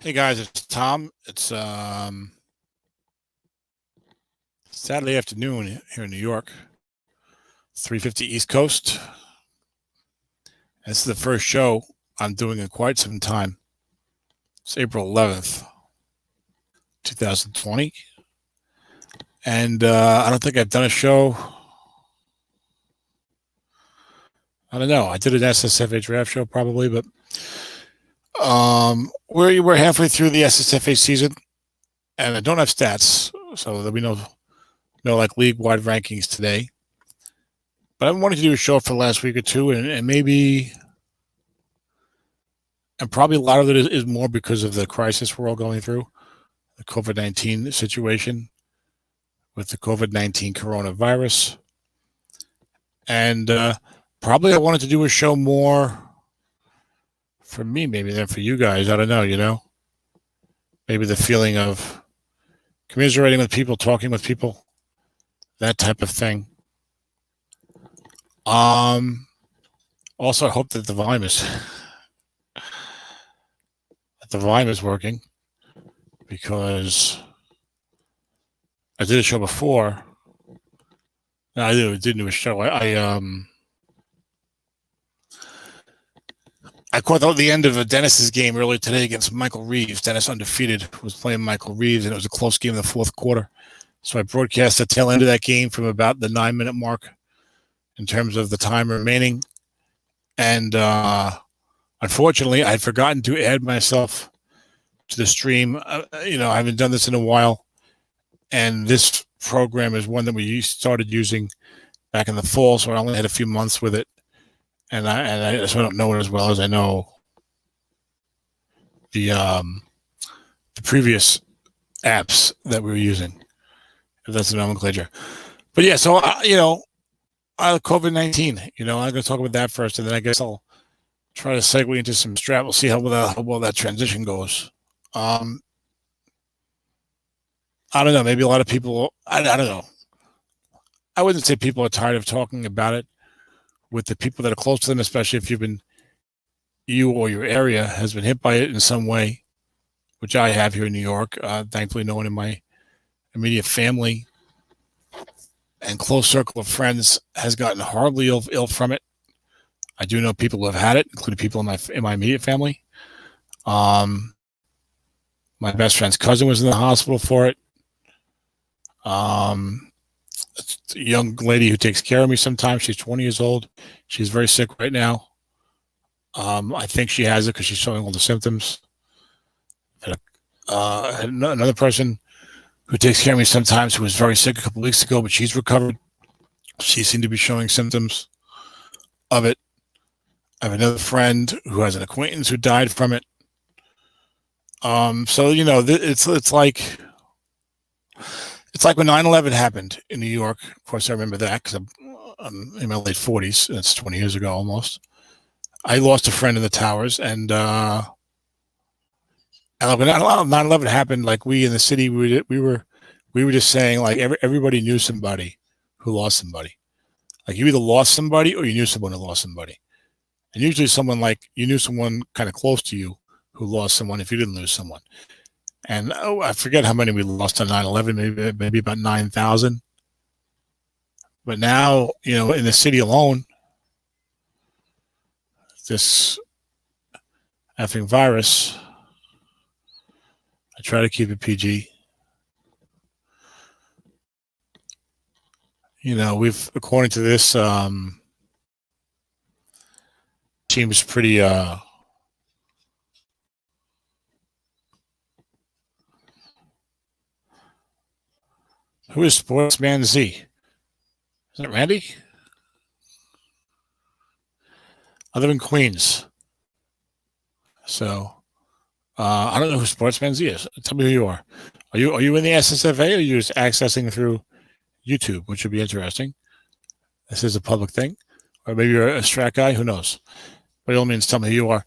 Hey guys, it's Tom. It's Saturday afternoon here in New York, 3:50 East Coast. This is the first show I'm doing in quite some time. It's April 11th, 2020, and I don't think I've done a show. I don't know. I did an SSFA draft show probably, but we're halfway through the SSFA season, and I don't have stats, so there'll be no like league-wide rankings today. But I've been wanting to do a show for the last week or two, and maybe, and probably a lot of it is more because of the crisis we're all going through, the COVID-19 situation with the COVID-19 coronavirus. And probably I wanted to do a show more for me maybe than for you guys. I don't know, maybe the feeling of commiserating with people, talking with people, that type of thing. Also, I hope that the volume is working, because I did a show before. No, I didn't do a show. I caught the end of Dennis's game earlier today against Michael Reeves. Dennis, undefeated, was playing Michael Reeves, and it was a close game in the fourth quarter. So I broadcast the tail end of that game from about the 9-minute mark in terms of the time remaining. And unfortunately, I had forgotten to add myself to the stream. I haven't done this in a while. And this program is one that we started using back in the fall, so I only had a few months with it. And I don't know it as well as I know the previous apps that we were using, if that's the nomenclature. But yeah, so COVID-19. I'm going to talk about that first, and then I guess I'll try to segue into some Strat. We'll see how well that transition goes. I don't know. Maybe a lot of people. I don't know. I wouldn't say people are tired of talking about it with the people that are close to them, especially if you or your area has been hit by it in some way, which I have here in New York. Thankfully, no one in my immediate family and close circle of friends has gotten horribly ill from it. I do know people who have had it, including people in my immediate family. My best friend's cousin was in the hospital for it. A young lady who takes care of me sometimes, she's 20 years old. She's very sick right now. I think she has it because she's showing all the symptoms. Another person who takes care of me sometimes who was very sick a couple weeks ago, but she's recovered. She seemed to be showing symptoms of it. I have another friend who has an acquaintance who died from it. So it's like when 9/11 happened in New York. Of course, I remember that because I'm in my late 40s. That's 20 years ago almost. I lost a friend in the towers, and when 9/11 happened, like we in the city, we were just saying like everybody knew somebody who lost somebody. Like you either lost somebody or you knew someone who lost somebody, and usually you knew someone kind of close to you who lost someone if you didn't lose someone. And I forget how many we lost on 9/11, maybe about 9,000. But now, in the city alone, this effing virus, I try to keep it PG. We've, according to this, seems pretty, who is Sportsman Z? Is it Randy? I live in Queens. So, I don't know who Sportsman Z is. Tell me who you are. Are you in the SSFA, or are you just accessing through YouTube, which would be interesting? This is a public thing. Or maybe you're a Strat guy. Who knows? By all means, tell me who you are.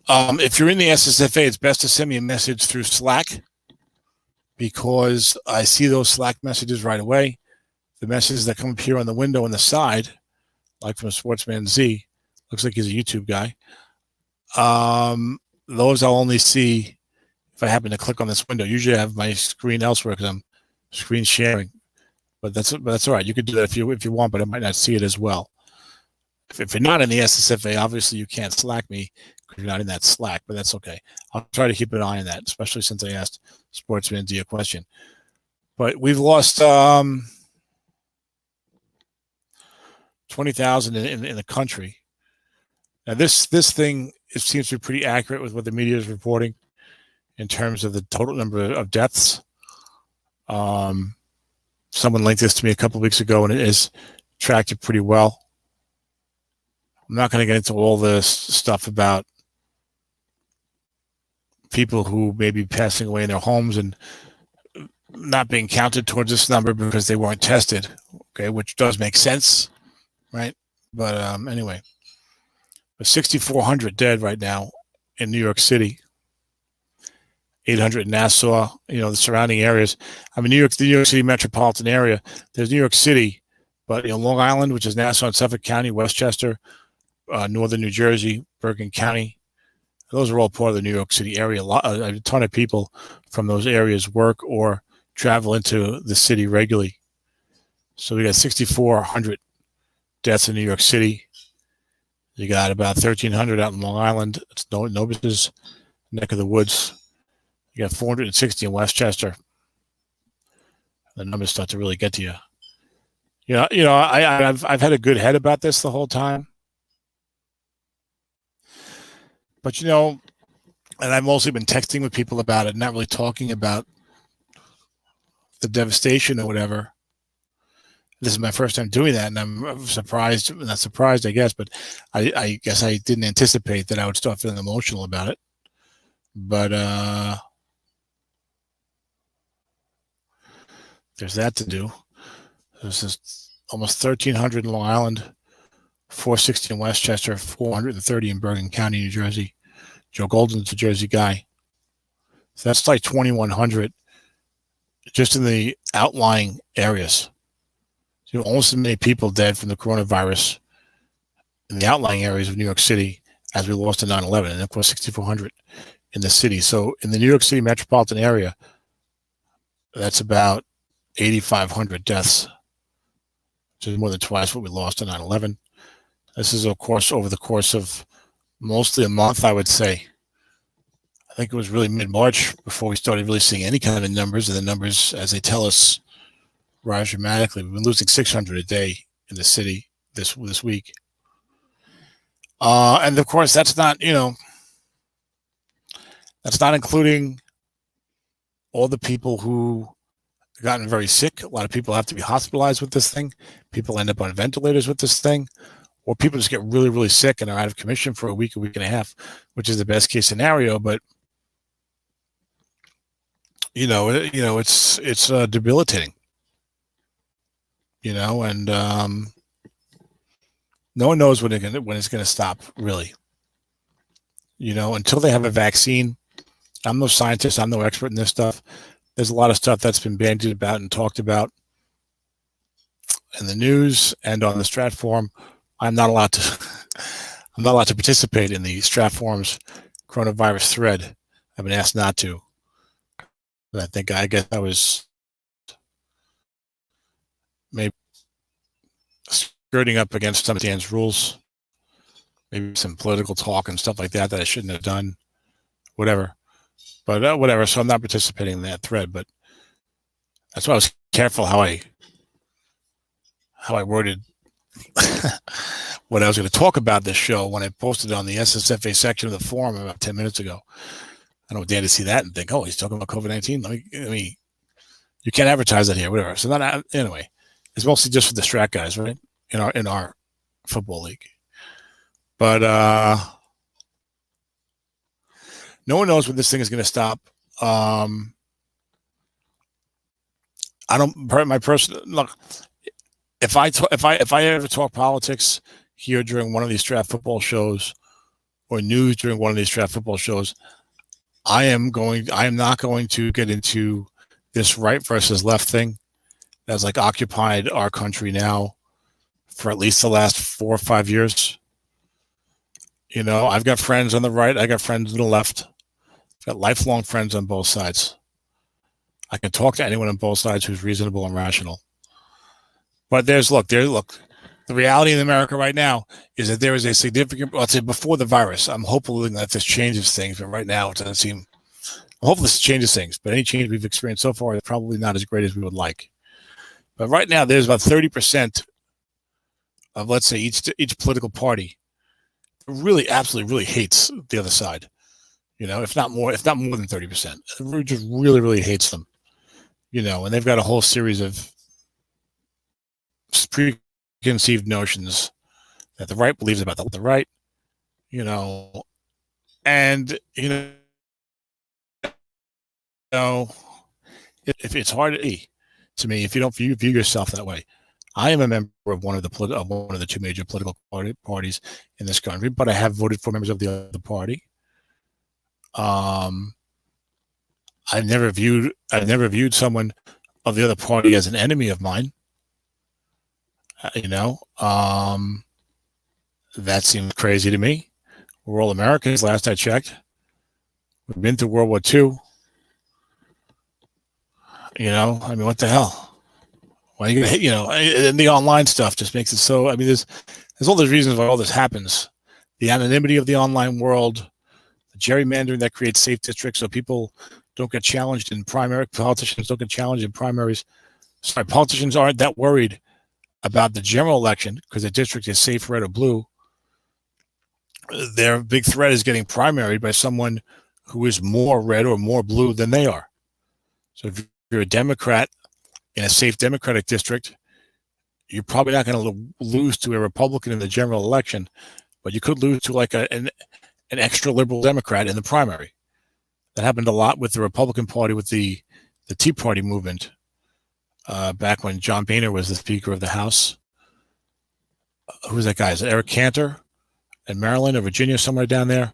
If you're in the SSFA, it's best to send me a message through Slack, because I see those Slack messages right away. The messages that come up here on the window on the side, like from Sportsman Z, looks like he's a YouTube guy. Those I'll only see if I happen to click on this window. Usually I have my screen elsewhere because I'm screen sharing. But that's all right. You could do that if you want, but I might not see it as well. If you're not in the SSFA, obviously you can't Slack me because you're not in that Slack, but that's okay. I'll try to keep an eye on that, especially since I asked Sportsman into your question. But we've lost 20,000 in the country. Now this thing, it seems to be pretty accurate with what the media is reporting in terms of the total number of deaths. Someone linked this to me a couple of weeks ago, and it is tracked it pretty well. I'm not going to get into all this stuff about people who may be passing away in their homes and not being counted towards this number because they weren't tested, okay, which does make sense, right? But anyway, 6,400 dead right now in New York City, 800 in Nassau, the surrounding areas. I mean, the New York City metropolitan area, there's New York City, but Long Island, which is Nassau and Suffolk County, Westchester, northern New Jersey, Bergen County, those are all part of the New York City area. A ton of people from those areas work or travel into the city regularly. So we got 6,400 deaths in New York City. You got about 1,300 out in Long Island. It's nobody's neck of the woods. You got 460 in Westchester. The numbers start to really get to you. I've had a good head about this the whole time. But, and I've mostly been texting with people about it, not really talking about the devastation or whatever. This is my first time doing that, and I'm surprised. Not surprised, I guess, but I guess I didn't anticipate that I would start feeling emotional about it. But there's that to do. This is almost 1,300 in Long Island, 460 in Westchester, 430 in Bergen County, New Jersey. Joe Golden's a Jersey guy. So that's like 2,100 just in the outlying areas. Almost as many people dead from the coronavirus in the outlying areas of New York City as we lost in 9/11, and of course 6,400 in the city. So in the New York City metropolitan area, that's about 8,500 deaths, which is more than twice what we lost in 9/11. This is, of course, over the course of mostly a month, I would say. I think it was really mid-March before we started really seeing any kind of numbers, and the numbers, as they tell us, rise dramatically. We've been losing 600 a day in the city this week. And of course, that's not including all the people who have gotten very sick. A lot of people have to be hospitalized with this thing. People end up on ventilators with this thing, or people just get really, really sick and are out of commission for a week and a half, which is the best case scenario. But it's debilitating. And no one knows when it's going to stop, really. Until they have a vaccine. I'm no scientist. I'm no expert in this stuff. There's a lot of stuff that's been bandied about and talked about in the news and on the Strat forum. I'm not allowed to participate in the Strat forum's coronavirus thread. I've been asked not to. But I guess I was maybe skirting up against some of Dan's rules, maybe some political talk and stuff like that I shouldn't have done, whatever. But whatever, so I'm not participating in that thread. But that's why I was careful how I worded what I was going to talk about this show when I posted it on the SSFA section of the forum about 10 minutes ago. I don't want Dan to see that and think, oh, he's talking about COVID-19. Let me you can't advertise that here, whatever. So anyway, it's mostly just for the Strat guys, right? In our football league. But no one knows when this thing is going to stop. Look. If I ever talk politics here during one of these Strat football shows or news during one of these Strat football shows, I am not going to get into this right versus left thing that's like occupied our country now for at least the last 4 or 5 years. I've got friends on the right, I got friends on the left. Got lifelong friends on both sides. I can talk to anyone on both sides who's reasonable and rational. But look. The reality in America right now is that there is a significant, let's say before the virus, I'm hopeful that this changes things, but right now it doesn't seem, hopefully this changes things, but any change we've experienced so far is probably not as great as we would like. But right now there's about 30% of, let's say, each political party really absolutely really hates the other side. If not more than 30%. It just really, really hates them. And they've got a whole series of preconceived notions that the right believes about the right, and if it's hard to me if you don't view yourself that way. I am a member of one of the two major political parties in this country, but I have voted for members of the other party. I've never viewed someone of the other party as an enemy of mine. That seems crazy to me. We're all Americans, last I checked. We've been through World War II. What the hell? Why are you gonna hit? And the online stuff just makes it so. There's all those reasons why all this happens. The anonymity of the online world, the gerrymandering that creates safe districts so people don't get challenged in primary. Politicians don't get challenged in primaries. Sorry, politicians aren't that worried about the general election because the district is safe, red or blue. Their big threat is getting primaried by someone who is more red or more blue than they are. So if you're a Democrat in a safe Democratic district, you're probably not going to lose to a Republican in the general election, but you could lose to like an extra liberal Democrat in the primary. That happened a lot with the Republican Party, with the Tea Party movement, back when John Boehner was the Speaker of the House. Who was that guy? Is it Eric Cantor in Maryland or Virginia, somewhere down there,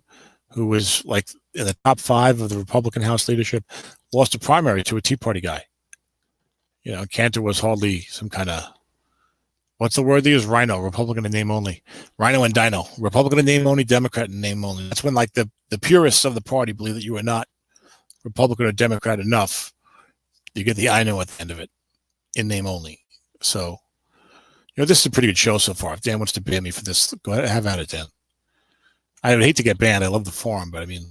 who was like in the top 5 of the Republican House leadership, lost a primary to a Tea Party guy. Cantor was hardly some kind of, what's the word they use? Rhino, Republican in name only. Rhino and Dino, Republican in name only, Democrat in name only. That's when like the purists of the party believe that you are not Republican or Democrat enough. You get the I know at the end of it, in name only. So, this is a pretty good show so far. If Dan wants to ban me for this, go ahead, have at it, Dan. I would hate to get banned. I love the forum, but we're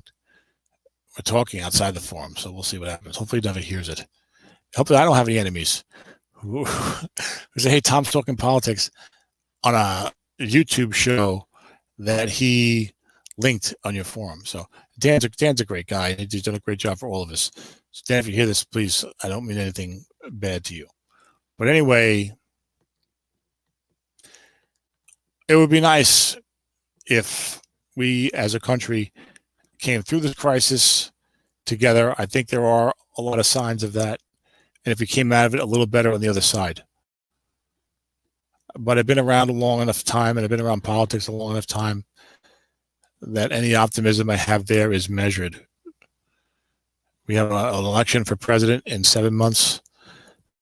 talking outside the forum, so we'll see what happens. Hopefully, he never hears it. Hopefully, I don't have any enemies who say, "Hey, Tom's talking politics" on a YouTube show that he linked on your forum. So Dan's a great guy. He's done a great job for all of us. So Dan, if you hear this, please, I don't mean anything bad to you. But anyway, it would be nice if we as a country came through this crisis together. I think there are a lot of signs of that. And if we came out of it a little better on the other side. But I've been around a long enough time, and I've been around politics a long enough time, that any optimism I have there is measured. We have an election for president in 7 months.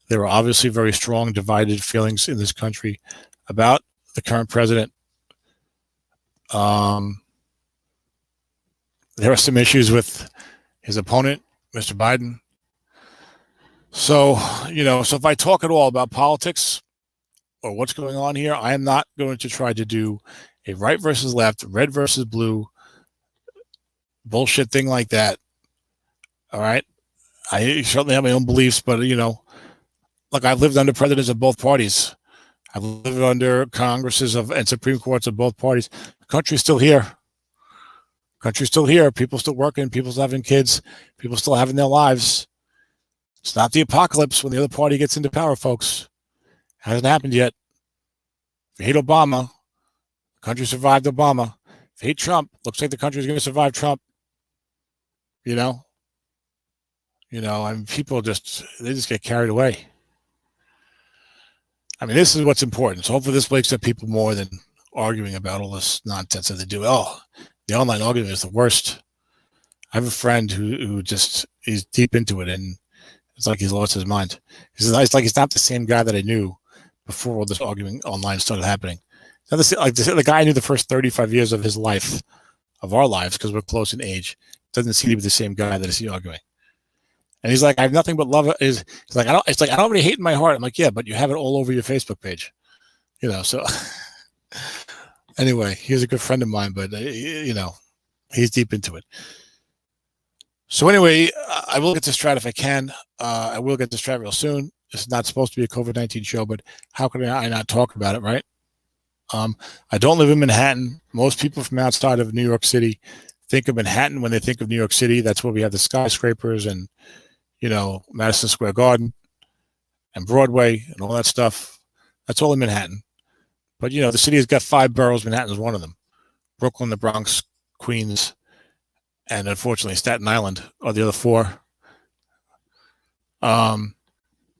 There are obviously very strong divided feelings in this country about the current president. There are some issues with his opponent, Mr. Biden. So, so if I talk at all about politics or what's going on here, I am not going to try to do a right versus left, red versus blue bullshit thing like that. All right. I certainly have my own beliefs, but look, I've lived under presidents of both parties. I've lived under Congresses and Supreme Courts of both parties. The country's still here. People still working. People still having kids. People still having their lives. It's not the apocalypse when the other party gets into power, folks. Hasn't happened yet. If you hate Obama, the country survived Obama. If you hate Trump, looks like the country's going to survive Trump. People they just get carried away. This is what's important. So hopefully this wakes up people more than arguing about all this nonsense that they do. Oh, the online argument is the worst. I have a friend who just is deep into it, and it's like he's lost his mind. It's like he's not the same guy that I knew before all this arguing online started happening. Now, the guy I knew the first 35 years of his life, of our lives, because we're close in age, doesn't seem to be the same guy that I see arguing. And he's like, I have nothing but love. It's like, I don't have any hate in my heart. I'm like, yeah, but you have it all over your Facebook page, so anyway, he's a good friend of mine, but he's deep into it. So anyway, I will get to Strat if I can. I will get to Strat real soon. This is not supposed to be a COVID-19 show, but how can I not talk about it, right? I don't live in Manhattan. Most people from outside of New York City think of Manhattan when they think of New York City. That's where we have the skyscrapers and, Madison Square Garden and Broadway and all that stuff. That's all in Manhattan. But, the city has got 5 boroughs. Manhattan is one of them. Brooklyn, the Bronx, Queens, and unfortunately Staten Island are the other 4.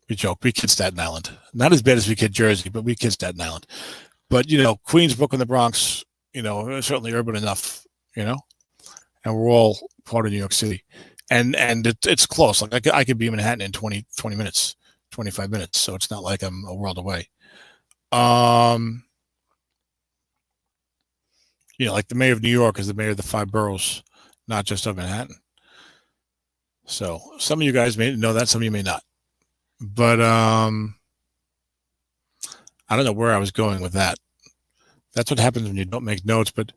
We joke. We kid Staten Island. Not as bad as we kid Jersey, but we kid Staten Island. But, Queens, Brooklyn, the Bronx, certainly urban enough, and we're all part of New York City. And it's close. Like I could be in Manhattan in 20 minutes, 25 minutes. So it's not like I'm a world away. Like the mayor of New York is the mayor of the 5 boroughs, not just of Manhattan. So some of you guys may know that, some of you may not. But I don't know where I was going with that. That's what happens when you don't make notes, but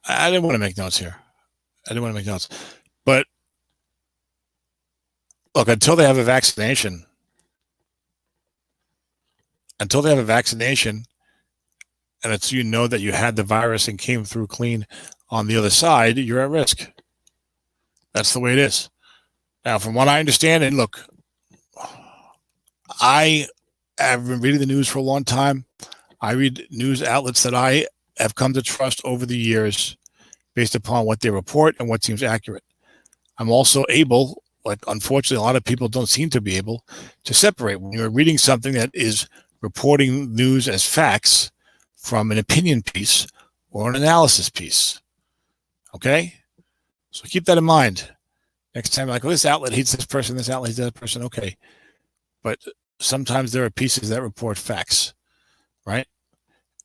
I didn't want to make notes here. But look, until they have a vaccination, and it's that you had the virus and came through clean on the other side, you're at risk. That's the way it is. Now, from what I understand, and look, I have been reading the news for a long time. I read news outlets that I have come to trust over the years based upon what they report and what seems accurate. I'm also able, like unfortunately a lot of people don't seem to be able, to separate when you're reading something that is reporting news as facts from an opinion piece or an analysis piece. Okay? So keep that in mind. Next time, like, well, this outlet hates this person, this outlet hates that person. Okay. But sometimes there are pieces that report facts, right?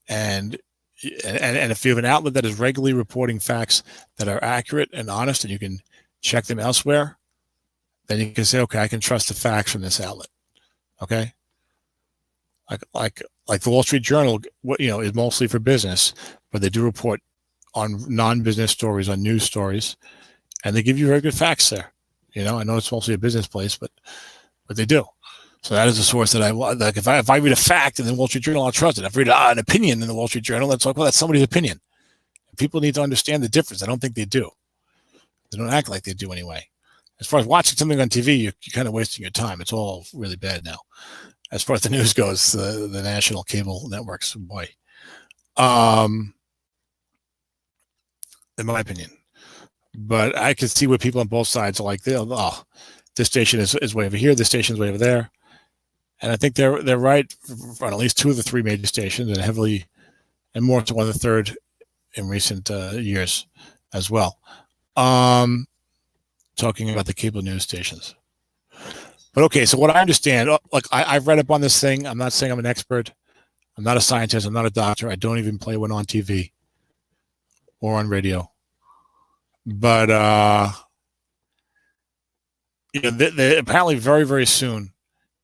And if you have an outlet that is regularly reporting facts that are accurate and honest, and you can check them elsewhere, then you can say, okay, I can trust the facts from this outlet. Okay. Like the Wall Street Journal, is mostly for business, but they do report on non-business stories, on news stories, and they give you very good facts there. I know it's mostly a business place, but they do. So that is a source that I like. If I read a fact in the Wall Street Journal, I'll trust it. If I read an opinion in the Wall Street Journal, that's like, well, that's somebody's opinion. People need to understand the difference. I don't think they do. They don't act like they do anyway. As far as watching something on TV, you're kind of wasting your time. It's all really bad now. As far as the news goes, the national cable networks, boy. In my opinion. But I can see what people on both sides are like, this station is way over here, this station's way over there. And I think they're right on at least 2 of the 3 major stations, and heavily, and more to 1 of the 3rd in recent years as well. Talking about the cable news stations. But okay, so what I understand, like I've read up on this thing. I'm not saying I'm an expert. I'm not a scientist. I'm not a doctor. I don't even play one on TV or on radio. But they apparently very, very soon,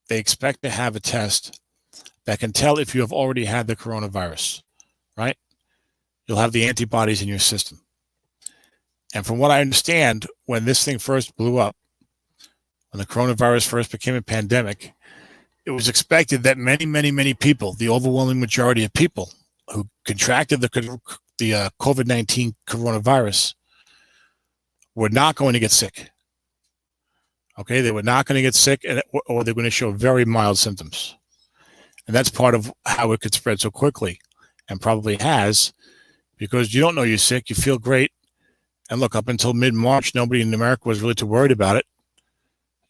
they expect to have a test that can tell if you have already had the coronavirus, right? You'll have the antibodies in your system. And from what I understand, when this thing first blew up, when the coronavirus first became a pandemic, it was expected that many, many, many people, the overwhelming majority of people who contracted the COVID-19 coronavirus, were not going to get sick. Okay, they were not going to get sick, or they're going to show very mild symptoms. And that's part of how it could spread so quickly, and probably has, because you don't know you're sick, you feel great. And look, up until mid-March, nobody in America was really too worried about it.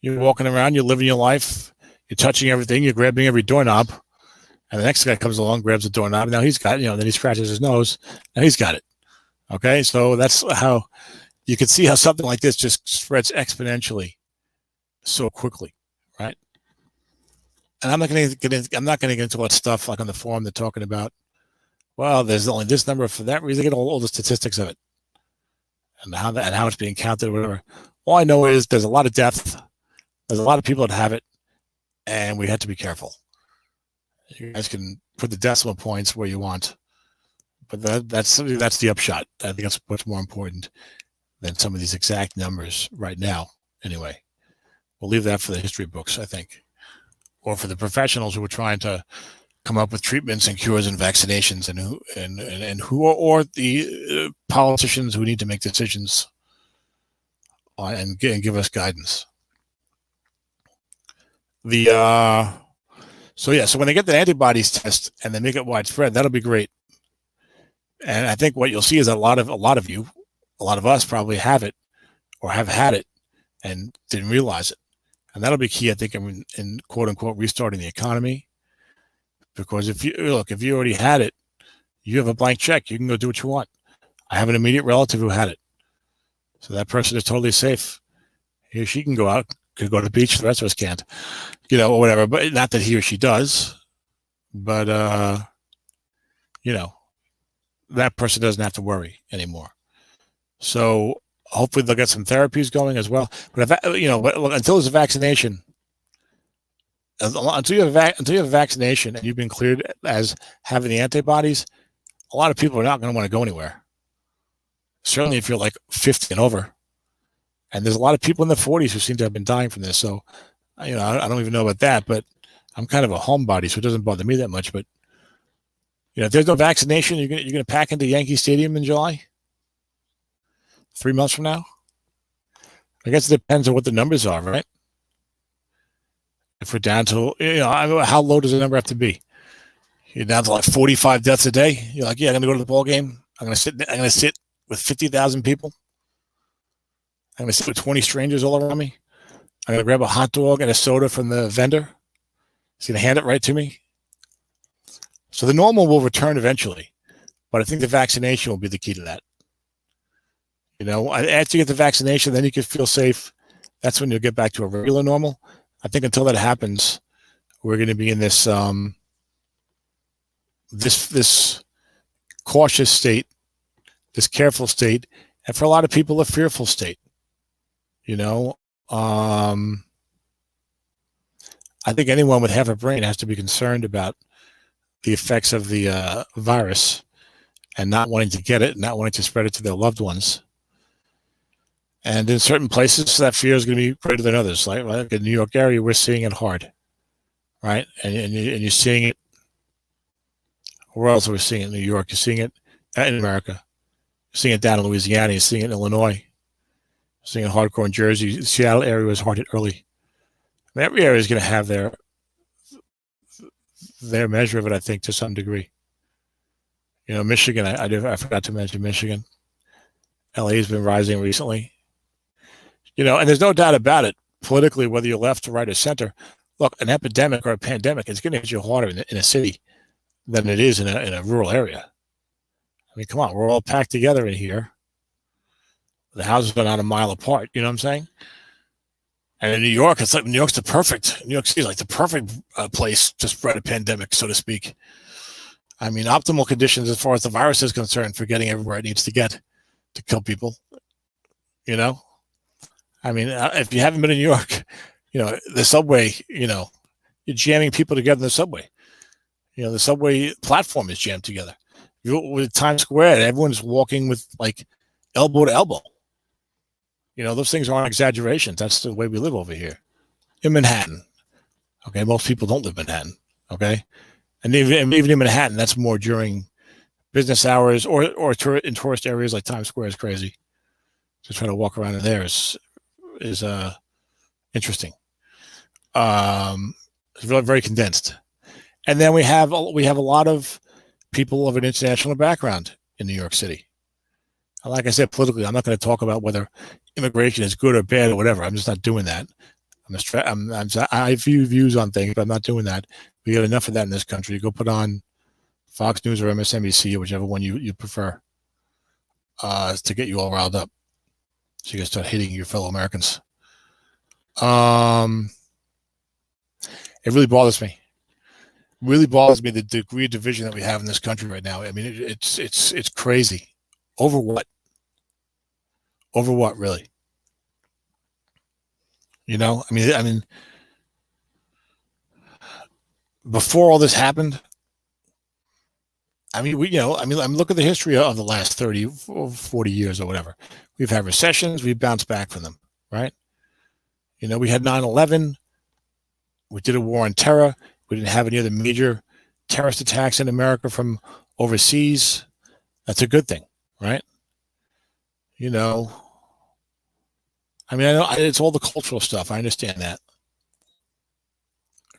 You're walking around, you're living your life, you're touching everything, you're grabbing every doorknob, and the next guy comes along, grabs the doorknob, and now he's got it, then he scratches his nose, and he's got it. Okay, so that's how you can see how something like this just spreads exponentially so quickly, right? And I'm not going to get into all that stuff like on the forum they're talking about. Well, there's only this number for that reason. They get all the statistics of it. and how it's being counted or whatever. All I know is there's a lot of death. There's a lot of people that have it, and we have to be careful. You guys can put the decimal points where you want, but that's the upshot. I think that's what's more important than some of these exact numbers right now. Anyway, we'll leave that for the history books, I think, or for the professionals who are trying to come up with treatments and cures and vaccinations, and who or the politicians who need to make decisions and give us guidance. So when they get the antibodies test and they make it widespread, that'll be great. And I think what you'll see is a lot of us probably have it or have had it and didn't realize it. And that'll be key, I think, in quote unquote restarting the economy. Because if you already had it, you have a blank check. You can go do what you want. I have an immediate relative who had it. So that person is totally safe. He or she can go out, could go to the beach. The rest of us can't, or whatever. But not that he or she does. But, that person doesn't have to worry anymore. So hopefully they'll get some therapies going as well. But, until there's a vaccination, until you have a vaccination and you've been cleared as having the antibodies, a lot of people are not going to want to go anywhere. Certainly if you're like 50 and over. And there's a lot of people in the 40s who seem to have been dying from this. So, I don't even know about that, but I'm kind of a homebody, so it doesn't bother me that much. But, if there's no vaccination, you're going to pack into Yankee Stadium in July? 3 months from now? I guess it depends on what the numbers are, right? If we're down to, how low does the number have to be? You're down to like 45 deaths a day. You're like, yeah, I'm going to go to the ball game. I'm going to sit with 50,000 people. I'm going to sit with 20 strangers all around me. I'm going to grab a hot dog and a soda from the vendor. He's going to hand it right to me. So the normal will return eventually, but I think the vaccination will be the key to that. After you get the vaccination, then you can feel safe. That's when you'll get back to a regular normal. I think until that happens, we're going to be in this this cautious state, this careful state, and for a lot of people, a fearful state. I think anyone with half a brain has to be concerned about the effects of the virus and not wanting to get it, not wanting to spread it to their loved ones. And in certain places, that fear is going to be greater than others. Like in the New York area, we're seeing it hard, right? And you're seeing it. Where else are we seeing it in New York? You're seeing it in America. You're seeing it down in Louisiana. You're seeing it in Illinois. You're seeing it hardcore in Jersey. The Seattle area was hard hit early. Every area is going to have their measure of it, I think, to some degree. Michigan, I forgot to mention Michigan. LA has been rising recently. And there's no doubt about it, politically, whether you're left or right or center. Look, an epidemic or a pandemic is going to hit you harder in a city than it is in a rural area. I mean, come on, we're all packed together in here. The houses are not a mile apart, you know what I'm saying? And in New York, New York City is like the perfect place to spread a pandemic, so to speak. I mean, optimal conditions as far as the virus is concerned for getting everywhere it needs to get to kill people, I mean, if you haven't been in New York, the subway, you're jamming people together in the subway. The subway platform is jammed together. With Times Square, everyone's walking with like elbow to elbow. Those things aren't exaggerations. That's the way we live over here in Manhattan. Okay, most people don't live in Manhattan. Okay, and even in Manhattan, that's more during business hours or in tourist areas like Times Square is crazy. To try to walk around in there is interesting. It's really very condensed. And then we have a lot of people of an international background in New York City. And like I said, politically, I'm not going to talk about whether immigration is good or bad or whatever. I'm just not doing that. I have few views on things, but I'm not doing that. We got enough of that in this country. Go put on Fox News or MSNBC or whichever one you prefer to get you all riled up. So you can start hating your fellow Americans. It really bothers me. Really bothers me the degree of division that we have in this country right now. I mean, it's crazy. Over what? Over what, really? You know, I mean, before all this happened, look at the history of the last 30 or 40 years or whatever. We've had recessions. We've bounced back from them, right? You know, we had 9/11. We did a war on terror. We didn't have any other major terrorist attacks in America from overseas. That's a good thing, right? You know, I know it's all the cultural stuff. I understand that.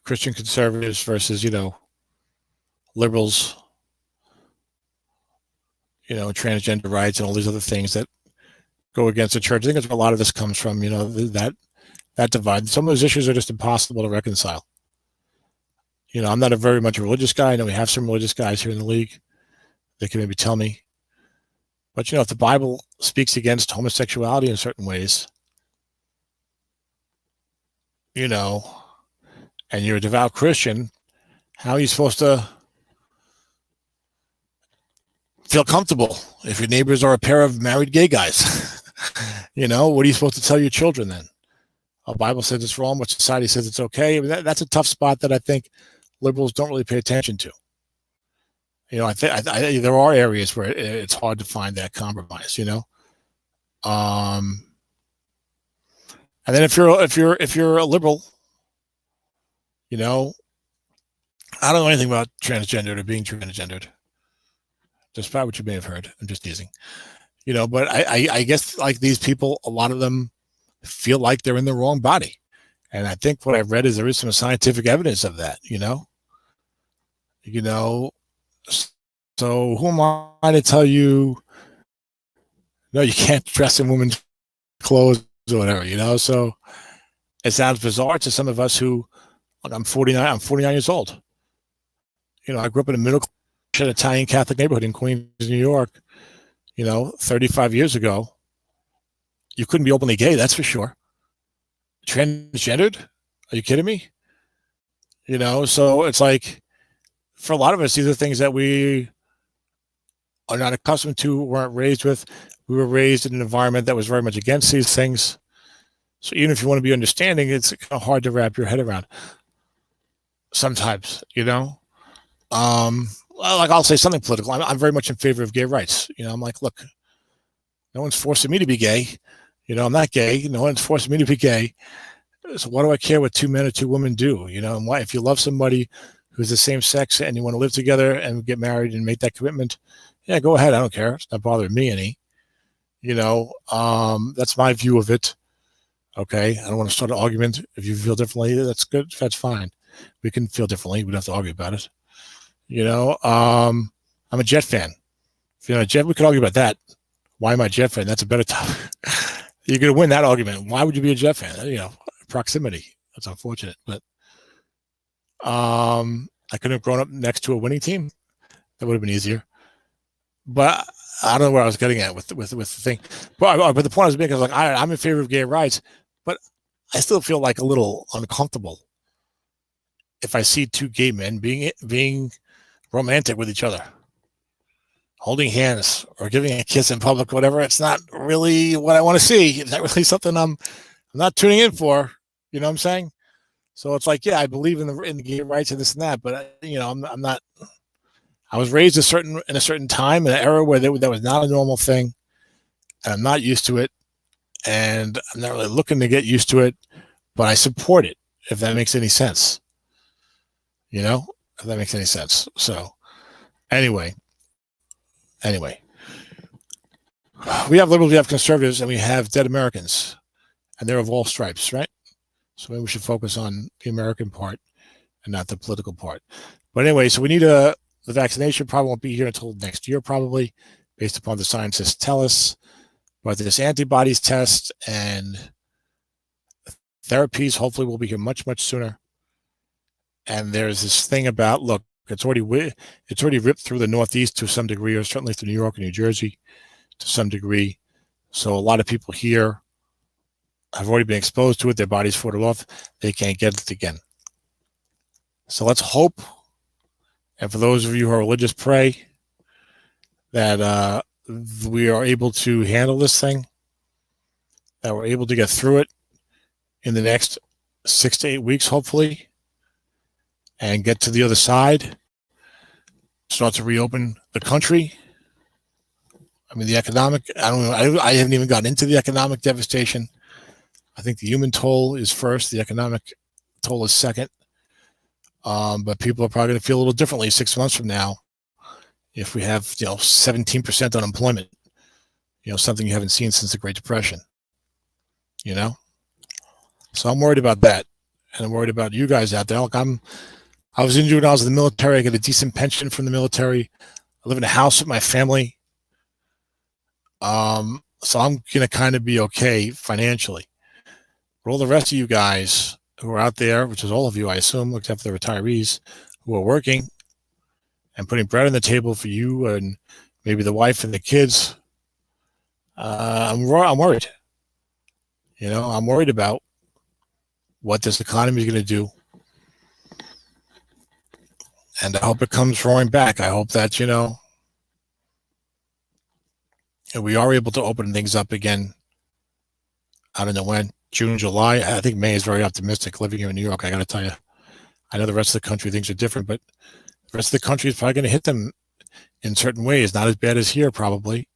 Christian conservatives versus, liberals, transgender rights and all these other things that go against the church. I think that's where a lot of this comes from, that divide. Some of those issues are just impossible to reconcile. I'm not a very much a religious guy. I know we have some religious guys here in the league. They can maybe tell me. But, if the Bible speaks against homosexuality in certain ways, and you're a devout Christian, how are you supposed to feel comfortable if your neighbors are a pair of married gay guys? What are you supposed to tell your children then? The Bible says it's wrong, but society says it's okay. That's a tough spot that I think liberals don't really pay attention to. I think there are areas where it's hard to find that compromise. And then if you're a liberal, I don't know anything about transgendered or being transgendered, despite what you may have heard. I'm just teasing. But I guess like these people, a lot of them feel like they're in the wrong body. And I think what I've read is there is some scientific evidence of that, so who am I to tell you, no, you can't dress in women's clothes or whatever, so it sounds bizarre to some of us who, I'm 49 years old. I grew up in a middle class Italian Catholic neighborhood in Queens, New York, 35 years ago. You couldn't be openly gay, that's for sure. Transgendered? Are you kidding me? So it's like, for a lot of us, these are things that we are not accustomed to, weren't raised with. We were raised in an environment that was very much against these things. So even if you want to be understanding, it's kind of hard to wrap your head around sometimes, Well, like I'll say something political. I'm very much in favor of gay rights. I'm like, look, no one's forcing me to be gay. I'm not gay. No one's forcing me to be gay. So why do I care what two men or two women do? And why, if you love somebody who's the same sex and you want to live together and get married and make that commitment, yeah, go ahead. I don't care. It's not bothering me any. That's my view of it. Okay. I don't want to start an argument. If you feel differently, that's good. That's fine. We can feel differently. We don't have to argue about it. I'm a Jet fan. If you're not a Jet, we could argue about that. Why am I a Jet fan? That's a better topic. You're going to win that argument. Why would you be a Jet fan? Proximity. That's unfortunate. But I couldn't have grown up next to a winning team. That would have been easier. But I don't know where I was getting at with the thing. But the point I was making is like, I'm in favor of gay rights, but I still feel like a little uncomfortable if I see two gay men being romantic with each other, holding hands or giving a kiss in public, whatever. It's not really what I want to see. It's not really something I'm not tuning in for. You know what I'm saying? So it's like, yeah, I believe in the gay rights and this and that, but I'm not. I was raised in a certain time, in an era where that was not a normal thing, and I'm not used to it, and I'm not really looking to get used to it, but I support it, if that makes any sense. If that makes any sense. So anyway, we have liberals, we have conservatives, and we have dead Americans, and they're of all stripes, right? So maybe we should focus on the American part and not the political part. But anyway, so we need the vaccination probably won't be here until next year, probably, based upon the scientists tell us. But this antibodies test and therapies hopefully will be here much, much sooner. And there's this thing about, look, it's already ripped through the Northeast to some degree, or certainly through New York and New Jersey to some degree. So a lot of people here have already been exposed to it. Their bodies fought it off. They can't get it again. So let's hope, and for those of you who are religious, pray that we are able to handle this thing that we're able to get through it in the next 6 to 8 weeks, hopefully, and get to the other side, start to reopen the country. I mean, the economic, I don't know, I haven't even gotten into the economic devastation. I think the human toll is first, the economic toll is second. But people are probably going to feel a little differently 6 months from now if we have, 17% unemployment, something you haven't seen since the Great Depression, So I'm worried about that. And I'm worried about you guys out there. Look, I was injured when I was in the military. I get a decent pension from the military. I live in a house with my family. So I'm going to kind of be okay financially. But all the rest of you guys who are out there, which is all of you, I assume, except for the retirees who are working and putting bread on the table for you and maybe the wife and the kids, I'm worried. I'm worried about what this economy is going to do. And I hope it comes roaring back. I hope that, we are able to open things up again. I don't know when, June, July. I think May is very optimistic. Living here in New York, I got to tell you, I know the rest of the country, things are different, but the rest of the country is probably going to hit them in certain ways. Not as bad as here, probably,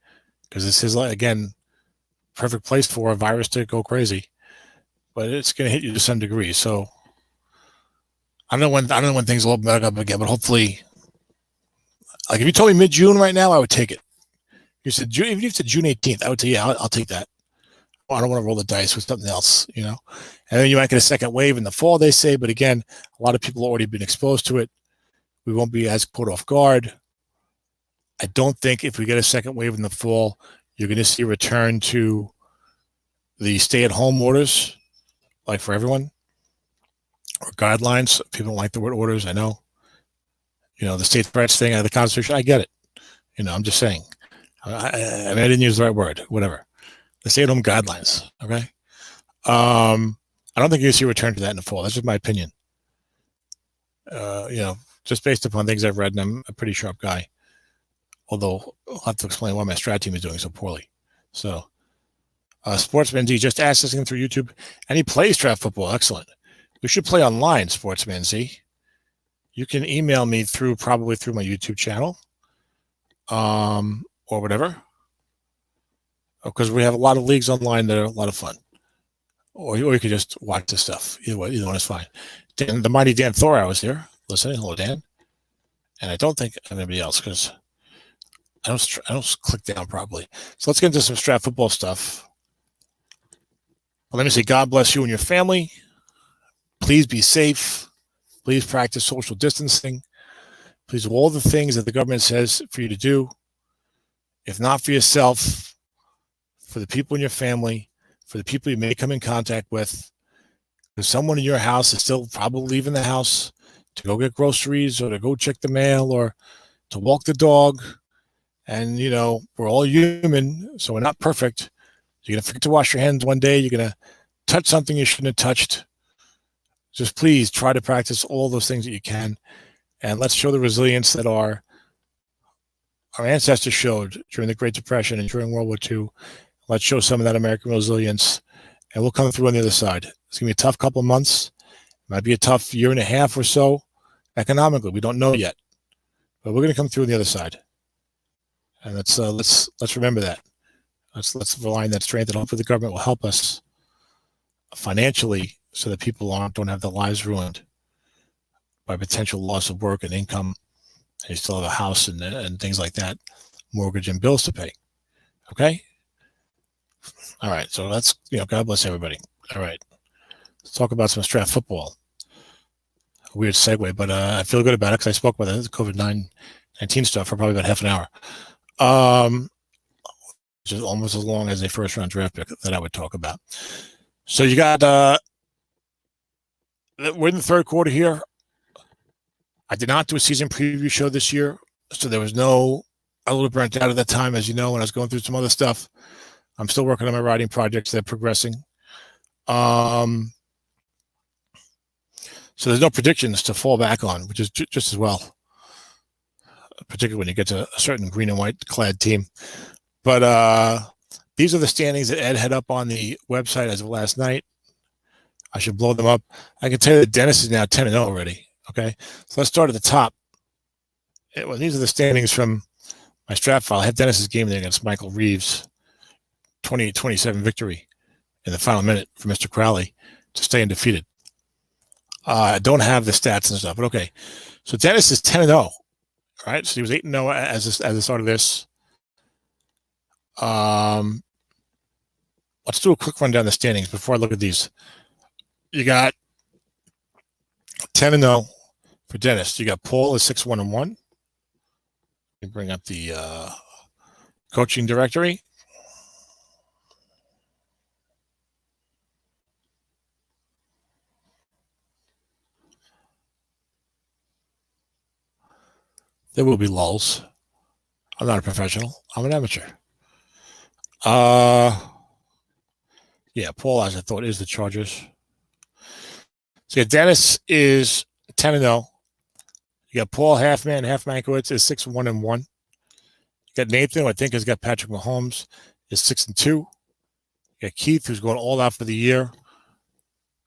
because this is, again, perfect place for a virus to go crazy. But it's going to hit you to some degree. So I don't know when things will open back up again, but hopefully, like if you told me mid-June right now, I would take it. You said June, even if you said June 18th, I would say, yeah, I'll take that. I don't want to roll the dice with something else, And then you might get a second wave in the fall, they say. But again, a lot of people have already been exposed to it. We won't be as caught off guard. I don't think if we get a second wave in the fall, you're going to see a return to the stay-at-home orders, like for everyone, or guidelines. People don't like the word orders, I know. The state's rights thing out of the Constitution, I get it. I'm just saying. I didn't use the right word, whatever. The stay-at-home guidelines, okay? I don't think you'll see a return to that in the fall. That's just my opinion. Just based upon things I've read, and I'm a pretty sharp guy. Although I'll have to explain why my strat team is doing so poorly. So, Sportsman Z just asked us through YouTube, and he plays strat football. Excellent. We should play online, Sportsman Z. You can email me probably through my YouTube channel, or whatever, because we have a lot of leagues online that are a lot of fun. Or you could just watch the stuff. Either one is fine. The mighty Dan Thor, I was there listening. Hello, Dan. And I don't think anybody else because I don't click down properly. So let's get into some strat football stuff. Well, let me say, God bless you and your family. Please be safe. Please practice social distancing. Please do all the things that the government says for you to do. If not for yourself, for the people in your family, for the people you may come in contact with. If someone in your house is still probably leaving the house to go get groceries or to go check the mail or to walk the dog. And, we're all human, so we're not perfect. You're going to forget to wash your hands one day. You're going to touch something you shouldn't have touched. Just please try to practice all those things that you can. And let's show the resilience that our ancestors showed during the Great Depression and during World War II. Let's show some of that American resilience, and we'll come through on the other side. It's going to be a tough couple of months. It might be a tough year and a half or so economically. We don't know yet, but we're going to come through on the other side. And let's remember that. Let's rely on that strength, and hopefully the government will help us financially so that people don't have their lives ruined by potential loss of work and income. And you still have a house and things like that, mortgage and bills to pay. Okay? All right. So that's, God bless everybody. All right. Let's talk about some strat football. A weird segue, but I feel good about it because I spoke about the COVID-19 stuff for probably about half an hour. Which is almost as long as a first-round draft pick that I would talk about. So you got, we're in the third quarter here. I did not do a season preview show this year, so there was a little burnt out at that time, as you know, when I was going through some other stuff. I'm still working on my writing projects. They're progressing. So there's no predictions to fall back on, which is just as well, particularly when you get to a certain green and white clad team. But These are the standings that Ed had up on the website as of last night. I should blow them up. I can tell you that Dennis is now 10-0 already. Okay, so let's start at the top. Well, these are the standings from my strat file. I have Dennis's game there against Michael Reeves, 28-27 victory in the final minute for Mr. Crowley to stay undefeated. I don't have the stats and stuff, but okay. So Dennis is 10-0, right? So he was 8-0 as the start of this. Let's do a quick run down the standings before I look at these. You got 10-0 for Dennis. You got Paul is 6-1-1. You bring up the coaching directory. There will be lulls. I'm not a professional. I'm an amateur. Yeah, Paul, as I thought, is the Chargers. So yeah, Dennis is 10-0. You got Paul Halfman Mankiewicz is 6-1-1. You got Nathan, who I think has got Patrick Mahomes, is 6-2. You got Keith, who's going all out for the year.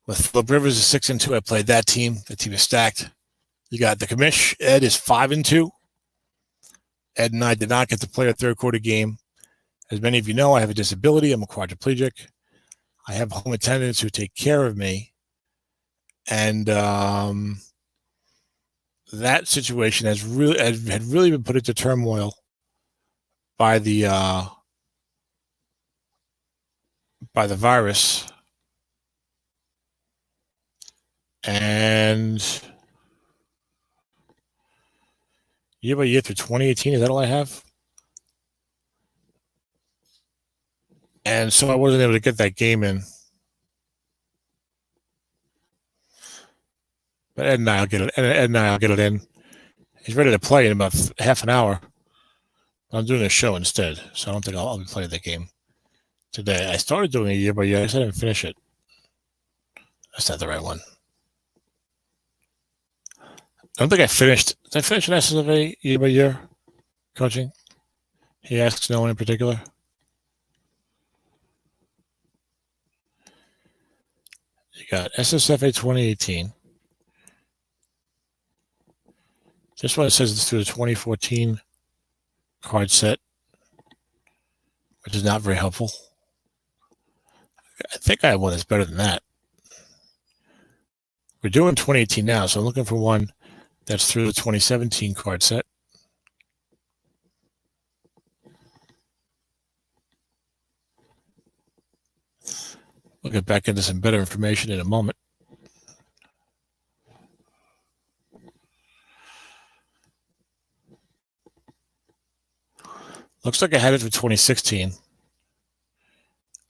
With Philip Rivers is 6-2. I played that team. The team is stacked. You got the commish. Ed is 5-2. Ed and I did not get to play a third quarter game. As many of you know, I have a disability. I'm a quadriplegic. I have home attendants who take care of me. And that situation had really been put into turmoil by the virus. And year by year through 2018, is that all I have? And so I wasn't able to get that game in. But Ed and I will get it. Ed and I will get it in. He's ready to play in about half an hour. I'm doing a show instead, so I don't think I'll be playing that game today. I started doing it year by year. I guess I didn't finish it. That's not the right one. I don't think I finished. Did I finish an SSFA year by year coaching? He asks no one in particular. You got SSFA 2018. This one says it's through the 2014 card set, which is not very helpful. I think I have one that's better than that. We're doing 2018 now, so I'm looking for one that's through the 2017 card set. We'll get back into some better information in a moment. Looks like I had it for 2016. I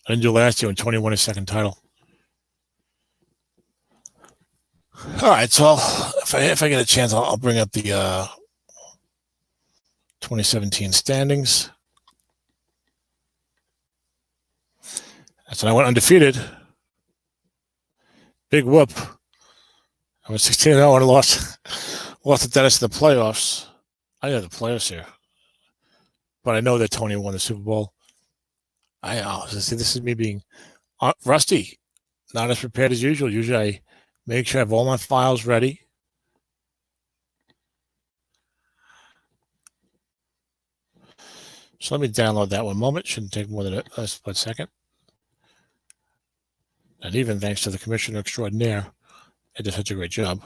didn't do last year when 20 won his second title. All right, so if I get a chance, I'll bring up the 2017 standings. That's when I went undefeated. Big whoop. I was 16-0 and lost to Dennis in the playoffs. I know the playoffs here. But I know that Tony won the Super Bowl. See, this is me being rusty, not as prepared as usual. Usually I make sure I have all my files ready. So let me download that one moment. Shouldn't take more than a split second. And even thanks to the commissioner extraordinaire, it did such a great job.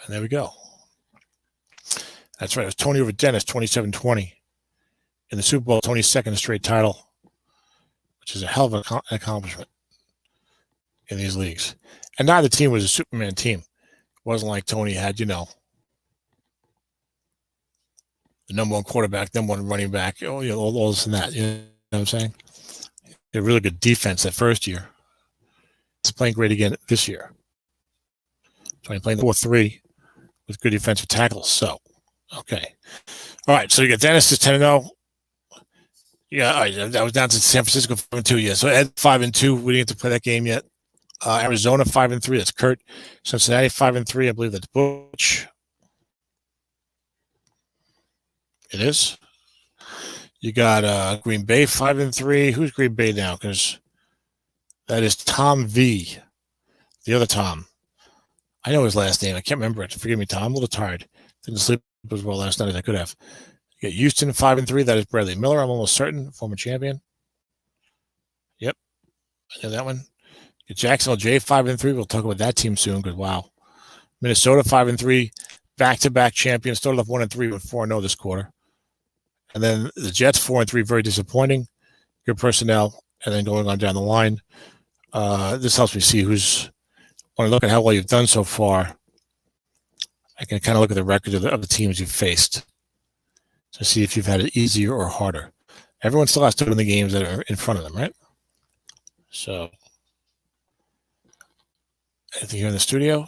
And there we go. That's right. It was Tony over Dennis, 27-20. In the Super Bowl, Tony's second straight title, which is a hell of an accomplishment in these leagues. And neither team was a Superman team. It wasn't like Tony had, the number one quarterback, number one running back, all this and that. You know what I'm saying? They had a really good defense that first year. It's playing great again this year. Tony playing 4-3 with good defensive tackles. So, okay. All right. So you got Dennis is 10-0. Yeah, all right. That was down to San Francisco 5-2. Yeah. So Ed 5-2. We didn't get to play that game yet. Arizona 5-3. That's Kurt. Cincinnati 5-3. I believe that's Butch. It is. You got Green Bay 5-3. Who's Green Bay now? Because that is Tom V. The other Tom. I know his last name. I can't remember it. Forgive me, Tom. I'm a little tired. Didn't sleep as well last night as I could have. You got Houston 5-3. That is Bradley Miller. I'm almost certain, former champion. Yep, I know that one. You got Jacksonville J 5-3. We'll talk about that team soon. Because wow, Minnesota 5-3, back-to-back champions. Started off 1-3 with 4-0 this quarter. And then the Jets 4-3, very disappointing. Good personnel, and then going on down the line. This helps me see who's. When I look at how well you've done so far, I can kind of look at the record of the teams you've faced to see if you've had it easier or harder. Everyone still has to win the games that are in front of them, right? So, anything here in the studio?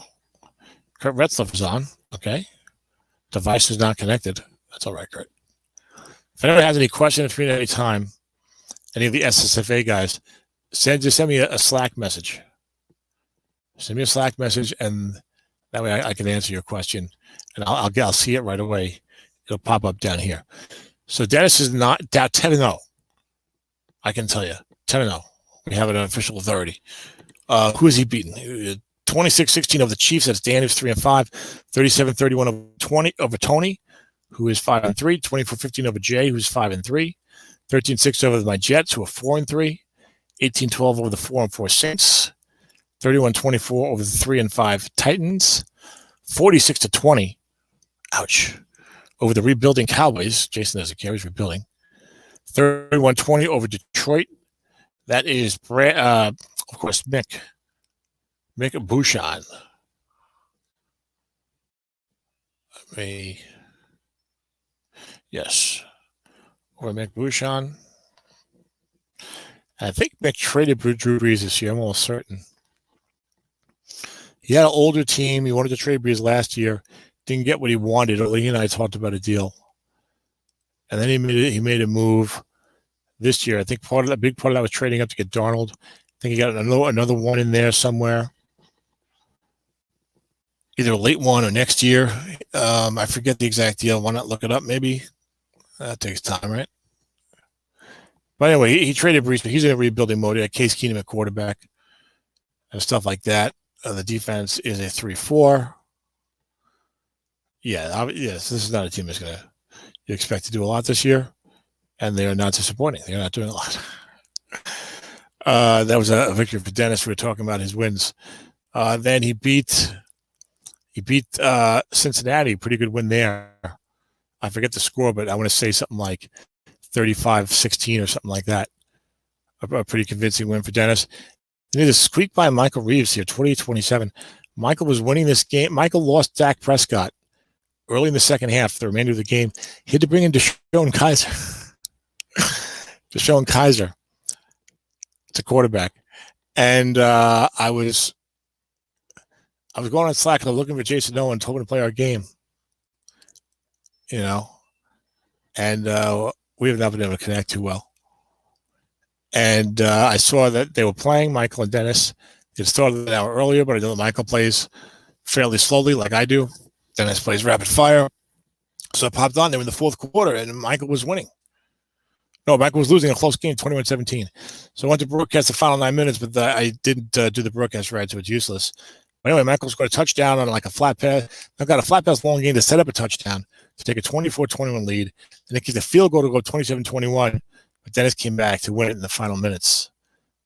Kurt Retzlaff is on. Okay. Device is not connected. That's all right, Kurt. If anyone has any questions for me at any time, any of the SSFA guys, just send me a Slack message. Send me a Slack message, and that way I can answer your question, and I'll see it right away. It'll pop up down here. So Dennis is not down 10-0. I can tell you, 10-0. We have an official authority. Who is he beating? 26-16 over the Chiefs. That's Dan, who's 3-5. 37-31 over Tony, who is 5-3. 24-15 over Jay, who's 5-3. 13-6 over my Jets, who are 4-3. 18-12 over the 4-4 Saints. 31-24 over the 3-5 Titans. 46-20. Ouch. Over the rebuilding Cowboys. Jason doesn't care. He's rebuilding. 31-20 over Detroit. That is, of course, Mick Bouchon. Yes. Over Mick Bouchon. I think Mick traded Drew Brees this year. I'm almost certain. He had an older team. He wanted to trade Brees last year. Didn't get what he wanted. He and I talked about a deal. And then he made a move this year. I think a big part of that was trading up to get Darnold. I think he got another one in there somewhere. Either a late one or next year. I forget the exact deal. Why not look it up maybe? That takes time, right? But anyway, he traded Brees, but he's in a rebuilding mode. He had Case Keenum at quarterback and stuff like that. The defense is a 3-4. Yes, this is not a team that's going to you expect to do a lot this year, and they are not disappointing. They're not doing a lot. That was a victory for Dennis. We were talking about his wins. Then he beat Cincinnati. Pretty good win there. I forget the score, but I want to say something like 35-16 or something like that. A pretty convincing win for Dennis. They need a squeak by Michael Reeves here, 28-27. Michael was winning this game. Michael lost Dak Prescott early in the second half, the remainder of the game. He had to bring in Deshaun Kaiser. Deshaun Kaiser to quarterback. And I was going on Slack and I'm looking for Jason Owen, told him to play our game. And we have not been able to connect too well. And I saw that they were playing, Michael and Dennis. It started an hour earlier, but I know that Michael plays fairly slowly like I do. Dennis plays rapid fire. So I popped on there in the fourth quarter, and Michael was winning. No, Michael was losing a close game, 21-17. So I went to broadcast the final 9 minutes, but I didn't do the broadcast right, so it's useless. But anyway, Michael scored a touchdown on like a flat pass. I've got a flat pass long game to set up a touchdown to take a 24-21 lead. And it gives a field goal to go 27-21. But Dennis came back to win it in the final minutes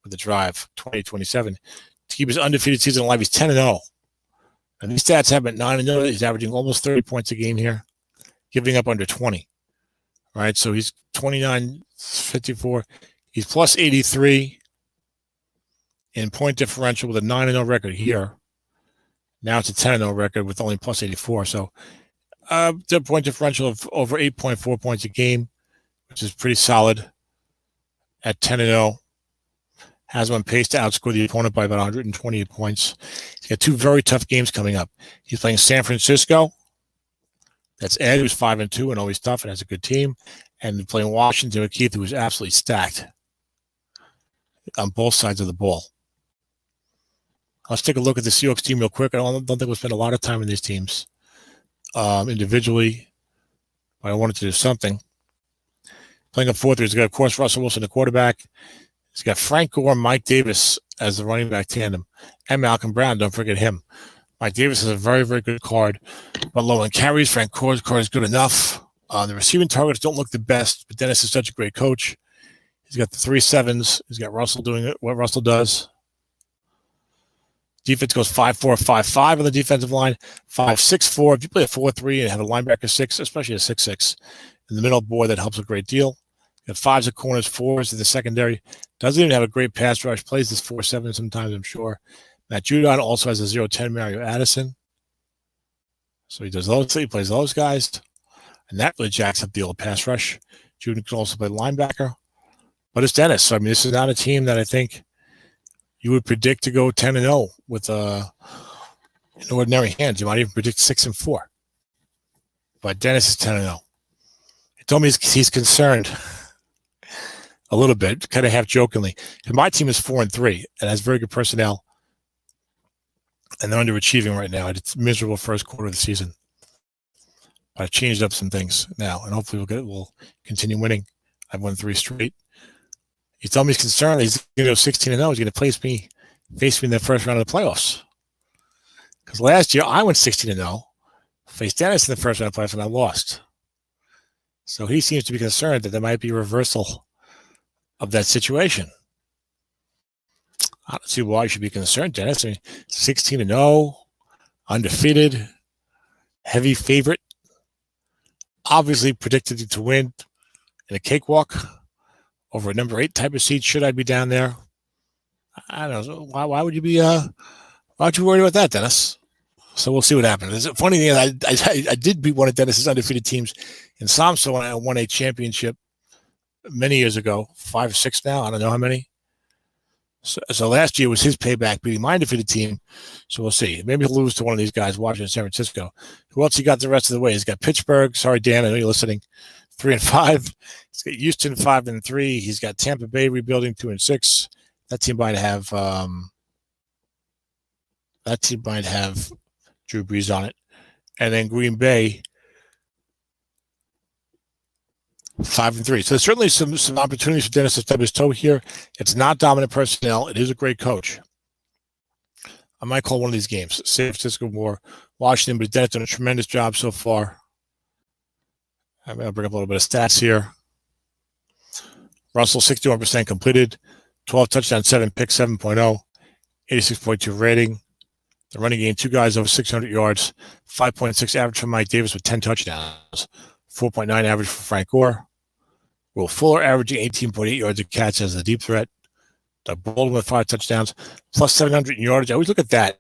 with the drive, 28-27. To keep his undefeated season alive, he's 10-0. And these stats have been 9-0. He's averaging almost 30 points a game here, giving up under 20. All right, so he's 29-54. He's plus 83 in point differential with a 9-0 record here. Now it's a 10-0 record with only plus 84. So the point differential of over 8.4 points a game, which is pretty solid at 10-0. Has him on pace to outscore the opponent by about 128 points. He's got two very tough games coming up. He's playing San Francisco. That's Ed, who's 5-2 and always tough and has a good team. And playing Washington with Keith, who is absolutely stacked on both sides of the ball. Let's take a look at the Seahawks team real quick. I don't think we'll spend a lot of time in these teams individually, but I wanted to do something. Playing a 4-3, he's got, of course, Russell Wilson, the quarterback. He's got Frank Gore and Mike Davis as the running back tandem. And Malcolm Brown, don't forget him. Mike Davis is a very, very good card. But low in carries, Frank Gore's card is good enough. The receiving targets don't look the best, but Dennis is such a great coach. He's got the 3 sevens. He's got Russell doing what Russell does. Defense goes 5-4, 5-5 on the defensive line. 5-6-4. If you play a 4-3 and have a linebacker 6, especially a 6-6 in the middle board, that helps a great deal. You got 5s at corners, 4s in the secondary. Doesn't even have a great pass rush. Plays this 4-7 sometimes, I'm sure. Matt Judon also has a 0-10 Mario Addison. So he does those. He plays those guys. And that really jacks up the old pass rush. Judon can also play linebacker. But it's Dennis. So, I mean, this is not a team that I think you would predict to go 10-0 with in ordinary hands. You might even predict 6-4. But Dennis is 10-0. He told me he's concerned a little bit, kind of half jokingly. And my team is 4-3 and has very good personnel. And they're underachieving right now. It's a miserable first quarter of the season. But I've changed up some things now, and hopefully we'll continue winning. I've won 3 straight. He told me he's concerned. He's going to go 16-0. He's going to face me in the first round of the playoffs. Because last year I went 16-0, faced Dennis in the first round of the playoffs, and I lost. So he seems to be concerned that there might be a reversal of that situation. I don't see why you should be concerned, Dennis. I mean, 16-0, undefeated, heavy favorite, obviously predicted to win in a cakewalk over a number 8 type of seed. Should I be down there? I don't know. Why would you be? Why would you worry about that, Dennis? So we'll see what happens. It's a funny thing. I did beat one of Dennis's undefeated teams in Samso when I won a championship many years ago. 5 or 6 now. I don't know how many. So last year was his payback beating my undefeated team. So we'll see. Maybe he'll lose to one of these guys watching in San Francisco. Who else he got the rest of the way? He's got Pittsburgh. Sorry, Dan, I know you're listening. 3-5. He's got Houston 5-3. He's got Tampa Bay rebuilding 2-6. That team might have Drew Brees on it. And then Green Bay 5-3. So there's certainly some opportunities for Dennis to stub his toe here. It's not dominant personnel. It is a great coach. I might call one of these games. San Francisco or Washington, but Dennis done a tremendous job so far. I'm going to bring up a little bit of stats here. Russell, 61% completed, 12 touchdowns, 7 picks, 7.0, 86.2 rating. The running game, 2 guys over 600 yards, 5.6 average for Mike Davis with 10 touchdowns, 4.9 average for Frank Gore. Will Fuller averaging 18.8 yards a catch as a deep threat. Doug Baldwin with 5 touchdowns, plus 700 in yardage. I always look at that.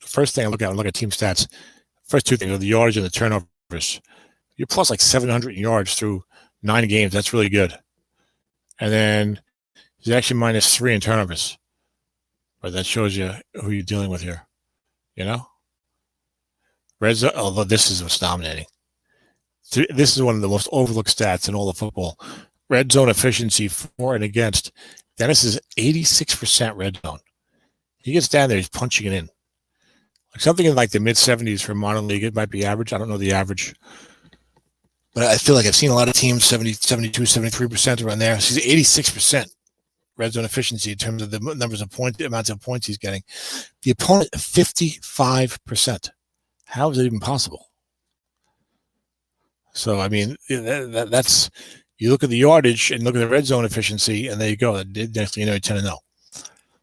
The first thing I look at team stats. First 2 things are the yardage and the turnovers. You're plus like 700 yards through 9 games. That's really good. And then he's actually minus 3 in turnovers. But that shows you who you're dealing with here. You know? Red zone, although this is what's dominating. This is one of the most overlooked stats in all of football. Red zone efficiency for and against. Dennis is 86% red zone. He gets down there, he's punching it in. Like something in like the mid-70s for modern league. It might be average. I don't know the average. But I feel like I've seen a lot of teams 70, 72, 73% around there. So he's 86% red zone efficiency in terms of the numbers of points, the amounts of points he's getting. The opponent, 55%. How is it even possible? So, I mean, that's you look at the yardage and look at the red zone efficiency, and there you go. Next thing you know, 10-0.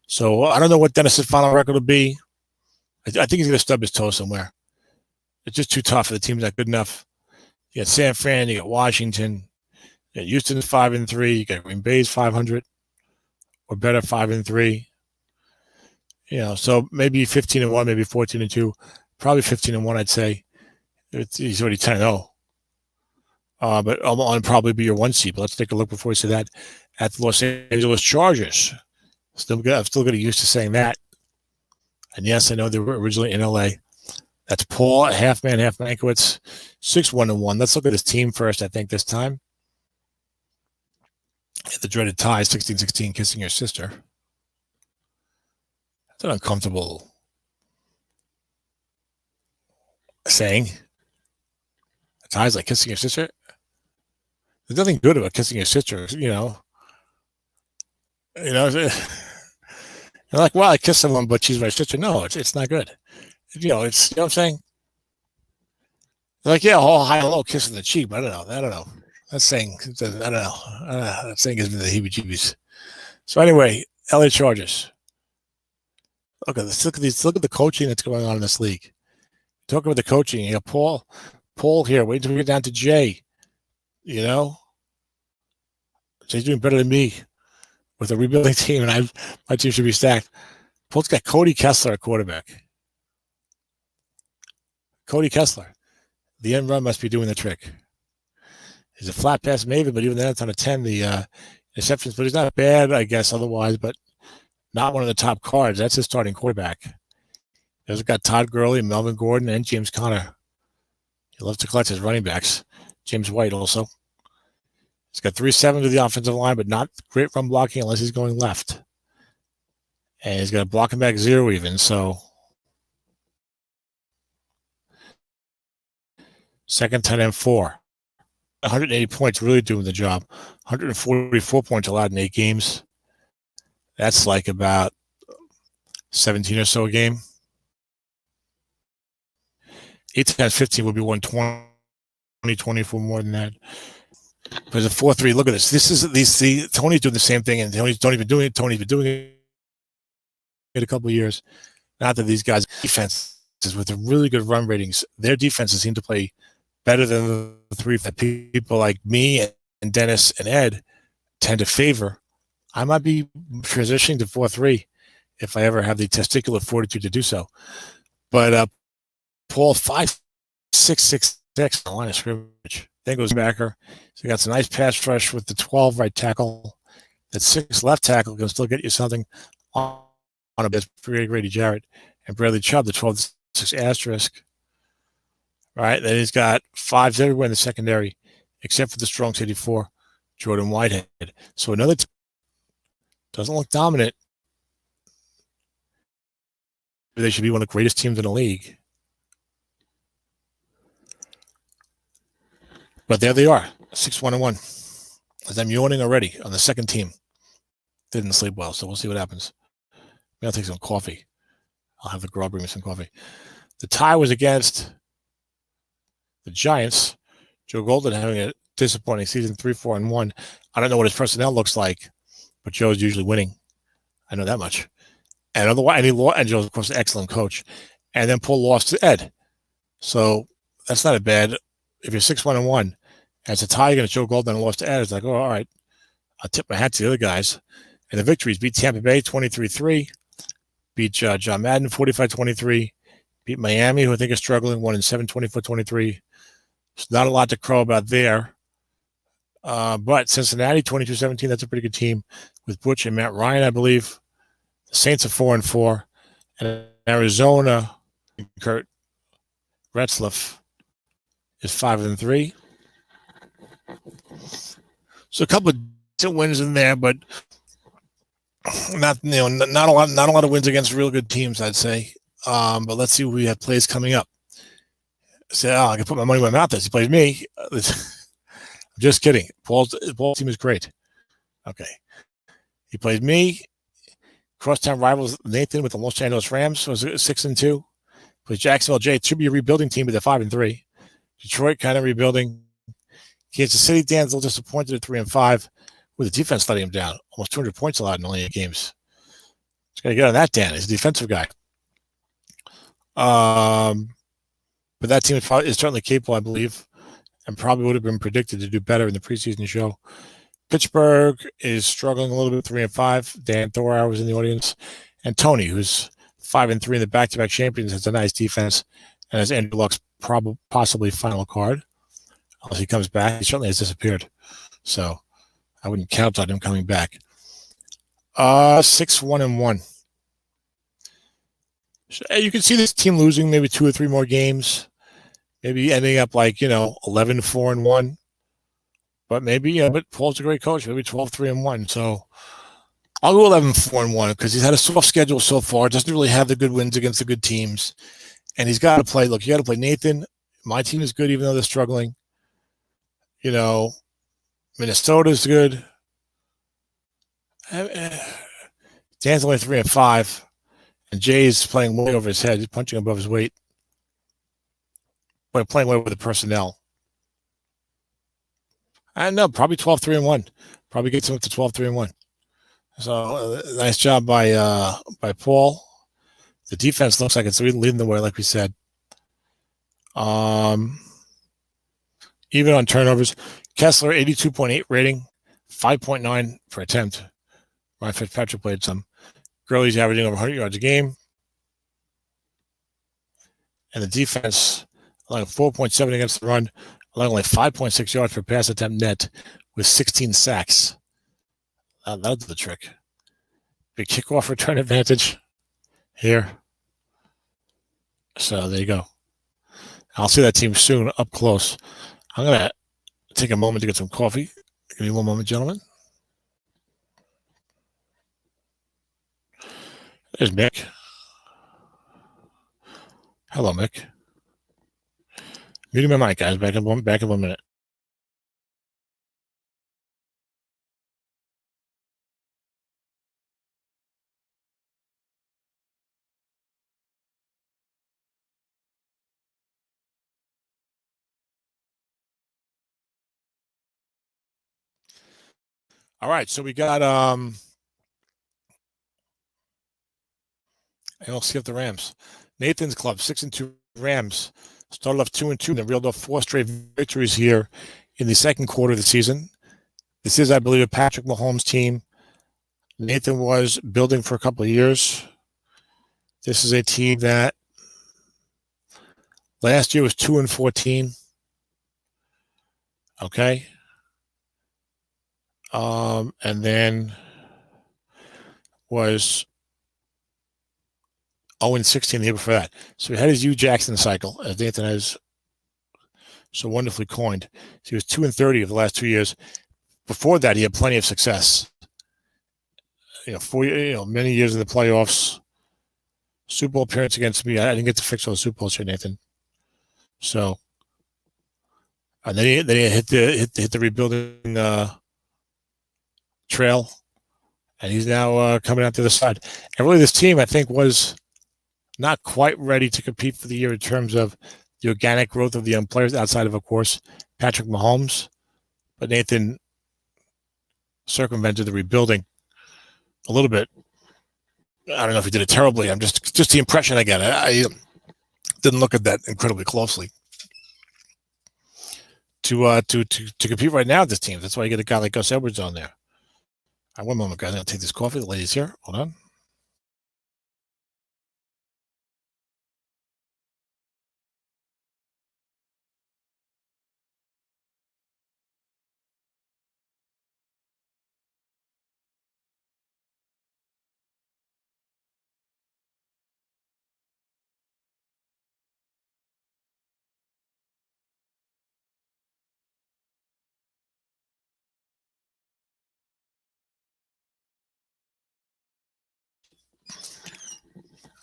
So I don't know what Dennis's final record will be. I think he's going to stub his toe somewhere. It's just too tough. The team's not good enough. You got San Fran, you got Washington, you got Houston's 5-3, you got Green Bay's 500 or better, 5-3. You know, so maybe 15-1, maybe 14-2, probably 15-1. I'd say he's already 10-0. But I'll probably be your 1 seed. But let's take a look before we say that at the Los Angeles Chargers. I'm still getting used to saying that. And yes, I know they were originally in LA. That's Paul, half man, half Mankiewicz, 6-1-1. Let's look at his team first, I think, this time. The dreaded tie, 16-16, kissing your sister. That's an uncomfortable saying. A tie's like kissing your sister. There's nothing good about kissing your sister, you know. You're like, well, I kissed someone, but she's my sister. No, it's not good. It's, you know what I'm saying? They're like, yeah, all high and low kissing the cheek, but I don't know. That's saying, I don't know. That saying gives me the heebie-jeebies. So anyway, LA Chargers. Look at this. Look at the coaching that's going on in this league. Talking about the coaching, you got Paul here. Wait until we get down to Jay. You know, Jay's doing better than me with a rebuilding team, and my team should be stacked. Paul's got Cody Kessler at quarterback. Cody Kessler. The end run must be doing the trick. He's a flat pass maybe, but even then it's on a 10, the interceptions. But he's not bad, I guess, otherwise, but not one of the top cards. That's his starting quarterback. He's got Todd Gurley, Melvin Gordon, and James Conner. He loves to collect his running backs. James White also. He's got 3-7 to the offensive line, but not great run blocking unless he's going left. And he's got a blocking back 0 even, so second tight end 4. 180 points, really doing the job. 144 points allowed in 8 games. That's like about 17 or so a game. 8 times 15 would be 120, 24 more than that. But it's a 4-3. Look at this. This is Tony's doing the same thing, and Tony's don't even doing it. Tony's been doing it a couple of years. Not that these guys' defenses with the really good run ratings, their defenses seem to play better than the 3 that people like me and Dennis and Ed tend to favor. I might be transitioning to 4-3 if I ever have the testicular fortitude to do so. But Paul 5-6-6 on the line of scrimmage. Then goes backer. So he got some nice pass rush with the 12 right tackle. That 6 left tackle can still get you something on a bit for Grady Jarrett and Bradley Chubb, the 12-6 asterisk. All right, then he's got 5s everywhere in the secondary, except for the strong safety 4, Jordan Whitehead. So another doesn't look dominant. They should be one of the greatest teams in the league. But there they are, 6-1-1. As I'm yawning already on the second team. Didn't sleep well, so we'll see what happens. Maybe I'll take some coffee. I'll have the girl bring me some coffee. The tie was against the Giants. Joe Golden having a disappointing season, 3-4-1. I don't know what his personnel looks like, but Joe's usually winning. I know that much. And otherwise, and Joe's, of course, an excellent coach. And then Paul lost to Ed. So that's not a bad. If you're 6-1-1, and it's a tie against Joe Golden and lost to Ed, it's like, oh, all right. I'll tip my hat to the other guys. And the victories beat Tampa Bay 23-3, beat John Madden 45-23, beat Miami, who I think is struggling, won in 7, 24-23. It's not a lot to crow about there. But Cincinnati 22-17, that's a pretty good team with Butch and Matt Ryan, I believe. The Saints are 4-4, and Arizona, Kurt Retzlaff, is 5-3. So a couple of decent wins in there, but not a lot of wins against real good teams, I'd say. But let's see who we have plays coming up. Say, I can put my money where my mouth is. He plays me. I'm just kidding. Paul's team is great. Okay. He plays me. Crosstown rivals Nathan with the Los Angeles Rams was 6-2. Plays Jacksonville Jay. It should be a rebuilding team, but they're 5-3. Detroit kind of rebuilding. Kansas City, Dan's a little disappointed at 3-5 with the defense letting him down. Almost 200 points allowed in only 8 games. Just got to get on that, Dan. He's a defensive guy. But that team is certainly capable, I believe, and probably would have been predicted to do better in the preseason show. Pittsburgh is struggling a little bit, 3-5. Dan Thorauer was in the audience. And Tony, who's 5-3 in the back-to-back champions, has a nice defense and has Andrew Luck's possibly final card. Unless he comes back, he certainly has disappeared. So I wouldn't count on him coming back. 6-1-1. You can see this team losing maybe 2 or 3 more games, maybe ending up like 11-4-1. But maybe but Paul's a great coach. Maybe 12-3-1. So I'll go 11-4-1 because he's had a soft schedule so far. Doesn't really have the good wins against the good teams, and he's got to play. Look, you got to play Nathan. My team is good, even though they're struggling. Minnesota's good. Dan's only 3-5, and Jay's playing way over his head. He's punching above his weight, but playing way with the personnel. I don't know, probably 12-3-1. Probably gets him up to 12-3-1. So nice job by Paul. The defense looks like it's leading the way, like we said. Even on turnovers, Kessler 82.8 rating, 5.9 per attempt. Ryan Fitzpatrick played some. Gurley's averaging over 100 yards a game. And the defense, allowing 4.7 against the run, allowing only 5.6 yards per pass attempt net with 16 sacks. That's the trick. Big kickoff return advantage here. So there you go. I'll see that team soon up close. I'm going to take a moment to get some coffee. Give me one moment, gentlemen. There's Mick. Hello, Mick. Muting my mic, guys. Back in 1 minute. All right, so we got I'll skip the Rams. Nathan's club, 6-2 Rams. Started off 2-2, then reeled off 4 straight victories here in the second quarter of the season. This is, I believe, a Patrick Mahomes team. Nathan was building for a couple of years. This is a team that last year was 2-14. Okay. And then was 0-16 the year before that. So he had his Hugh Jackson cycle, as Nathan has so wonderfully coined. So he was 2-30 of the last 2 years. Before that, he had plenty of success. Many years in the playoffs. Super Bowl appearance against me. I didn't get to fix all the Super Bowls here, Nathan. So, and then he hit the rebuilding trail, and he's now coming out to the side. And really, this team, I think, was not quite ready to compete for the year in terms of the organic growth of the young players outside of course, Patrick Mahomes. But Nathan circumvented the rebuilding a little bit. I don't know if he did it terribly. I'm just the impression I get. I didn't look at that incredibly closely. To compete right now with this team. That's why you get a guy like Gus Edwards on there. All right, one moment, guys. I'm going to take this coffee. The lady's here. Hold on.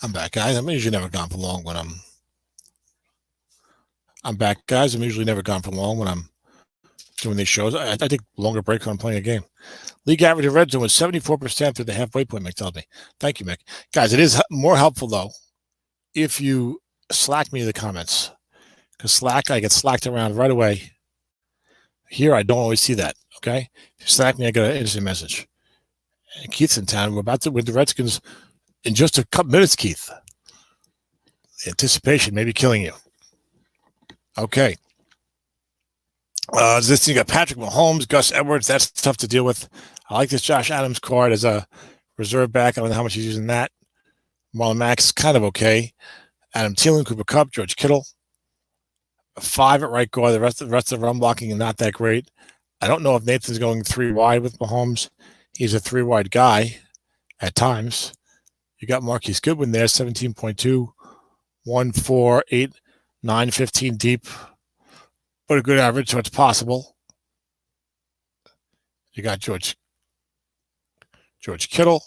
I'm back, guys. I'm usually never gone for long when I'm back, guys. I'm usually never gone for long when I'm doing these shows. I take longer breaks when I'm playing a game. League average of red zone was 74% through the halfway point, Mick tells me. Thank you, Mick. Guys, it is more helpful, though, if you Slack me in the comments. Because Slack, I get slacked around right away. Here, I don't always see that, okay? If you Slack me, I get an instant message. And Keith's in town. We're about to win the Redskins in just a couple minutes, Keith. The anticipation may be killing you. Okay. This thing got Patrick Mahomes, Gus Edwards. That's tough to deal with. I like this Josh Adams card as a reserve back. I don't know how much he's using that. Marlon Mack's kind of okay. Adam Thielen, Cooper Kupp, George Kittle. 5 at right guard. The rest of the run blocking is not that great. I don't know if Nathan's going 3 wide with Mahomes. He's a 3 wide guy at times. You got Marquise Goodwin there, 17.2, 1, 4, 8, 9, 15 deep. But a good average, so it's possible. You got George Kittle.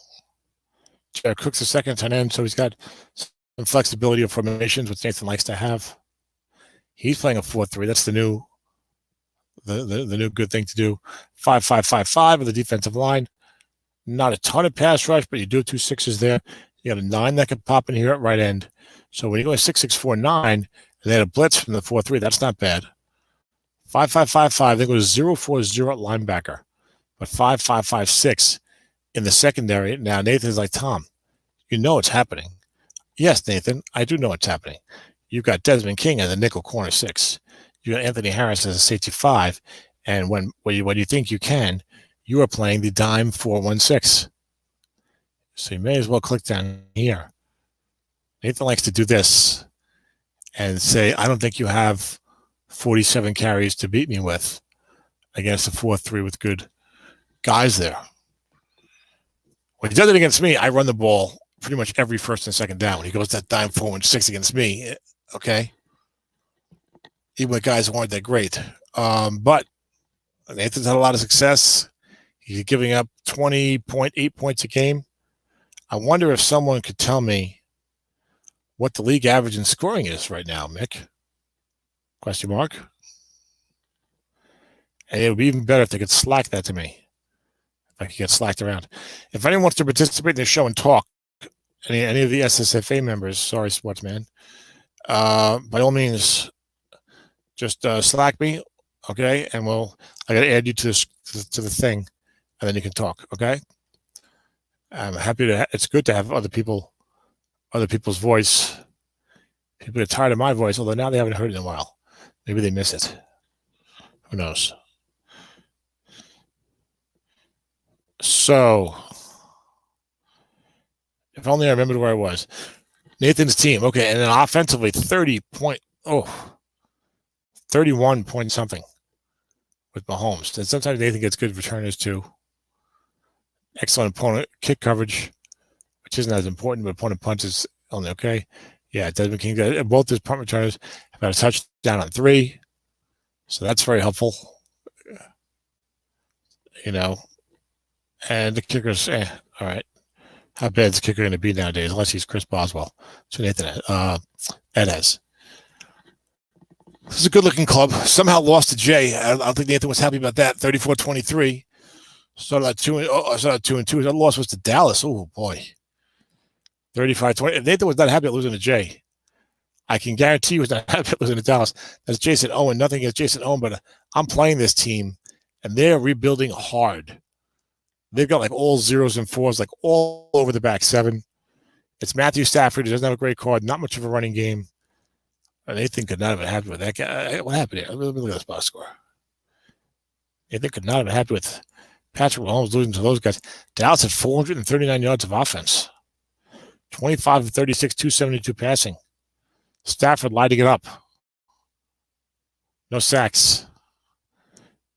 Jared Cook's the second tight end, so he's got some flexibility of formations, which Nathan likes to have. He's playing a 4-3. That's the new the new good thing to do. 5-5-5-5 with the defensive line. Not a ton of pass rush, but you do 2 6s there. You got a 9 that could pop in here at right end. So when you go 6-6-4-9, and they had a blitz from the 4-3, that's not bad. 5-5-5-5, they go 0-4-0 at linebacker, but 5-5-5-6 in the secondary. Now Nathan's like, Tom, you know it's happening. Yes, Nathan, I do know it's happening. You've got Desmond King as a nickel corner 6. You got Anthony Harris as a safety 5, and when you think you can, you are playing the dime 4-1-6. So you may as well click down here. Nathan likes to do this and say, I don't think you have 47 carries to beat me with against a 4-3 with good guys there. When he does it against me, I run the ball pretty much every first and second down. When he goes that dime 4-1-6 against me, okay? Even with guys who aren't that great. But Nathan's had a lot of success. He's giving up 20.8 points a game. I wonder if someone could tell me what the league average in scoring is right now, Mick. Question mark. And it would be even better if they could slack that to me. If I could get slacked around. If anyone wants to participate in the show and talk, any of the SSFA members, sorry, Sportsman, by all means, just slack me, okay? And I got to add you to the thing, and then you can talk, okay? I'm happy to. It's good to have other people's voice. People are tired of my voice, although now they haven't heard it in a while. Maybe they miss it. Who knows? So, if only I remembered where I was. Nathan's team. Okay, and then offensively, 31 point something with Mahomes. And sometimes Nathan gets good returners too. Excellent opponent kick coverage, which isn't as important, but opponent punch is only okay. Yeah, Desmond King, both his punt returners have got a touchdown on 3. So that's very helpful. You know, and the kickers, all right. How bad is the kicker going to be nowadays, unless he's Chris Boswell? So Nathan, Ed has. This is a good-looking club. Somehow lost to Jay. I don't think Nathan was happy about that. 34-23. Started at 2-2. That loss was to Dallas. Oh, boy. 35-20. Nathan was not happy at losing to Jay. I can guarantee he was not happy at losing to Dallas. That's Jason Owen. Nothing against Jason Owen, but I'm playing this team, and they're rebuilding hard. They've got like all 0s and 4s, like all over the back 7. It's Matthew Stafford, who doesn't have a great card, not much of a running game. And Nathan could not have been happy with that guy. What happened here? Let me look at this box score. Nathan could not have been happy with Patrick Mahomes losing to those guys. Dallas had 439 yards of offense. 25 of 36, 272 passing. Stafford lighting it up. No sacks.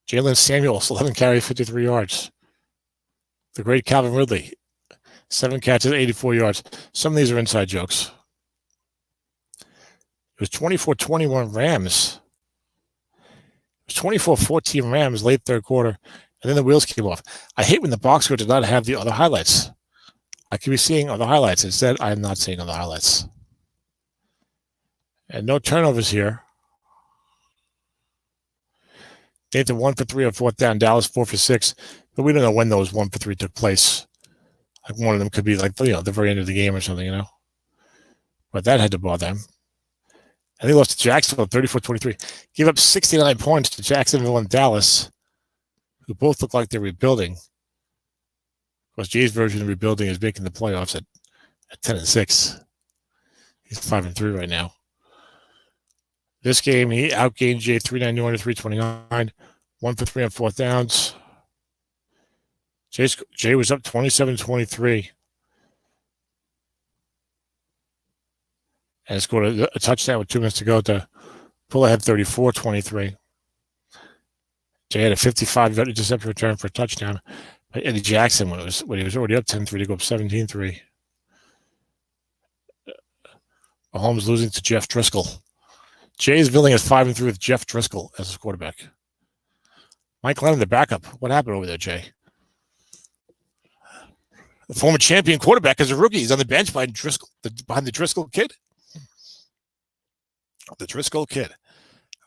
Jalen Samuels, 11 carries, 53 yards. The great Calvin Ridley, 7 catches, 84 yards. Some of these are inside jokes. It was 24-21 Rams. It was 24-14 Rams late third quarter, and then the wheels came off. I hate when the box score does not have the other highlights. I could be seeing other highlights. Instead, I am not seeing other highlights. And no turnovers here. Nathan 1 for 3 on 4th down. Dallas 4 for 6. But we don't know when those 1 for 3 took place. Like one of them could be like, the very end of the game or something, But that had to bother them. And they lost to Jacksonville 34-23. Gave up 69 points to Jacksonville and Dallas, who both look like they're rebuilding. Of course, Jay's version of rebuilding is making the playoffs at 10-6. He's 5-3 right now. This game, he outgained Jay 391 to 329. 1 for 3 on 4th downs. Jay was up 27-23. And scored a touchdown with 2 minutes to go to pull ahead 34-23. Jay had a 55-yard interception return for a touchdown by Eddie Jackson when he was already up 10-3 to go up 17-3. Mahomes losing to Jeff Driscoll. Jay is billing as 5-3 with Jeff Driscoll as his quarterback. Mike Lennon, the backup. What happened over there, Jay? The former champion quarterback is a rookie. He's on the bench behind the Driscoll kid. The Driscoll kid.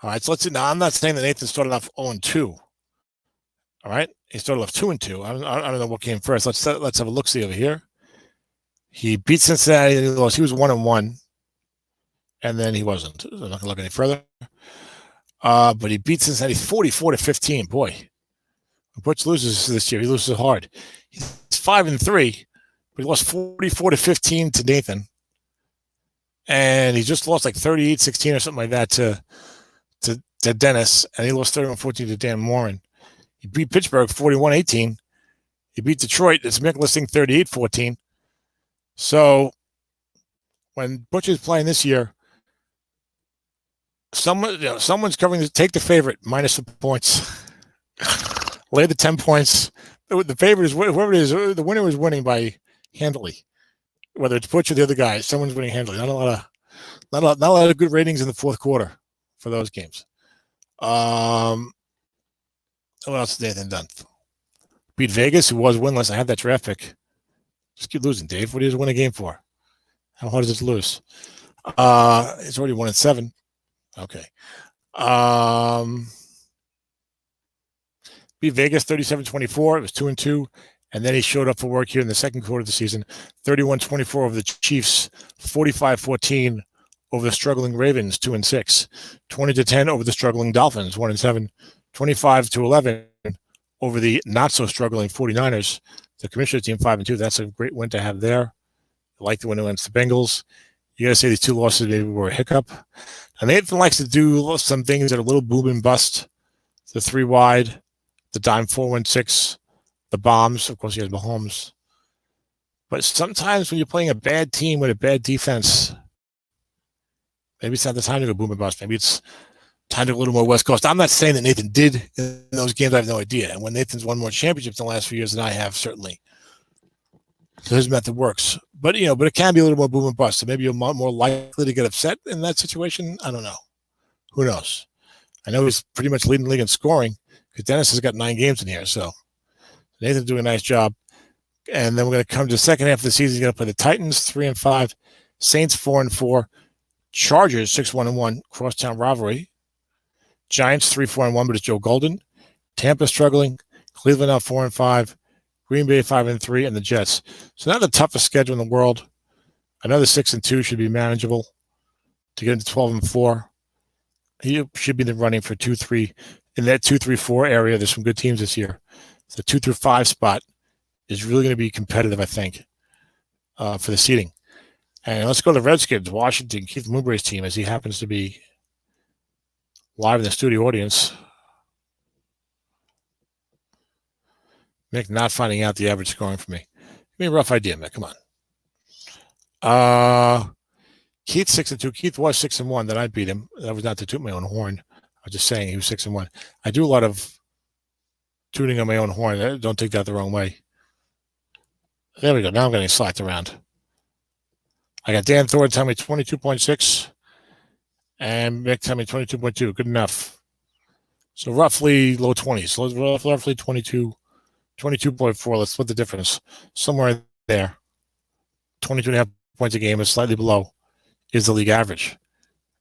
All right, so let's see. Now, I'm not saying that Nathan started off 0-2. All right, he started off 2-2. I don't know what came first. Let's have a look-see over here. He beat Cincinnati. He lost. He was 1-1, and then he wasn't. I'm not going to look any further. But he beat Cincinnati 44-15. Boy, Butch loses this year. He loses hard. He's 5-3, but he lost 44-15 to Nathan, and he just lost like 38-16 or something like that to Dennis, and he lost 31-14 to Dan Morin. He beat Pittsburgh 41-18. He beat Detroit. It's Mick Listing 38-14. So when Butch is playing this year, someone's covering take the favorite minus the points. Lay the 10 points. The favorite is whoever it is. The winner is winning by handily. Whether it's Butch or the other guy, someone's winning handily. Not a lot of good ratings in the fourth quarter for those games. What else has Nathan done? Beat Vegas, who was winless. I had that draft pick. Just keep losing, Dave. What do you win a game for? How hard is it to lose? It's already 1-7. Okay. Beat Vegas 37-24. It was 2-2. And then he showed up for work here in the second quarter of the season. 31-24 over the Chiefs. 45-14 over the struggling Ravens, 2-6. 20-10 over the struggling Dolphins, 1-7. 25-11 over the not-so-struggling 49ers. The commissioner team, 5-2. That's a great win to have there. I like the win against the Bengals. You got to say these two losses maybe were a hiccup. And Nathan likes to do some things that are a little boom and bust. The 3 wide, the dime 4-1-6, the bombs. Of course, he has Mahomes. But sometimes when you're playing a bad team with a bad defense, maybe it's not the time to go boom and bust. Maybe it's time to go a little more West Coast. I'm not saying that Nathan did in those games. I have no idea. And when Nathan's won more championships in the last few years than I have, certainly. So his method works. But it can be a little more boom and bust. So maybe you're more likely to get upset in that situation. I don't know. Who knows? I know he's pretty much leading the league in scoring because Dennis has got 9 games in here. So Nathan's doing a nice job. And then we're going to come to the second half of the season. He's going to play the Titans 3-5, Saints 4-4, Chargers 6-1-1, crosstown rivalry. Giants 3-4-1, but it's Joe Golden. Tampa struggling. Cleveland out 4-5. Green Bay 5-3, and the Jets. So not the toughest schedule in the world. Another 6-2 should be manageable to get into 12-4. He should be in the running for 2-3 in that 2-3-4 area. There's some good teams this year. The 2-5 spot is really going to be competitive, I think, for the seeding. And let's go to the Redskins, Washington, Keith Moonbury's team, as he happens to be live in the studio audience. Mick not finding out the average scoring for me. Give me a rough idea, Mick. Come on. Keith 6-2. Keith was 6-1. Then I beat him. That was not to toot my own horn. I was just saying he was 6-1. I do a lot of tooting on my own horn. Don't take that the wrong way. There we go. Now I'm getting slacked around. I got Dan Thor telling me 22.6 and Mick telling me 22.2. Good enough. So roughly low 20s. Roughly 22.4. Let's split the difference. Somewhere there. 22.5 points a game is slightly below is the league average.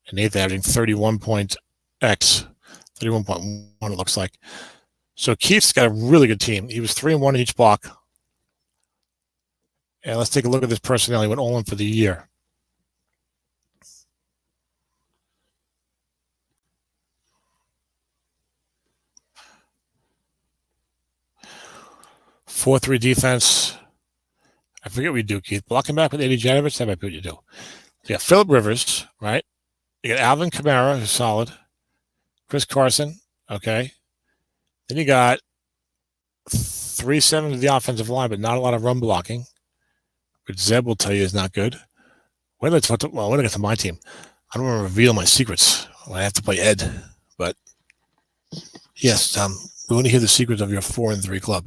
And Nathan averaging 31.x. 31.1 it looks like. So Keith's got a really good team. He was 3-1 in each block. And let's take a look at this personnel. He went all in for the year. (4-3) defense. I forget what you do, Keith. Blocking back with Eddie Janovich. That might be what you do. You got Phillip Rivers, right? You got Alvin Kamara, who's solid. Chris Carson, okay. Then you got 3-7 to the offensive line, but not a lot of run blocking, which Zeb will tell you is not good. When I get to my team, I don't want to reveal my secrets when I have to play Ed. But yes, we want to hear the secrets of your 4-3 club.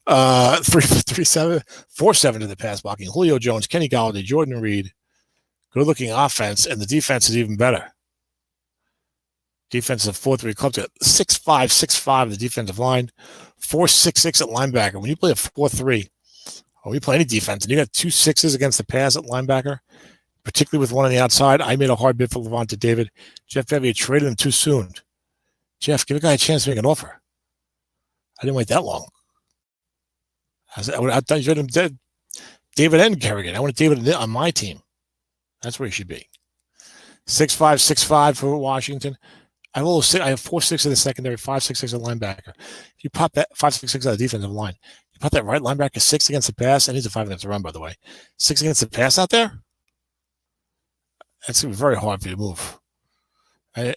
4-7 to the pass blocking. Julio Jones, Kenny Golladay, Jordan Reed. Good looking offense, and the defense is even better. Defense of 4-3 clubs got 6'5", the defensive line, 4-6-6 at linebacker. When you play a 4-3, or you play any defense, and you got 2 6s against the pass at linebacker, particularly with one on the outside. I made a hard bid for Levante David. Jeff Bevy traded him too soon. Jeff, give a guy a chance to make an offer. I didn't wait that long. I thought you traded him dead. David and Kerrigan. I wanted David on my team. That's where he should be. 6'5", 6'5" for Washington. I have 4'6" in the secondary, 5'6" at linebacker. If you pop that 5'6" out of the defensive line, you pop that right linebacker 6 against the pass, and he's a 5 against the run, by the way. 6 against the pass out there. That's going to be very hard for you to move. That'd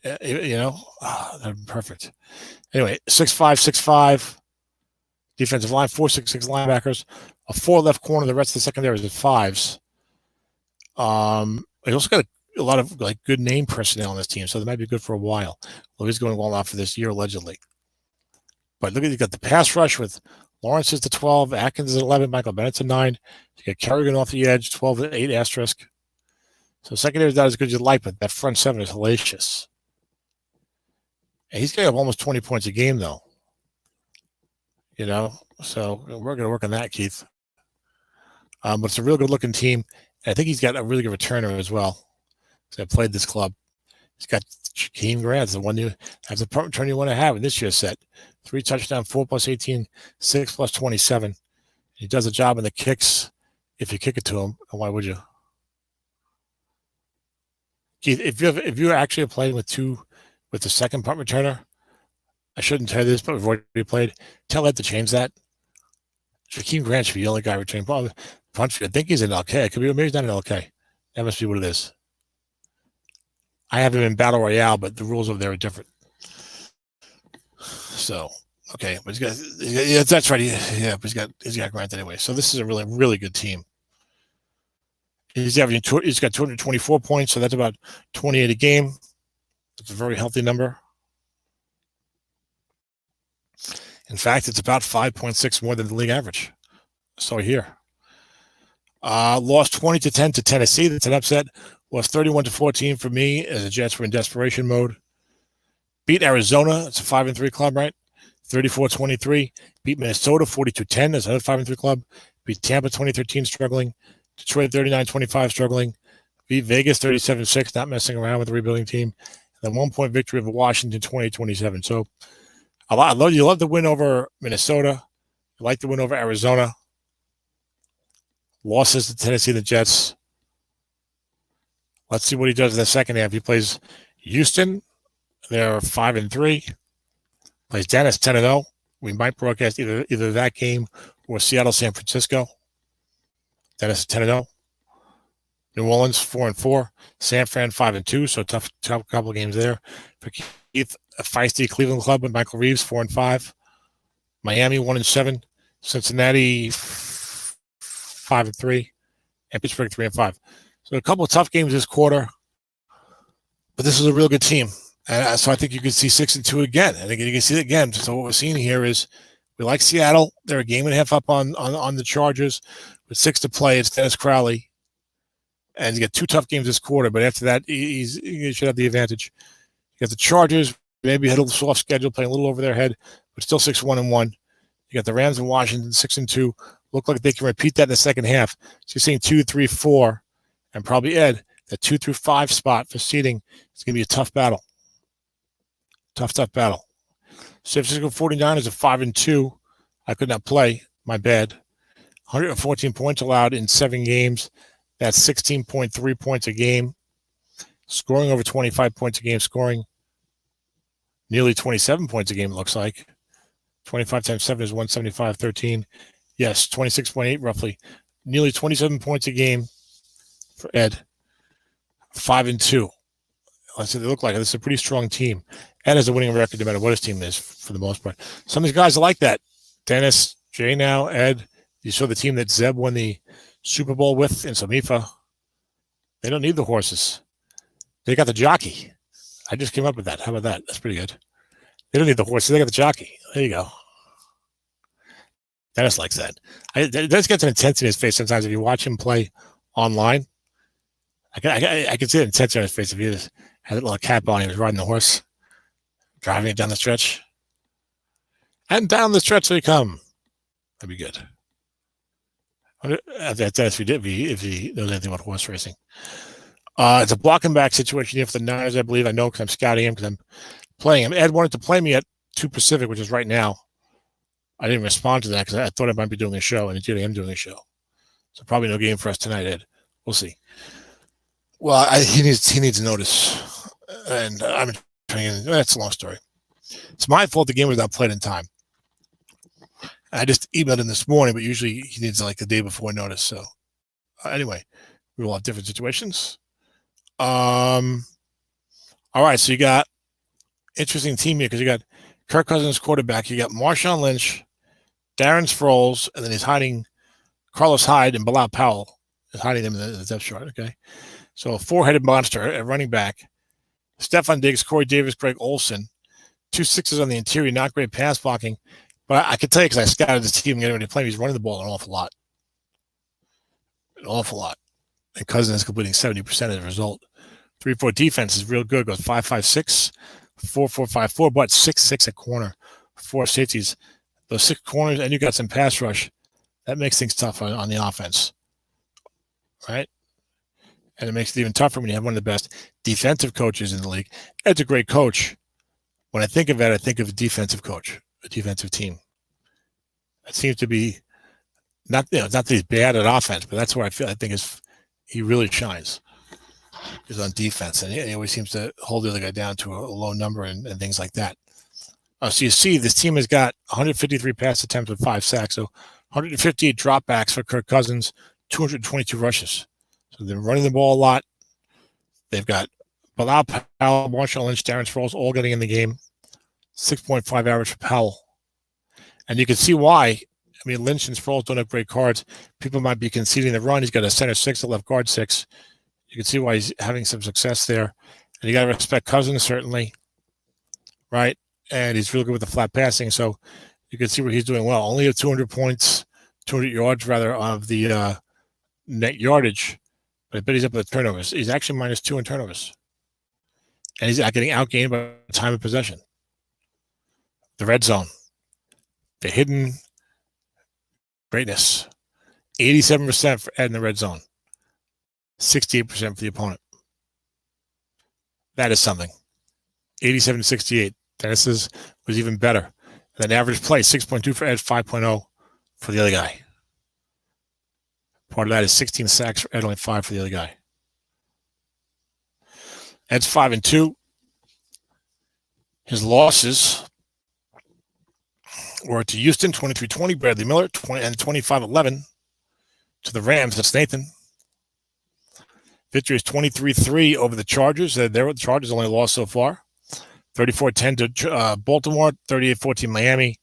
be perfect. Anyway, 6'5", 6'5", defensive line, 4'6" linebackers, a 4 left corner. The rest of the secondary is at 5s. He also got a lot of good name personnel on this team, so they might be good for a while. Well, he's going well after this year, allegedly. But look at, you got the pass rush with Lawrence is to 12, Atkins is 11, Michael Bennett's to 9. You got Kerrigan off the edge, 12 to 8 asterisk. So secondary is not as good as you'd like, but that front 7 is hellacious. And he's getting up almost 20 points a game, though. So we're going to work on that, Keith. But it's a real good-looking team. And I think he's got a really good returner as well. So I played this club. He's got Shaquem Grant, the one that's the return you want to have in this year's set. 3 touchdowns, 4 plus 18, 6 plus 27. He does a job in the kicks if you kick it to him. And why would you? Keith, if you're actually playing with the second punt returner, I shouldn't tell you this, but we've already played. Tell Ed to change that. Shaquem Grant should be the only guy returning punt. I think he's in LK. It could be, maybe he's not in LK. That must be what it is. I have him in Battle Royale, but the rules over there are different. So, okay, but that's right. Yeah, but he's got Grant anyway. So this is a really, really good team. He's got 224 points, so that's about 28 a game. It's a very healthy number. In fact, it's about 5.6 more than the league average. So here. Lost 20-10 to Tennessee. That's an upset. Lost 31-14 for me as the Jets were in desperation mode. Beat Arizona. It's a 5-3 club, right? 34-23. Beat Minnesota 42-10. That's another 5-3 club. Beat Tampa 2013, struggling. Detroit 39-25, struggling. Beat Vegas 37-6, not messing around with the rebuilding team. And then 1-point victory over Washington 28-27. So you love the win over Minnesota. You like the win over Arizona. Losses to Tennessee, the Jets. Let's see what he does in the second half. He plays Houston. They're 5-3. Plays Dallas 10-0. We might broadcast either that game or Seattle, San Francisco. Dallas 10-0. New Orleans 4-4. San Fran 5-2. So tough couple of games there. For Keith, a feisty Cleveland club with Michael Reeves 4-5. Miami 1-7. Cincinnati 5-3, and Pittsburgh 3-5. So a couple of tough games this quarter, but this is a real good team. And so I think you can see 6-2 again. I think you can see it again. So what we're seeing here is we like Seattle. They're a game and a half up on the Chargers with 6 to play. It's Dennis Crowley, and you get 2 tough games this quarter. But after that, he should have the advantage. You got the Chargers. Maybe had a little soft schedule, playing a little over their head, but still 6-1-1. You got the Rams in Washington 6-2. Look like they can repeat that in the second half. So you're seeing 2, 3, 4, and probably Ed, that 2 through 5 spot for seeding is going to be a tough battle. Tough battle. San Francisco 49ers are 5-2. I could not play. My bad. 114 points allowed in 7 games. That's 16.3 points a game. Scoring over 25 points a game. Scoring nearly 27 points a game, it looks like. 25 times 7 is 175, 13. Yes, 26.8 roughly. Nearly 27 points a game for Ed. 5-2. Let's say they look like it. This is a pretty strong team. Ed has a winning record no matter what his team is for the most part. Some of these guys are like that. Dennis, Jay now, Ed. You saw the team that Zeb won the Super Bowl with in Samifa. They don't need the horses. They got the jockey. I just came up with that. How about that? That's pretty good. They don't need the horses. They got the jockey. There you go. Dennis likes that. Dennis gets an intensity in his face sometimes if you watch him play online. I can see the intensity on his face if he just had a little cap on. He was riding the horse, driving it down the stretch. And down the stretch they come. That'd be good. That's if he knows anything about horse racing. It's a block and back situation here for the Niners, I believe. I know because I'm scouting him because I'm playing him. Ed wanted to play me at 2 Pacific, which is right now. I didn't respond to that because I thought I might be doing a show, and indeed I am doing a show. So probably no game for us tonight, Ed. We'll see. Well, he needs notice, and I'm trying. That's a long story. It's my fault the game was not played in time. I just emailed him this morning, but usually he needs like the day before notice. So anyway, we will have different situations. All right, so you got interesting team here because you got Kirk Cousins quarterback. You got Marshawn Lynch, Darren Sproles, and then he's hiding Carlos Hyde and Bilal Powell is hiding them in the depth chart. Okay, so a four-headed monster at running back. Stephon Diggs, Corey Davis, Greg Olsen, 2 6s on the interior. Not great pass blocking, but I can tell you because I scouted this team getting ready to play. He's running the ball an awful lot, and Cousins is completing 70% as a result. 3-4 defense is real good. Goes 5-5-6, 4-4-5-4, but 6-6 at corner. 4 safeties. Those 6 corners, and you got some pass rush. That makes things tough on the offense, right? And it makes it even tougher when you have one of the best defensive coaches in the league. Ed's a great coach. When I think of Ed, I think of a defensive coach, a defensive team. It seems to be not that he's bad at offense, but that's where I think he really shines. Is on defense, and he always seems to hold the other guy down to a low number and things like that. So you see, this team has got 153 pass attempts with 5 sacks, so 158 dropbacks for Kirk Cousins, 222 rushes. So they're running the ball a lot. They've got Bilal Powell, Marshawn Lynch, Darren Sproles all getting in the game. 6.5 average for Powell. And you can see why. I mean, Lynch and Sproles don't have great cards. People might be conceding the run. He's got a center 6, a left guard 6. You can see why he's having some success there. And you got to respect Cousins, certainly, right? And he's really good with the flat passing. So you can see where he's doing well. Only at 200 points, 200 yards, rather, of the net yardage. But I bet he's up with the turnovers. He's actually -2 in turnovers. And he's getting outgained by time of possession. The red zone. The hidden greatness. 87% for Ed in the red zone. 68% for the opponent. That is something. 87-68. Dennis was even better. And then average play, 6.2 for Ed, 5.0 for the other guy. Part of that is 16 sacks for Ed, only 5 for the other guy. Ed's 5-2. His losses were to Houston, 23-20, Bradley Miller, and 25-11 to the Rams. That's Nathan. Victory is 23-3 over the Chargers. The Chargers only lost so far. 34-10 to Baltimore, 38-14 Miami,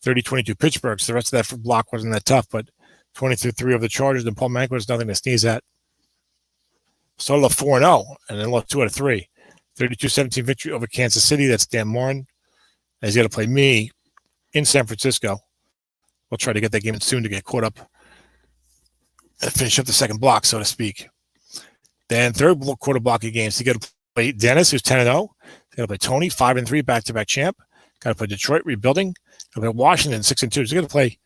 30-22 Pittsburgh. So the rest of that block wasn't that tough, but 23-3 over the Chargers. And Paul Manquin is nothing to sneeze at. Started off 4-0 and then lost 2 out of 3. 32-17 victory over Kansas City. That's Dan Morin. And he's got to play me in San Francisco. We'll try to get that game in soon to get caught up and finish up the second block, so to speak. Then third quarter block of games. You got to play Dennis, who's 10-0. You got to play Tony, 5-3, back-to-back champ. Got to play Detroit, rebuilding. Got to play Washington, 6-2. So you got to play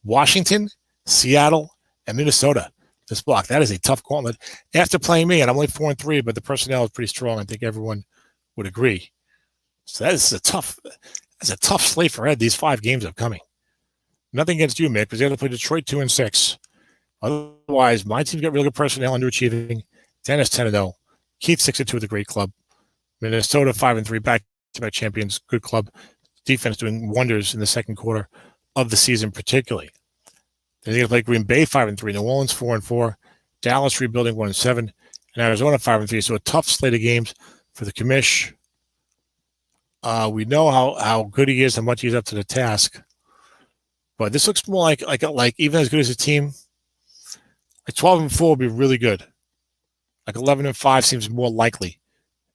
Washington, Seattle, and Minnesota. This block. That is a tough gauntlet. After playing me, and I'm only 4-3, but the personnel is pretty strong. I think everyone would agree. So that's a tough slate for Ed. These 5 games upcoming. Nothing against you, Mick, because you got to play Detroit 2-6. Otherwise, my team's got really good personnel, underachieving. Dennis 10-0. Keith 6-2 with a great club. Minnesota 5-3, back-to-back champions, good club. Defense doing wonders in the second quarter of the season, particularly. Then they're going to play Green Bay 5-3, New Orleans 4-4, Dallas rebuilding 1-7, and Arizona 5-3. So a tough slate of games for the commish. We know how good he is, how much he's up to the task. But this looks more like even as good as a team, like 12-4 would be really good. Like 11-5 seems more likely.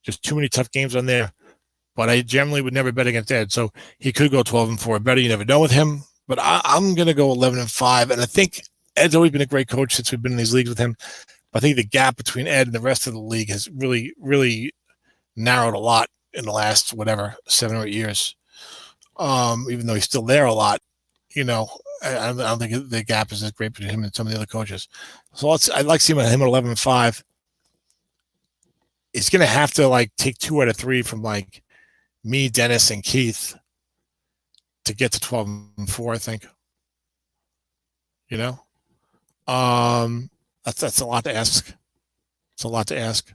Just too many tough games on there. But I generally would never bet against Ed. So he could go 12-4. Better, you never know with him. But I'm going to go 11-5. And I think Ed's always been a great coach since we've been in these leagues with him. But I think the gap between Ed and the rest of the league has really, really narrowed a lot in the last, 7 or 8 years. Even though he's still there a lot, I don't think the gap is as great between him and some of the other coaches. So I'd like to see him at 11-5. he's going to have to like take 2 out of 3 from like me, Dennis, and Keith to get to 12-4. I think. You know, that's a lot to ask. It's a lot to ask,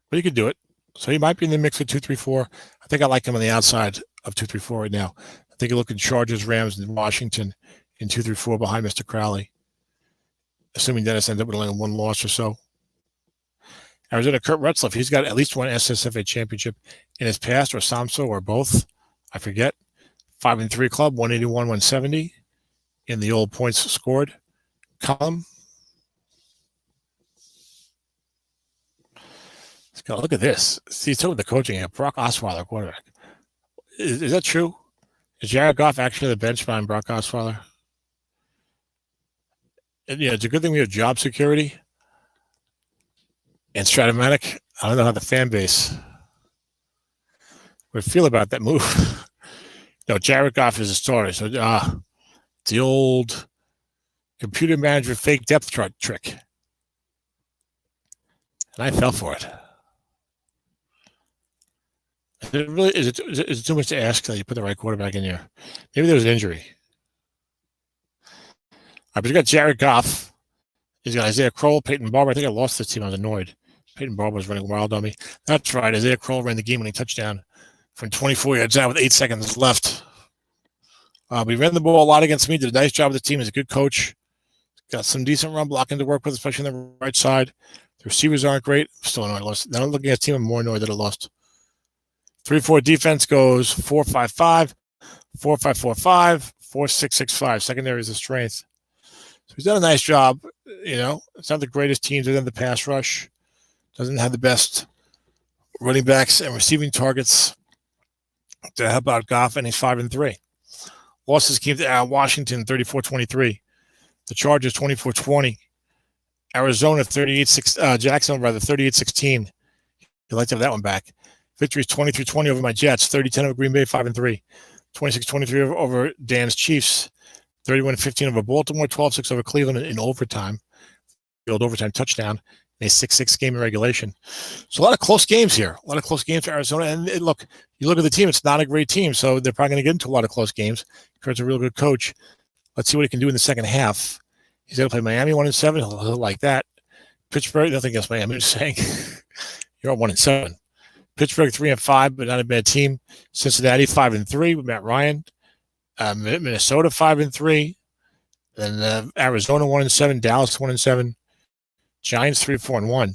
but he could do it. So he might be in the mix for 2-3-4. I think I like him on the outside of 2-3-4 right now. I think you look at Chargers, Rams, and Washington in 2-3-4 behind Mr. Crowley, assuming Dennis ends up with only 1 loss or so. Arizona, Kurt Retzlaff, he's got at least 1 SSFA championship in his past, or SAMSO, or both. I forget. 5-3 club, 181, 170 in the old points scored column. Let's go look at this. See, talking the coaching here. Brock Osweiler, quarterback. Is that true? Is Jared Goff actually the bench behind Brock Osweiler? And, it's a good thing we have job security and Strat-O-Matic. I don't know how the fan base would feel about that move. No, Jared Goff is a starter. So the old computer manager fake depth chart trick. And I fell for it. Is it too much to ask that you put the right quarterback in here? Maybe there was an injury. All right, but you got Jared Goff. He's got Isaiah Crowell, Peyton Barber. I think I lost this team. I was annoyed. Peyton Barber was running wild on me. That's right. Isaiah Crowell ran the game winning touchdown from 24 yards out with 8 seconds left. We ran the ball a lot against me. Did a nice job with the team. He's a good coach. Got some decent run blocking to work with, especially on the right side. The receivers aren't great. Still annoyed I lost. Now I'm looking at a team, I'm more annoyed that I lost. 3-4 defense goes 4-5-5, 4-5-4-5, 4-6-6-5. Secondary is a strength. So he's done a nice job. It's not the greatest teams within the pass rush. Doesn't have the best running backs and receiving targets to help out Goff, and he's 5-3. Losses came to Washington 34-23. The Chargers 24-20. Arizona 38-6. Jacksonville rather 38-16. You'd like to have that one back. Victories 23-20 over my Jets. 30-10 over Green Bay 5-3. 26-23 over Dan's Chiefs. 31-15 over Baltimore. 12-6 over Cleveland in overtime. The old overtime touchdown. In a 6-6 game in regulation. So a lot of close games here. A lot of close games for Arizona. And look, you look at the team, it's not a great team. So they're probably going to get into a lot of close games. Kurt's a real good coach. Let's see what he can do in the second half. He's going to play Miami 1-7. He'll like that. Pittsburgh, nothing against Miami. I'm just saying you're on 1-7. Pittsburgh 3-5, but not a bad team. Cincinnati 5-3 with Matt Ryan. Minnesota 5-3. Then Arizona 1-7. Dallas 1-7. Giants 3-4-1,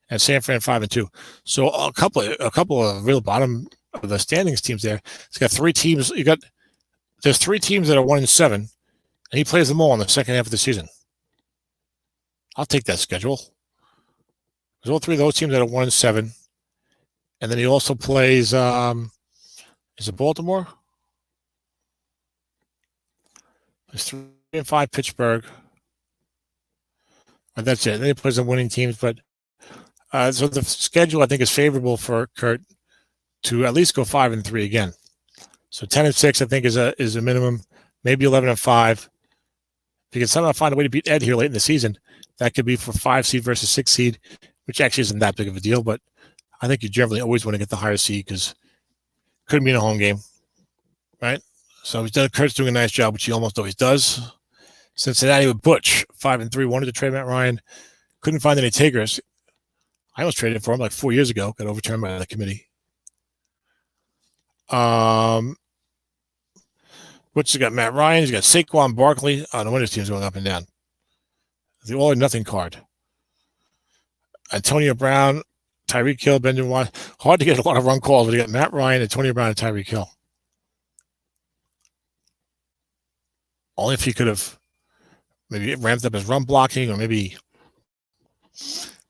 and San Fran 5-2. So a couple of real bottom of the standings teams there. It's got 3 teams. There's 3 teams that are 1-7, and he plays them all in the second half of the season. I'll take that schedule. There's all 3 of those teams that are 1-7, and then he also plays. Is it Baltimore? There's 3-5 Pittsburgh. That's it. Then he plays some winning teams, but so the schedule I think is favorable for Kurt to at least go 5-3 again. So 10-6 I think is a minimum. Maybe 11-5. If you can somehow find a way to beat Ed here late in the season, that could be for 5 seed versus 6 seed, which actually isn't that big of a deal. But I think you generally always want to get the higher seed because it couldn't be in a home game, right? So Kurt's doing a nice job, which he almost always does. Cincinnati with Butch, 5-3, wanted to trade Matt Ryan. Couldn't find any takers. I almost traded for him like 4 years ago. Got overturned by the committee. Butch has got Matt Ryan. He's got Saquon Barkley. No wonder his team's going up and down. The all or nothing card. Antonio Brown, Tyreek Hill, Benjamin Watt. Hard to get a lot of run calls, but you got Matt Ryan, Antonio Brown, and Tyreek Hill. Only if he could have maybe ramped up his run blocking, or maybe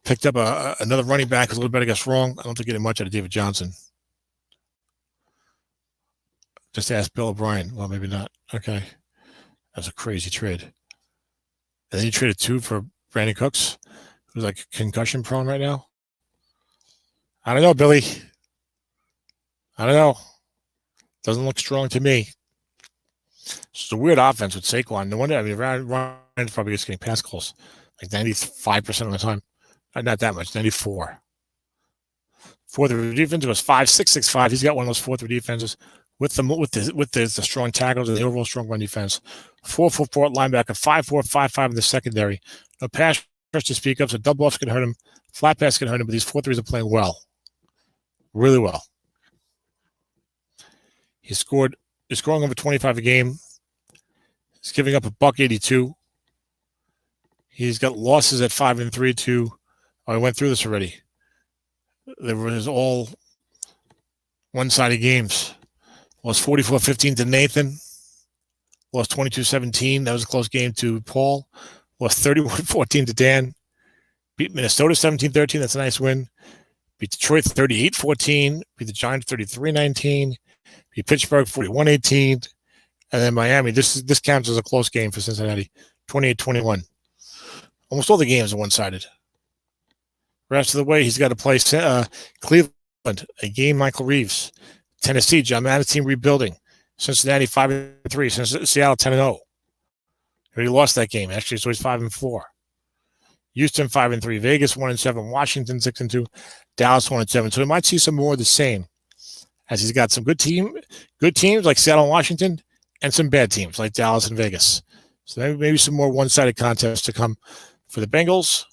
picked up another running back who's a little better against wrong. I don't think getting much out of David Johnson. Just ask Bill O'Brien. Well, maybe not. Okay. That's a crazy trade. And then you traded 2 for Brandon Cooks, who's like concussion prone right now. I don't know, Billy. I don't know. Doesn't look strong to me. It's a weird offense with Saquon. No wonder. I mean, Ryan's probably just getting pass calls like 95% of the time. Not that much, 94. 4-3 defense. It was 5-6-6-5. He's got one of those 4-3 defenses with the strong tackles and the overall strong run defense. 4-4-4 linebacker, 5-4, 5-5 in the secondary. No pass rush to speak of, so double offs can hurt him. Flat pass can hurt him, but these 4-3s are playing well. Really well. He's scoring over 25 a game. He's giving up $182. He's got losses at 5-3 too. I went through this already. There was all one-sided games. Lost 44-15 to Nathan. Lost 22-17. That was a close game to Paul. Lost 31-14 to Dan. Beat Minnesota 17-13. That's a nice win. Beat Detroit 38-14. Beat the Giants 33-19. Beat Pittsburgh 41-18. And then Miami. This counts as a close game for Cincinnati. 28-21. Almost all the games are one-sided. Rest of the way, he's got to play Cleveland, a game Michael Reeves. Tennessee, John Madden's team rebuilding. Cincinnati 5-3. Seattle 10-0. He lost that game, actually, so he's 5-4. Houston 5-3. Vegas 1-7. Washington 6-2. Dallas 1-7. So we might see some more of the same, as he's got some good teams like Seattle and Washington, and some bad teams like Dallas and Vegas. So maybe some more one-sided contests to come for the Bengals.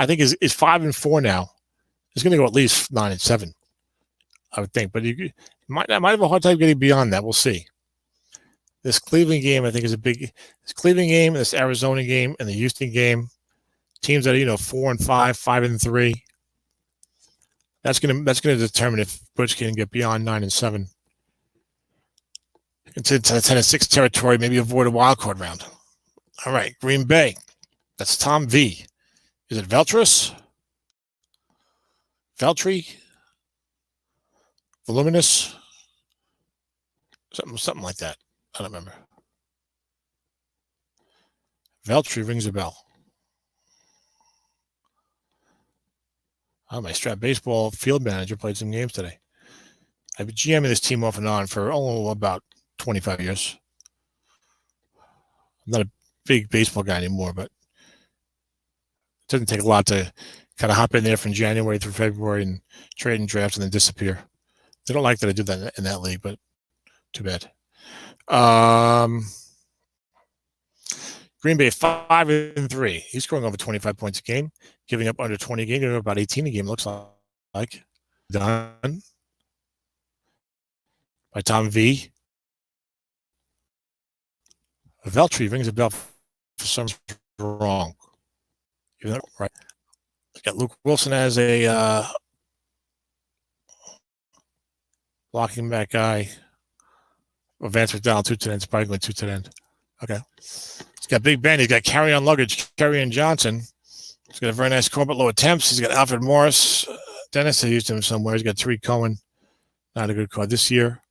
I think is 5-4 now. It's going to go at least 9-7, I would think. But I might have a hard time getting beyond that. We'll see. This Cleveland game, I think, is a big. This Cleveland game, this Arizona game, and the Houston game. Teams that are 4-5, 5-3. That's gonna determine if Butch can get beyond 9-7 into 10-6 territory. Maybe avoid a wild card round. All right, Green Bay. That's Tom V. Is it Veltri? Voluminous? Something like that. I don't remember. Veltri rings a bell. My Strat baseball field manager played some games today. I've been GMing this team off and on for about 25 years. I'm not a big baseball guy anymore, but it doesn't take a lot to kind of hop in there from January through February and trade and drafts and then disappear. They don't like that I do that in that league, but too bad. Green Bay 5-3. He's scoring over 25 points a game, giving up under 20 a game, giving up about 18 a game, looks like. Done by Tom V. Veltri rings a bell for some wrong. Right. Got Luke Wilson as a blocking back guy. Vance McDonald, 2 tight ends, probably going 2 tight end. Okay. He's got Big Ben. He's got carry-on luggage, Kerryon Johnson. He's got a very nice corner, low attempts. He's got Alfred Morris. Dennis has used him somewhere. He's got Tariq Cohen. Not a good card this year.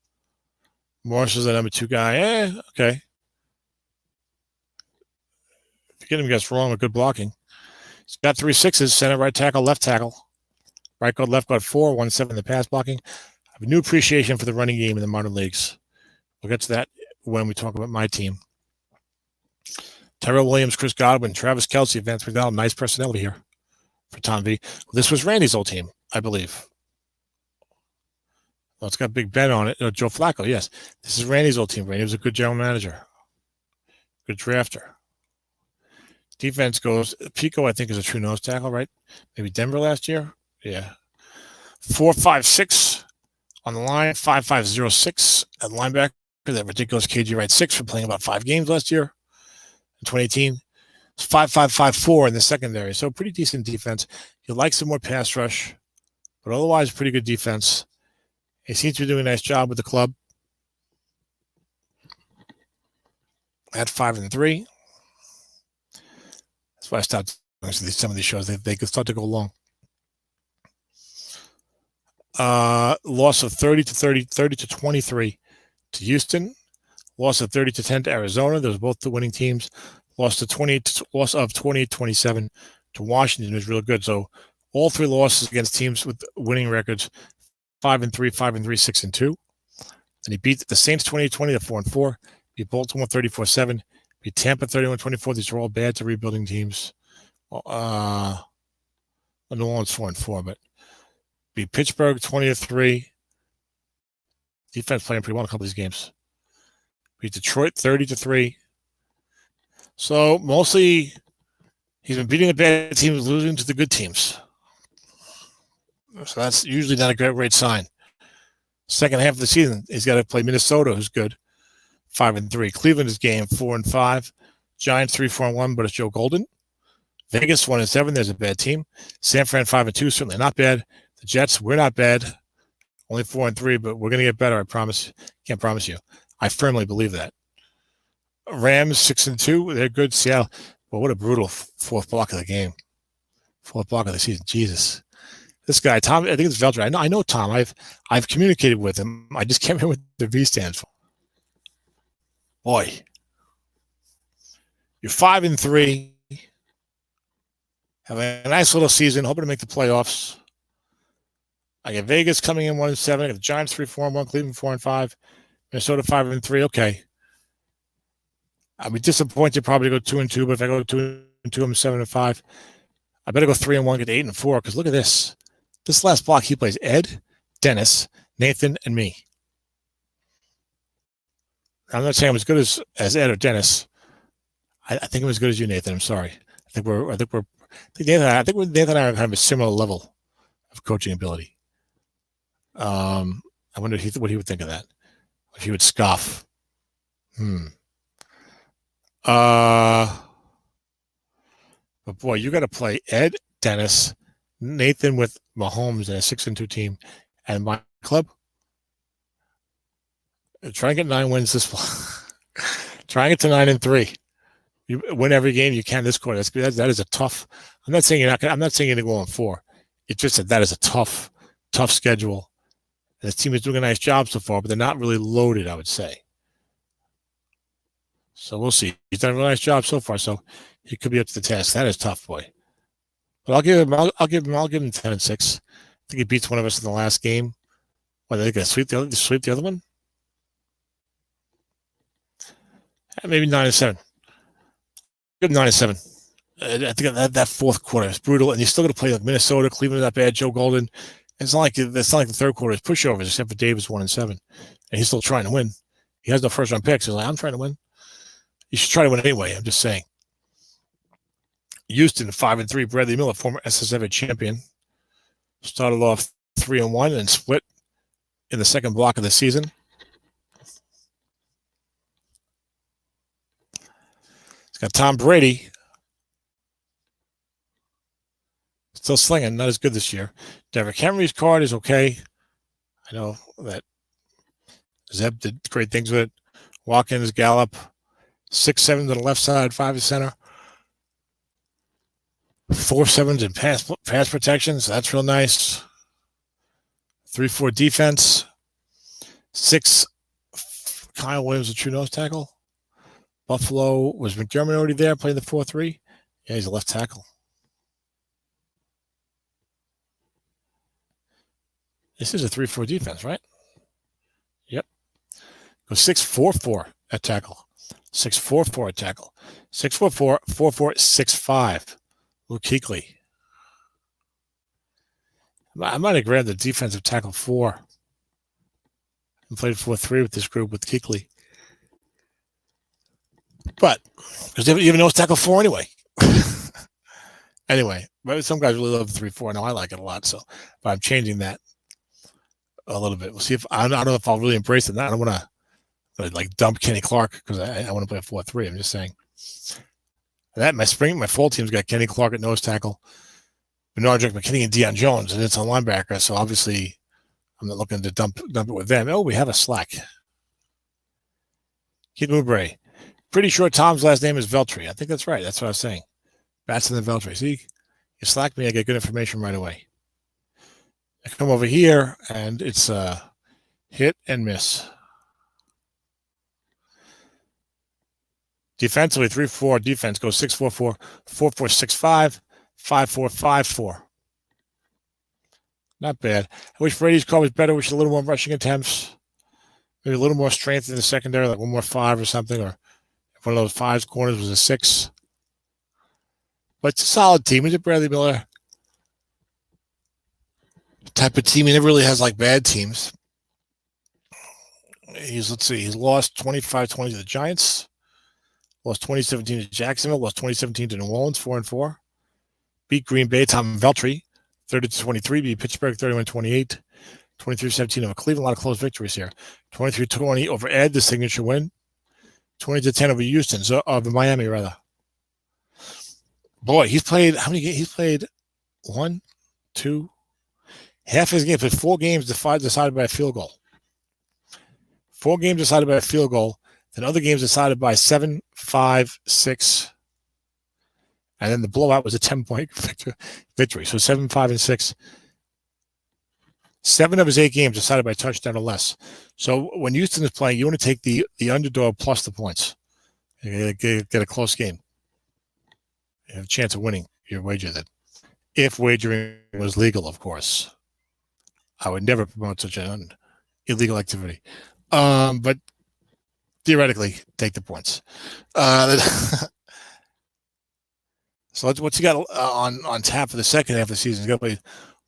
Morris is the number 2 guy. Okay. If you get him guys wrong with good blocking. He's got 3 6s, center, right tackle, left tackle. Right guard, left guard, 4, 1-7 in the pass blocking. I have a new appreciation for the running game in the modern leagues. We'll get to that when we talk about my team. Tyrell Williams, Chris Godwin, Travis Kelce, Vance McDonald. Nice personality here for Tom V. This was Randy's old team, I believe. Well, it's got Big Ben on it. Joe Flacco, yes. This is Randy's old team. Randy was a good general manager. Good drafter. Defense goes, Pico, I think, is a true nose tackle, right? Maybe Denver last year? Yeah. 4-5-6 on the line, 5-5-0-6 at linebacker. That ridiculous KG Wright 6 for playing about 5 games last year in 2018. It's 5-5-5-4 in the secondary. So pretty decent defense. You'd like some more pass rush, but otherwise pretty good defense. He seems to be doing a nice job with the club. At 5-3. That's why I stopped doing some of these shows. They could start to go long. Loss of 30-23 to Houston. Loss of 30-10 to Arizona. Those are both the winning teams. Loss of 28-27 to Washington was real good. So all 3 losses against teams with winning records: 5-3, 5-3, 6-2. Then he beat the Saints 28-20 to 4-4. Beat Baltimore 34-7. Beat Tampa 31-24. These are all bad to rebuilding teams. New Orleans 4-4, but Beat Pittsburgh 20-3. Defense playing pretty well in a couple of these games. Beat Detroit 30-3. So mostly he's been beating the bad teams, losing to the good teams. So that's usually not a great sign. Second half of the season, he's got to play Minnesota, who's good, 5-3. Cleveland is game 4-5. Giants 3-4-1, but it's Joe Golden. Vegas 1-7. There's a bad team. San Fran 5-2, certainly not bad. The Jets, we're not bad. Only 4-3, but we're going to get better. I promise. Can't promise you. I firmly believe that. Rams 6-2. They're good. Seattle. Well, what a brutal fourth block of the game. Fourth block of the season. Jesus. This guy, Tom, I think it's Veltri. I know Tom. I've communicated with him. I just can't remember what the V stands for. Boy. You're 5-3. Having a nice little season. Hoping to make the playoffs. I get Vegas coming in 1-7. I got the Giants 3-4-1. Cleveland 4-5. Minnesota 5-3. Okay. I'd be disappointed probably to go 2-2, but if I go 2-2, I'm 7-5. I better go 3-1, get 8-4, because look at this. This last block, he plays Ed, Dennis, Nathan, and me. I'm not saying I'm as good as Ed or Dennis. I think I'm as good as you, Nathan. I'm sorry. I think Nathan and I are kind of a similar level of coaching ability. I wonder what he would think of that. If he would scoff. But boy, you got to play Ed, Dennis, Nathan with Mahomes and a 6-2 team, and my club. Try and get 9 wins this fall. Try and get to 9-3. You win every game you can this quarter. That is a tough. I'm not saying you're not going to go on 4. It's just that is a tough schedule. And the team is doing a nice job so far, but they're not really loaded, I would say. So we'll see. He's done a really nice job so far, so he could be up to the task. That is tough, boy. But I'll give him 10-6. I think he beats one of us in the last game. What, are they going to sweep the other one? Maybe 9-7. Give him 9-7. I think that fourth quarter is brutal, and you're still going to play like Minnesota, Cleveland, not bad. Joe Golden. It's not like the third quarter is pushovers, except for Davis 1-7, and he's still trying to win. He has no first round picks. He's like, I'm trying to win. You should try to win anyway. I'm just saying. Houston 5-3. Bradley Miller, former SSFA champion, started off 3-1 and split in the second block of the season. It's got Tom Brady. Still slinging, not as good this year. Derrick Henry's card is okay. I know that Zeb did great things with it. Watkins, Gallup, 6-7 to the left side, 5 to center. 4-7s in pass protections. That's real nice. 3-4 defense. 6, Kyle Williams, a true nose tackle. Buffalo, was McDermott already there playing the 4-3? Yeah, he's a left tackle. This is a 3-4 defense, right? Yep. Go 6-4-4 at tackle. 6-4-4 at tackle. 6-4-4, 4-4, 6-5. Luke Kuechly. I might have grabbed the defensive tackle 4 and played 4-3 with this group with Kuechly. But because you have a nose tackle 4 anyway. Anyway, some guys really love the 3-4. Now I like it a lot, so but I'm changing that a little bit. We'll see if I don't know if I'll really embrace it. I don't want to like dump Kenny Clark because I want to play a 4-3. I'm just saying. That my fall team's got Kenny Clark at nose tackle, Bernard McKinney and Deion Jones, and it's a linebacker. So obviously, I'm not looking to dump it with them. Oh, we have a slack. Keith Moubre. Pretty sure Tom's last name is Veltri. I think that's right. That's what I was saying. Batson and Veltri. See, you slack me, I get good information right away. I come over here, and it's hit and miss. Defensively, 3-4 defense goes 6-4-4, 4-4, 6-5, 5-4, 5-4. Not bad. I wish Brady's call was better. Wish a little more rushing attempts. Maybe a little more strength in the secondary, like one more 5 or something, or if one of those 5 corners was a 6. But it's a solid team. He's a Bradley Miller. type of team. He never really has like bad teams. He's lost 25-20 to the Giants, lost 2017 to Jacksonville, lost 2017 to New Orleans, 4-4. Beat Green Bay, Tom Veltri, 30-23. Beat Pittsburgh, 31-28. 23-17 over Cleveland. A lot of close victories here. 23-20 over Ed, the signature win. 20-10 over Houston, over Miami, rather. Boy, he's played how many games? He's played 1, 2, half his game. Played 4 games decided by a field goal. 4 games decided by a field goal. Then other games decided by 7, 5, 6. And then the blowout was a 10-point victory. So 7, 5, and 6. 7 of his 8 games decided by a touchdown or less. So when Houston is playing, you want to take the underdog plus the points. You get a close game. You have a chance of winning your wager then. If wagering was legal, of course. I would never promote such an illegal activity. But theoretically, take the points. So what's he got on tap for the second half of the season? He's got to play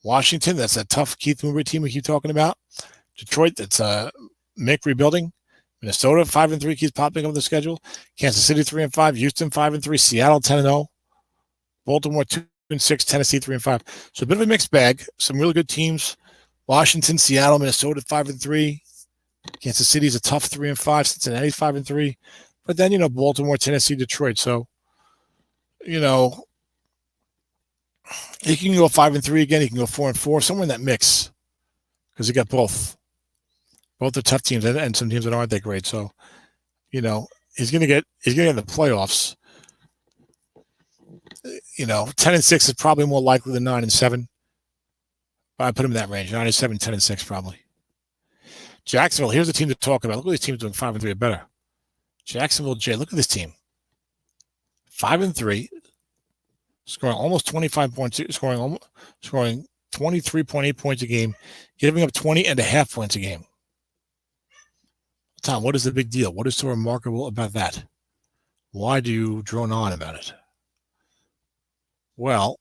Washington. That's that tough Keith Moonbury team we keep talking about. Detroit, that's Mick rebuilding. Minnesota, 5-3 keeps popping up the schedule. Kansas City, 3-5. Houston, 5-3. Seattle, 10-0. Baltimore, 2-6. Tennessee, 3-5. So a bit of a mixed bag. Some really good teams. Washington, Seattle, Minnesota, 5-3. Kansas City's a tough 3-5. Cincinnati, 5-3. But then, Baltimore, Tennessee, Detroit. So, he can go 5-3 again. He can go 4-4, somewhere in that mix, because he got both. Both are tough teams and some teams that aren't that great. So, he's gonna get in the playoffs. 10-6 is probably more likely than 9-7. But I put him in that range: 9-7, 10-6, probably. Jacksonville. Here's a team to talk about. Look at these teams doing 5-3 or better. Jacksonville, Jay. Look at this team. 5-3, scoring almost 25 points, scoring 23.8 points a game, giving up 20.5 points a game. Tom, what is the big deal? What is so remarkable about that? Why do you drone on about it? Well,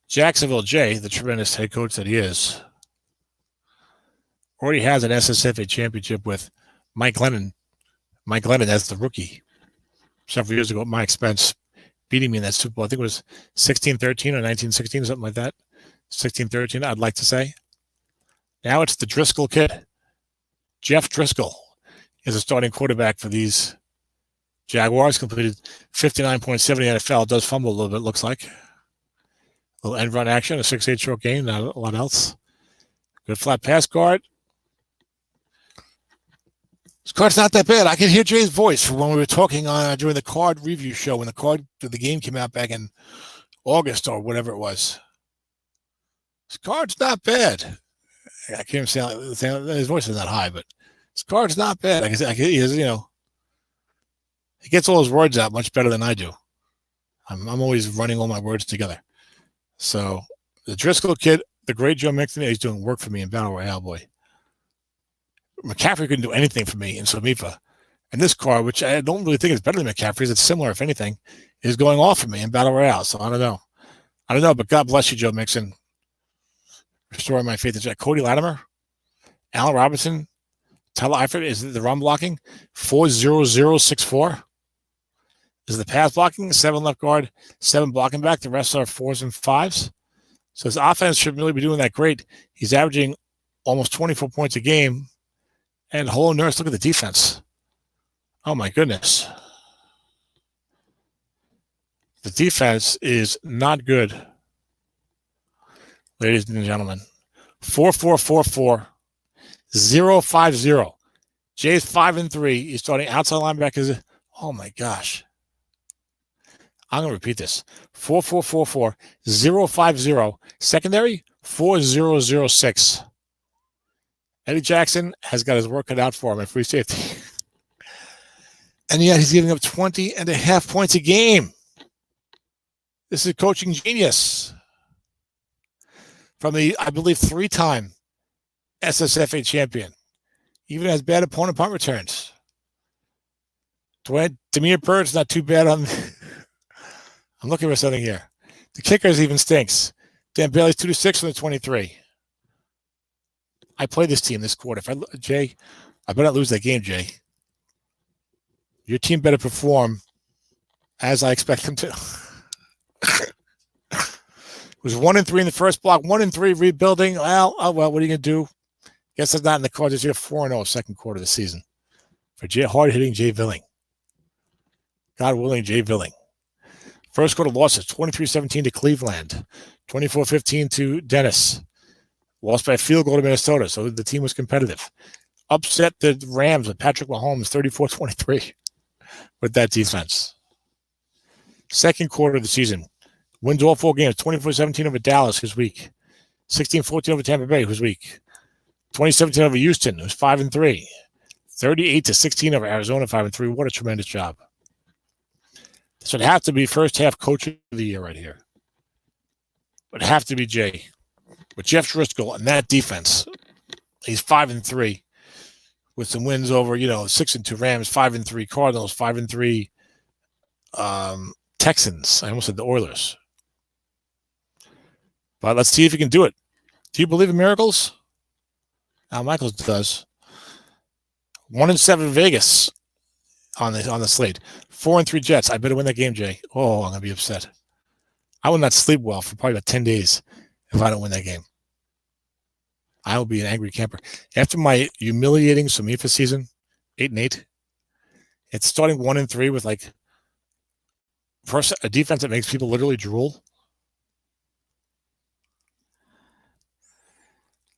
Jacksonville Jay, the tremendous head coach that he is, already has an SSFA championship with Mike Glennon. Mike Glennon as the rookie. Several years ago at my expense, beating me in that Super Bowl. I think it was 16-13 or 19-16, something like that. 16-13, I'd like to say. Now it's the Driscoll kid. Jeff Driscoll is a starting quarterback for these Jaguars. Completed 59.7 in the NFL. Does fumble a little bit, looks like. A little end run action, a 6-8 short game, not a lot else. Good flat pass guard. This card's not that bad. I can hear Jay's voice from when we were talking during the card review show when the game came out back in August or whatever it was. This card's not bad. I can't sound his voice is not high, but this card's not bad. I can he gets all his words out much better than I do. I'm always running all my words together. So the Driscoll kid, the great Joe Mixon, he's doing work for me in Battle Royale, boy. McCaffrey couldn't do anything for me in Somifa. And this card, which I don't really think is better than McCaffrey's, it's similar, if anything, is going off for me in Battle Royale. So I don't know, but God bless you, Joe Mixon. Restoring my faith in Jack. Cody Latimer, Allen Robinson, Tyler Eifert is the run blocking. 4-0-0-6-4 is the pass blocking. 7 left guard, 7 blocking back. The rest are 4s and 5s. So his offense shouldn't really be doing that great. He's averaging almost 24 points a game. And hello, nurse, look at the defense. Oh, my goodness. The defense is not good, ladies and gentlemen. 4-4-4-4, 0-5-0. Jay's 5-3. He's starting outside linebackers. Oh, my gosh. I'm going to repeat this. 4-4-4-4, 0-5-0. Secondary, 4-0-0-6. Eddie Jackson has got his work cut out for him at free safety. And yet he's giving up 20.5 points a game. This is coaching genius. From the, I believe, 3-time SSFA champion. Even has bad opponent punt returns. Demir Bird's not too bad on... I'm looking for something here. The kickers even stinks. Dan Bailey's 2-6 from the 23. I play this team this quarter. Jay, I better not lose that game, Jay. Your team better perform as I expect them to. It was 1-3 in the first block, 1-3 rebuilding. Well, what are you going to do? Guess it's not in the cards. It's here 4-0 second quarter of the season for hard-hitting Jay Villing. God willing, Jay Villing. First quarter losses, 23-17 to Cleveland, 24-15 to Dennis. Lost by a field goal to Minnesota, so the team was competitive. Upset the Rams with Patrick Mahomes, 34-23 with that defense. Second quarter of the season, wins all 4 games, 24-17 over Dallas, who's weak. 16-14 over Tampa Bay, who's weak. 2017 over Houston, who's 5-3. 38-16 over Arizona, 5-3. What a tremendous job. This would have to be first half coach of the year right here. Would have to be Jay. With Jeff Driscoll and that defense, he's 5-3 with some wins over, 6-2 Rams, 5-3 Cardinals, 5-3 Texans. I almost said the Oilers. But let's see if he can do it. Do you believe in miracles? Al Michaels does. 1-7 Vegas on the slate. 4-3 Jets. I better win that game, Jay. Oh, I'm gonna be upset. I will not sleep well for probably about 10 days if I don't win that game. I will be an angry camper. After my humiliating Somifa season, 8-8, it's starting 1-3 with first a defense that makes people literally drool.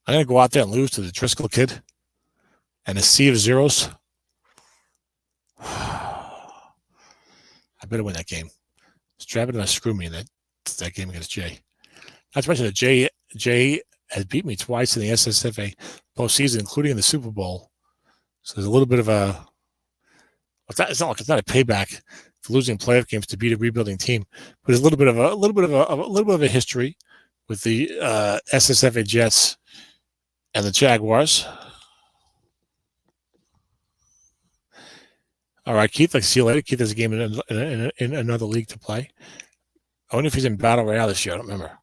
I'm going to go out there and lose to the Driscoll kid and a sea of zeros. I better win that game. Strap it and screw me in that game against Jay. Not to mention that Jay has beat me twice in the SSFA postseason, including in the Super Bowl. So there's a little bit of a. It's not a payback for losing playoff games to beat a rebuilding team, but there's a little bit of a history with the SSFA Jets and the Jaguars. All right, Keith. See you later. Keith has a game in another league to play. I wonder if he's in Battle Royale this year. I don't remember.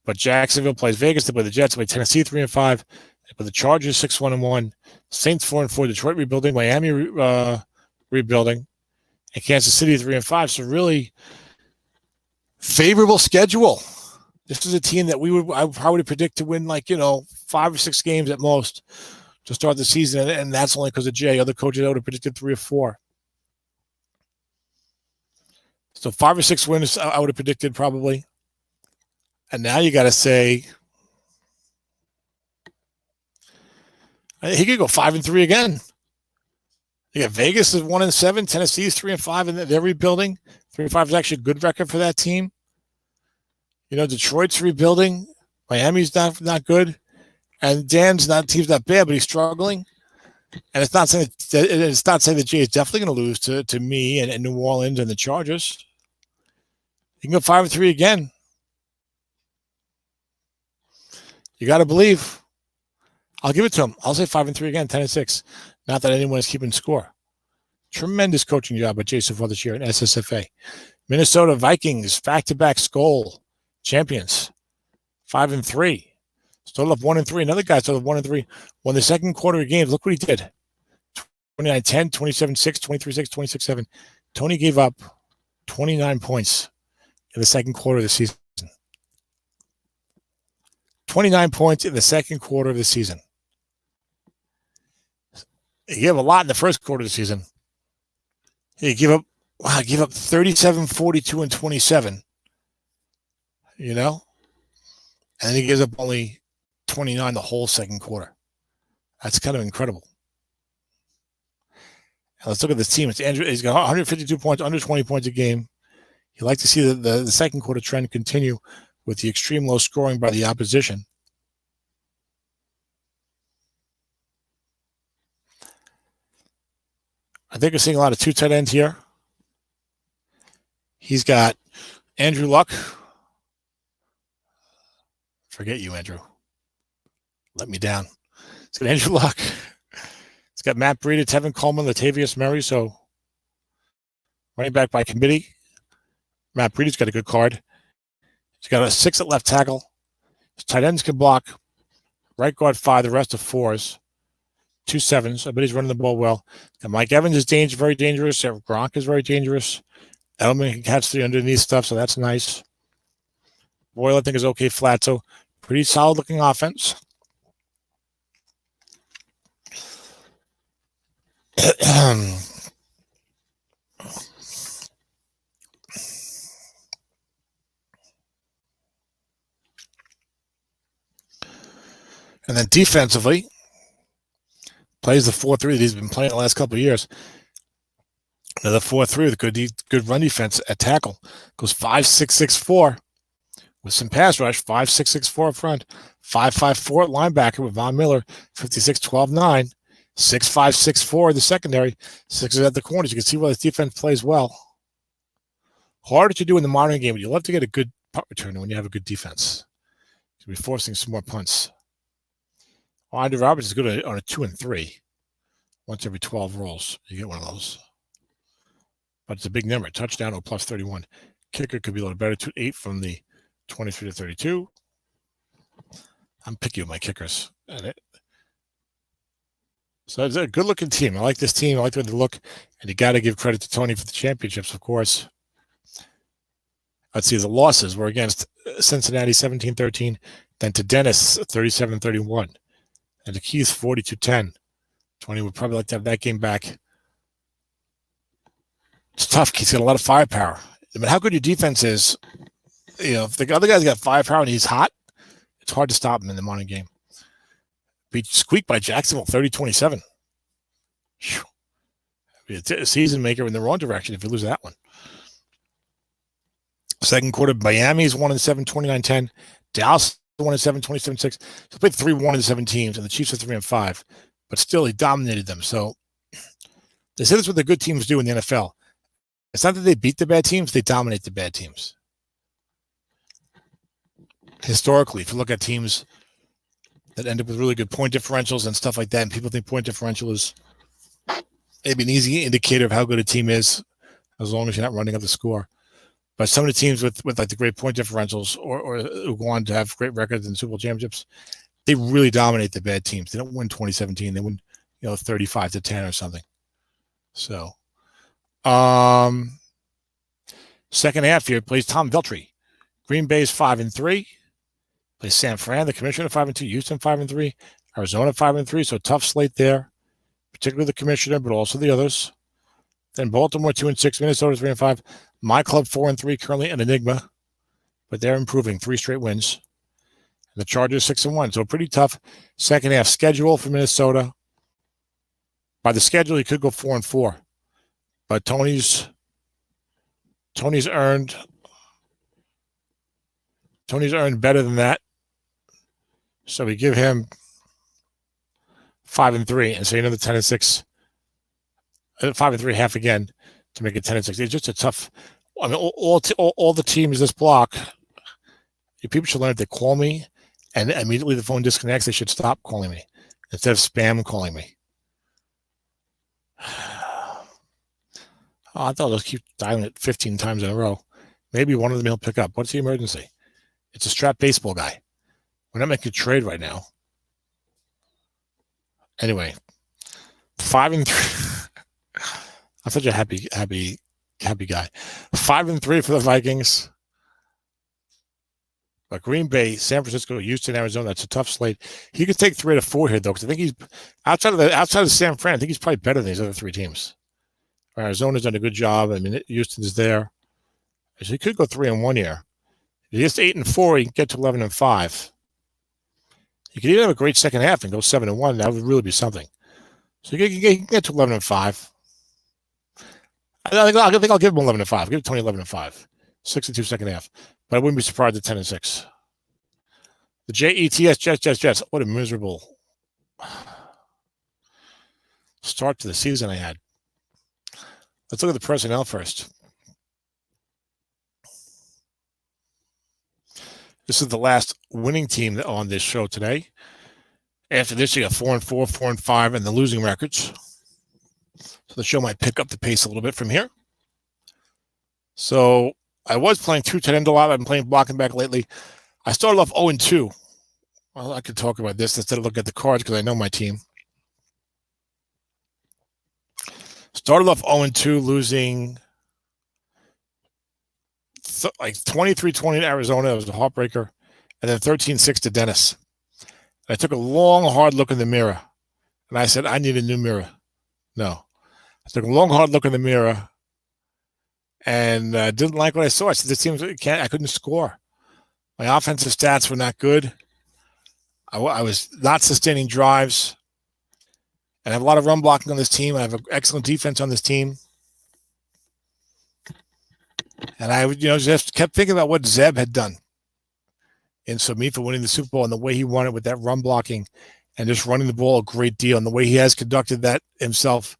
But Jacksonville plays Vegas. They play the Jets. They play Tennessee 3-5. They play the Chargers 6-1-1. Saints 4-4. Detroit rebuilding. Miami rebuilding. And Kansas City 3-5. So really favorable schedule. This is a team that I would probably predict to win 5 or 6 games at most to start the season, and that's only because of Jay. Other coaches I would have predicted 3 or 4. So 5 or 6 wins I would have predicted probably. And now you got to say he could go 5-3 again. You got Vegas is 1-7, Tennessee is 3-5, and they're rebuilding. 3-5 is actually a good record for that team. Detroit's rebuilding. Miami's not good, and team's not bad, but he's struggling. And it's not saying that Jay is definitely going to lose to me and New Orleans and the Chargers. He can go 5-3 again. You got to believe. I'll give it to him. I'll say 5-3 again, 10-6. Not that anyone is keeping score. Tremendous coaching job by Jay so far this year in SSFA. Minnesota Vikings back-to-back Skol champions, 5-3. Started off 1-3. Another guy started off 1-3. Won the second quarter of games. Look what he did. 29-10, 27-6, 23-6, 26-7. Tony gave up 29 points in the second quarter of the season. 29 points in the second quarter of the season. He gave a lot in the first quarter of the season. He gave up 37, 42, and 27. And then he gives up only 29 the whole second quarter. That's kind of incredible. And let's look at this team. It's Andrew. He's got 152 points, under 20 points a game. You like to see the second quarter trend continue with the extreme low scoring by the opposition. I think we're seeing a lot of 2 tight ends here. He's got Andrew Luck. Forget you, Andrew. Let me down. It's got Andrew Luck. It's got Matt Breida, Tevin Coleman, Latavius Murray. So running back by committee. Matt Breida's got a good card. He's got a 6 at left tackle. His tight ends can block. Right guard 5, the rest of 4s. 2 7s. I bet he's running the ball well. And Mike Evans is very dangerous. Gronk is very dangerous. Edelman can catch the underneath stuff, so that's nice. Boyle, I think, is okay flat. So pretty solid looking offense. And then defensively, plays the 4-3 that he's been playing the last couple of years. Another 4-3 with good run defense at tackle. Goes 5-6-6-4 with some pass rush. 5-6-6-4 up front. 5-5-4 at linebacker with Von Miller. 56-12-9. 6-5-6-4 the secondary. 6 at the corners. You can see why this defense plays well. Harder to do in the modern game, but you love to get a good punt returner when you have a good defense. You'll be forcing some more punts. Andrew Roberts is good on a 2 and 3. Once every 12 rolls, you get one of those. But it's a big number. Touchdown or plus 31. Kicker could be a little better. 8 from the 23 to 32. I'm picky with my kickers. So it's a good-looking team. I like this team. I like the way they look. And you got to give credit to Tony for the championships, of course. Let's see. The losses were against Cincinnati 17-13. Then to Dennis 37-31. And the Keys 42-10. Tony would probably like to have that game back. It's tough. He's got a lot of firepower. I mean, how good your defense is, if the other guy's got firepower and he's hot, it's hard to stop him in the morning game. Beat squeaked by Jacksonville 30-27. Be a season maker in the wrong direction if you lose that one. Second quarter, Miami's 1-7, 29-10. Dallas 1-7, 27-6. He played 3 1-7 teams, and the Chiefs are 3-5. But still, he dominated them. So they say that's what the good teams do in the NFL. It's not that they beat the bad teams; they dominate the bad teams. Historically, if you look at teams that end up with really good point differentials and stuff like that, and people think point differential is maybe an easy indicator of how good a team is, as long as you're not running up the score. But some of the teams with like the great point differentials or who go on to have great records in Super Bowl championships, they really dominate the bad teams. They don't win 2017. They win, 35-10 or something. So, second half here plays Tom Veltri. Green Bay's 5-3. Plays San Fran, the commissioner, 5-2. Houston 5-3. Arizona 5-3. So tough slate there, particularly the commissioner, but also the others. Then Baltimore 2-6. Minnesota 3-5. My club 4-3, currently an enigma, but they're improving. 3 straight wins. And the Chargers 6-1. So pretty tough second half schedule for Minnesota. By the schedule, he could go 4-4, but Tony's earned better than that. So we give him 5-3 and say another 10-6, 5-3 half again to make it 10-6. It's just a tough. I mean, all the teams this block. People should learn if they call me and immediately the phone disconnects, they should stop calling me instead of spam calling me. I thought I'll just keep dialing it 15 times in a row. Maybe one of them he'll pick up. What's the emergency? It's a Strat baseball guy. We're not making a trade right now. Anyway, 5-3. I'm such a happy guy. 5-3 for the Vikings. But Green Bay, San Francisco, Houston, Arizona, that's a tough slate. He could take 3 out of 4 here, though, because I think he's outside of San Fran, I think he's probably better than these other 3 teams. Arizona's done a good job. I mean, Houston's there. So he could go 3-1 here. If he gets to 8-4, he can get to 11-5. He could even have a great second half and go 7-1. That would really be something. So he can get to 11-5. I think I'll give him 11-5. I'll give Tony 11-5. 6-2 second half. But I wouldn't be surprised at 10-6. The Jets, Jets. What a miserable start to the season I had. Let's look at the personnel first. This is the last winning team on this show today. After this, you got 4-4, 4-5, and the losing records. So the show might pick up the pace a little bit from here. So I was playing 2 tight end a lot. I've been playing blocking back lately. I started off 0-2 Well, I could talk about this instead of look at the cards because I know my team. Started off 0-2, losing like 23-20 to Arizona. It was a heartbreaker. And then 13-6 to Dennis. And I took a long, hard look in the mirror. And I said, I need a new mirror. No. I took a long, hard look in the mirror and didn't like what I saw. I said, this team, I couldn't score. My offensive stats were not good. I was not sustaining drives. And I have a lot of run blocking on this team. I have an excellent defense on this team. And I, just kept thinking about what Zeb had done in SoMefa winning the Super Bowl and the way he won it with that run blocking and just running the ball a great deal and the way he has conducted that himself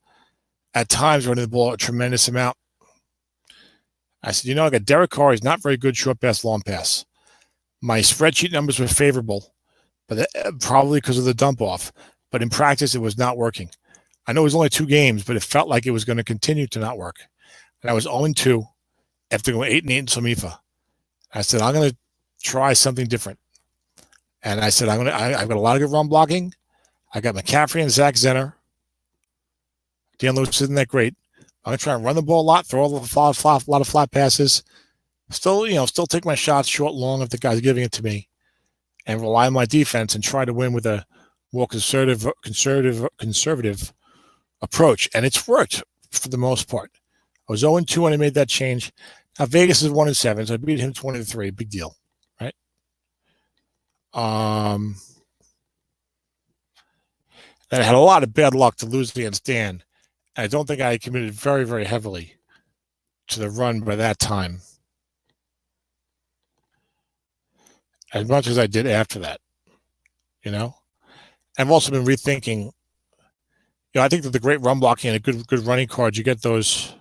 at times, running the ball a tremendous amount. I said, I got Derek Carr. He's not very good short pass, long pass. My spreadsheet numbers were favorable, but probably because of the dump off. But in practice, it was not working. I know it was only 2 games, but it felt like it was going to continue to not work. And I was 0-2 after going 8-8 in SoMefa. I said, I'm going to try something different. And I said, I've got a lot of good run blocking. I got McCaffrey and Zach Zenner. Dan Lewis isn't that great. I'm going to try and run the ball a lot, throw a lot of flat passes. Still take my shots short, long if the guy's giving it to me, and rely on my defense and try to win with a more conservative approach. And it's worked for the most part. I was 0-2 when I made that change. Now Vegas is 1-7, so I beat him 20-3. Big deal, right? And I had a lot of bad luck to lose against Dan. I don't think I committed very, very heavily to the run by that time, as much as I did after that. I've also been rethinking. I think that the great run blocking and a good running card, you get those.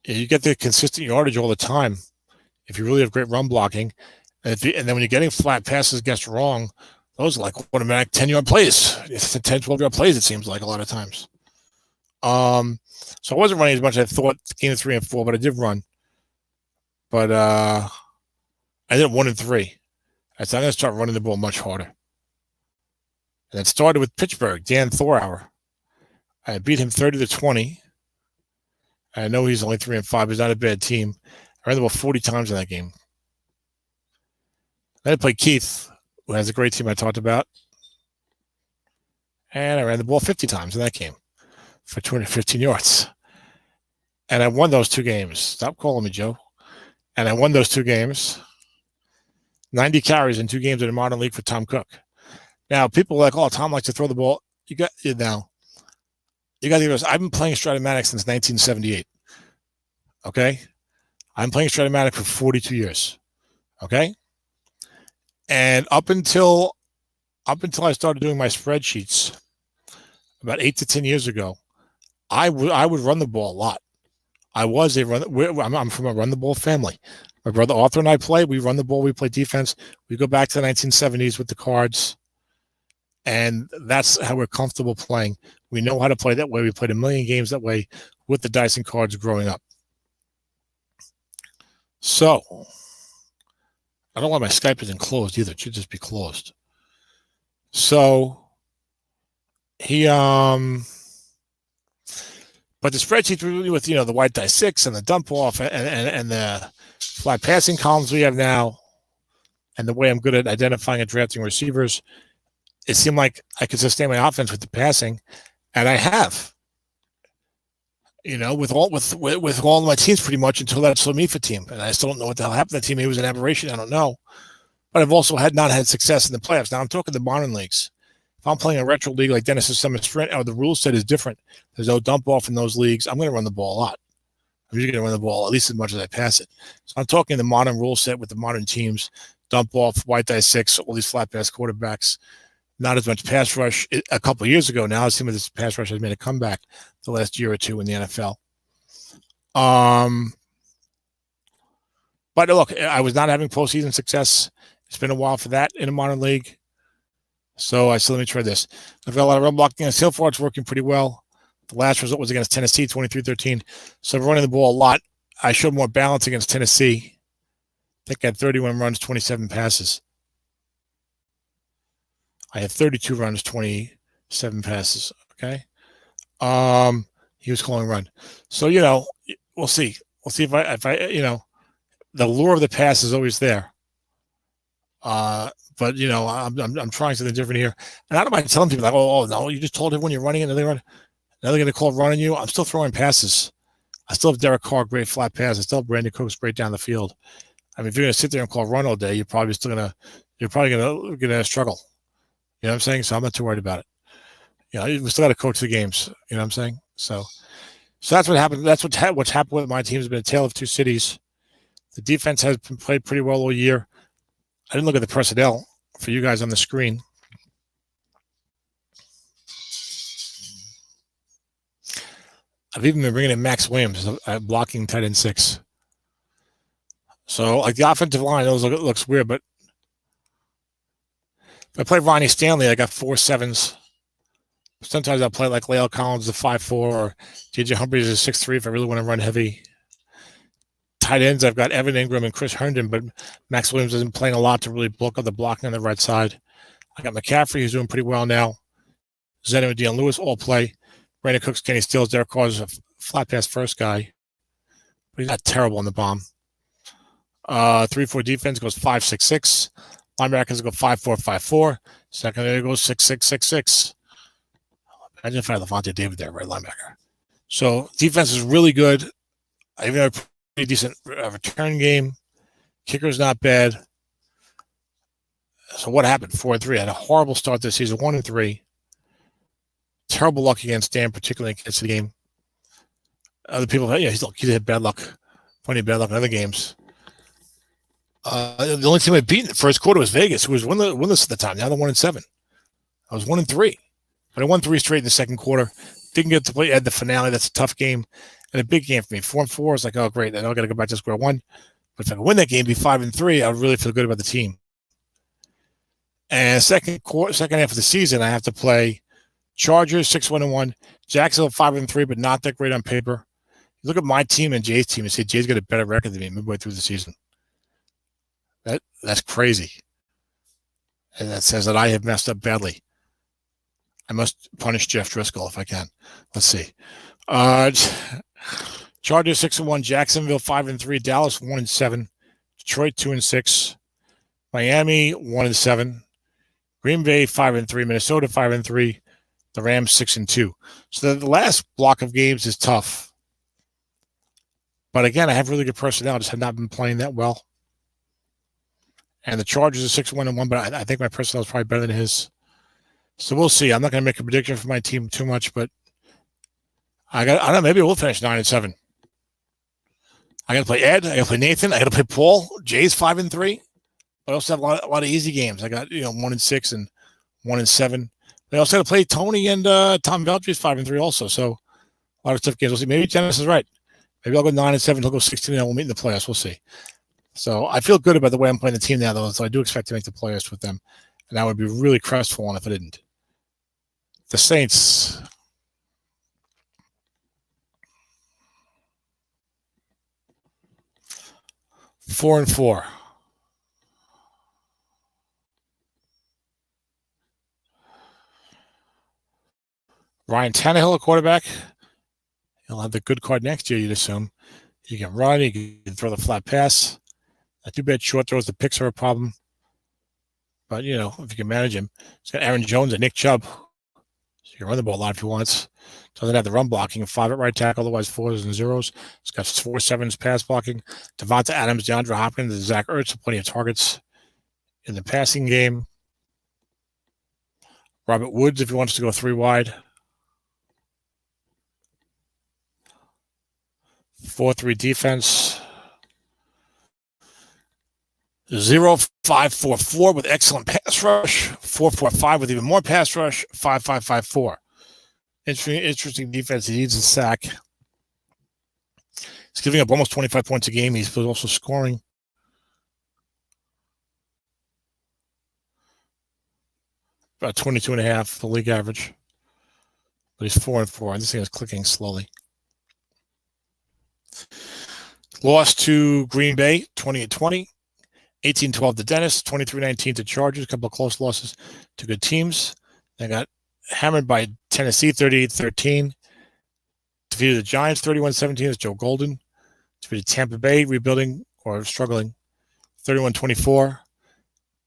You get the consistent yardage all the time if you really have great run blocking, and then when you're getting flat passes against wrong, those are like automatic 10-yard plays. It's 10, 12-yard plays, it seems like a lot of times. So I wasn't running as much as I thought, game of 3 and 4, but I did run. But I did 1-3. I said, I'm going to start running the ball much harder. And it started with Pittsburgh, Dan Thorauer. I beat him 30-20. I know he's only 3-5. He's not a bad team. I ran the ball 40 times in that game. Then I played Keith, who has a great team I talked about. And I ran the ball 50 times in that game for 215 yards. And I won those 2 games. Stop calling me Joe. And I won those 2 games. 90 carries in 2 games in the modern league for Tom Cooke. Now, people are like, oh, Tom likes to throw the ball. You got to think of this. I've been playing Strat-O-Matic since 1978. Okay? I'm playing Strat-O-Matic for 42 years. Okay? And up until I started doing my spreadsheets about 8 to 10 years ago, I would run the ball a lot. I'm from a run the ball family. My brother Arthur and I we run the ball, we play defense. We go back to the 1970s with the cards. And that's how we're comfortable playing. We know how to play that way. We played a million games that way with the dice and cards growing up. So, I don't know why my Skype isn't closed either. It should just be closed. So, but the spreadsheets really with, the white die 6 and the dump off and the flat passing columns we have now, and the way I'm good at identifying and drafting receivers, it seemed like I could sustain my offense with the passing, and I have. With all of my teams pretty much until that SoMefa team, and I still don't know what the hell happened to that team. It was an aberration. I don't know, but I've also not had success in the playoffs. Now I'm talking the modern leagues. If I'm playing a retro league like Dennis's Summer Sprint, the rule set is different. There's no dump off in those leagues. I'm going to run the ball a lot. I'm usually going to run the ball at least as much as I pass it. So I'm talking the modern rule set with the modern teams, dump off, white die 6, all these flat pass quarterbacks. Not as much pass rush. A couple of years ago now, it seems like this pass rush has made a comeback the last year or 2 in the NFL. But look, I was not having postseason success. It's been a while for that in a modern league. So I said, let me try this. I've got a lot of run blocking, and so far it's working pretty well. The last result was against Tennessee, 23-13. So I'm running the ball a lot. I showed more balance against Tennessee think I had 31 runs, 27 passes. I had 32 runs, 27 passes. Okay. He was calling run. So, we'll see. We'll see if I, the lure of the pass is always there. But I'm trying something different here. And I don't mind telling people like, oh no, you just told everyone you're running it, and now they're going to call running you. I'm still throwing passes. I still have Derek Carr, great flat pass. I still have Brandon Cooke straight down the field. I mean, if you're going to sit there and call run all day, you're probably going to struggle. You know what I'm saying? So I'm not too worried about it. We still got to coach the games. You know what I'm saying? So that's what happened. That's what's happened with my team. Has been a tale of two cities. The defense has been played pretty well all year. I didn't look at the personnel for you guys on the screen. I've even been bringing in Max Williams blocking tight end 6. So, like the offensive line, looks weird, but if I play Ronnie Stanley, I got 4 7s. Sometimes I'll play like Lael Collins, the 5'4", or J.J. Humphries is 6'3" if I really want to run heavy. Tight ends, I've got Evan Ingram and Chris Herndon, but Max Williams isn't playing a lot to really bulk up the blocking on the right side. I got McCaffrey, who's doing pretty well now. Zeno and Deion Lewis all play. Brandon Cooks, Kenny Stills, Derek Carr is a flat pass first guy, but he's not terrible in the bomb. 3-4 defense goes 5-6-6. Linebackers go 5-4-5-4. Secondary goes 6-6-6-6. Imagine if I had Levante David there, right linebacker. So defense is really good. I even have a pretty decent return game. Kicker's not bad. So what happened? 4-3. I had a horrible start this season. 1-3. Terrible luck against Dan, particularly against the game. Other people, he's had bad luck. Plenty of bad luck in other games. The only team I beat in the first quarter was Vegas, who was winless at the time. Now they're 1-7. I was 1-3, but I won 3 straight in the second quarter. Didn't get to play at the finale. That's a tough game and a big game for me. 4-4 is like, oh great, I don't got to go back to square one. But if I can win that game, be 5-3, I would really feel good about the team. And second half of the season, I have to play Chargers 6-1-1, Jacksonville 5-3, but not that great on paper. You look at my team and Jay's team and say Jay's got a better record than me midway through the season. That's crazy. And that says that I have messed up badly. I must punish Jeff Driscoll if I can. Let's see. Chargers 6-1, Jacksonville 5-3, Dallas 1-7, Detroit 2-6, Miami 1-7, Green Bay 5-3, Minnesota 5-3, the Rams 6-2. So the last block of games is tough. But again, I have really good personnel. I just have not been playing that well. And the Chargers are 6-1-1, but I think my personnel is probably better than his. So we'll see. I'm not going to make a prediction for my team too much, but I don't know, maybe we'll finish 9-7. I got to play Ed. I got to play Nathan. I got to play Paul. Jay's 5-3. But I also have a lot of easy games. I got 1-6 and 1-7. I also got to play Tony and Tom Veltry's 5-3 also. So a lot of tough games. We'll see. Maybe Dennis is right. Maybe I'll go 9-7. He'll go 16. We'll meet in the playoffs. We'll see. So I feel good about the way I'm playing the team now, though. So I do expect to make the playoffs with them, and I would be really crestfallen if I didn't. The Saints. Four and 4. Ryan Tannehill, a quarterback. He'll have the good card next year, you'd assume. You can run, you can throw the flat pass. Not too bad short throws. The picks are a problem. But, if you can manage him. He's got Aaron Jones and Nick Chubb. So you can run the ball a lot if he wants. Doesn't have the run blocking. 5 at right tackle, otherwise 4s and 0s. He's got 4 7s pass blocking. Devonta Adams, DeAndre Hopkins, and Zach Ertz, plenty of targets in the passing game. Robert Woods, if he wants to go 3 wide. 4-3 defense. 0-5-4-4 with excellent pass rush. 4-4-5 with even more pass rush. 5-5-5-4. Interesting defense. He needs a sack. He's giving up almost 25 points a game. He's also scoring. About 22.5, the league average. But he's 4-4. This thing is clicking slowly. Lost to Green Bay, 20-20. 18-12 to Dennis, 23-19 to Chargers, a couple of close losses to good teams. They got hammered by Tennessee, 38-13. Defeated the Giants, 31-17 as Joe Golden. Defeated Tampa Bay, rebuilding or struggling, 31-24.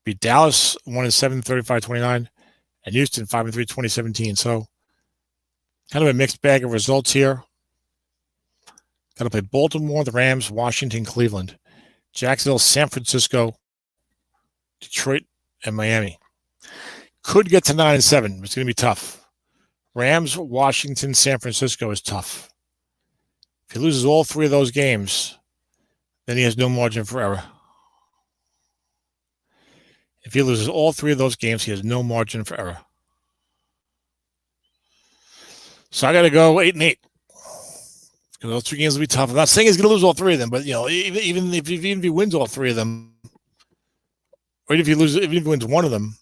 Beat Dallas, 1-7, 35-29. And Houston, 5-3, 2017. So kind of a mixed bag of results here. Got to play Baltimore, the Rams, Washington, Cleveland, Jacksonville, San Francisco, Detroit, and Miami. Could get to 9-7, but it's going to be tough. Rams, Washington, San Francisco is tough. If he loses all three of those games, then he has no margin for error. If he loses all three of those games, he has no margin for error. So I got to go 8-8. Because those three games will be tough. I'm not saying he's going to lose all three of them, but even if he wins all three of them, or even if he wins one of them,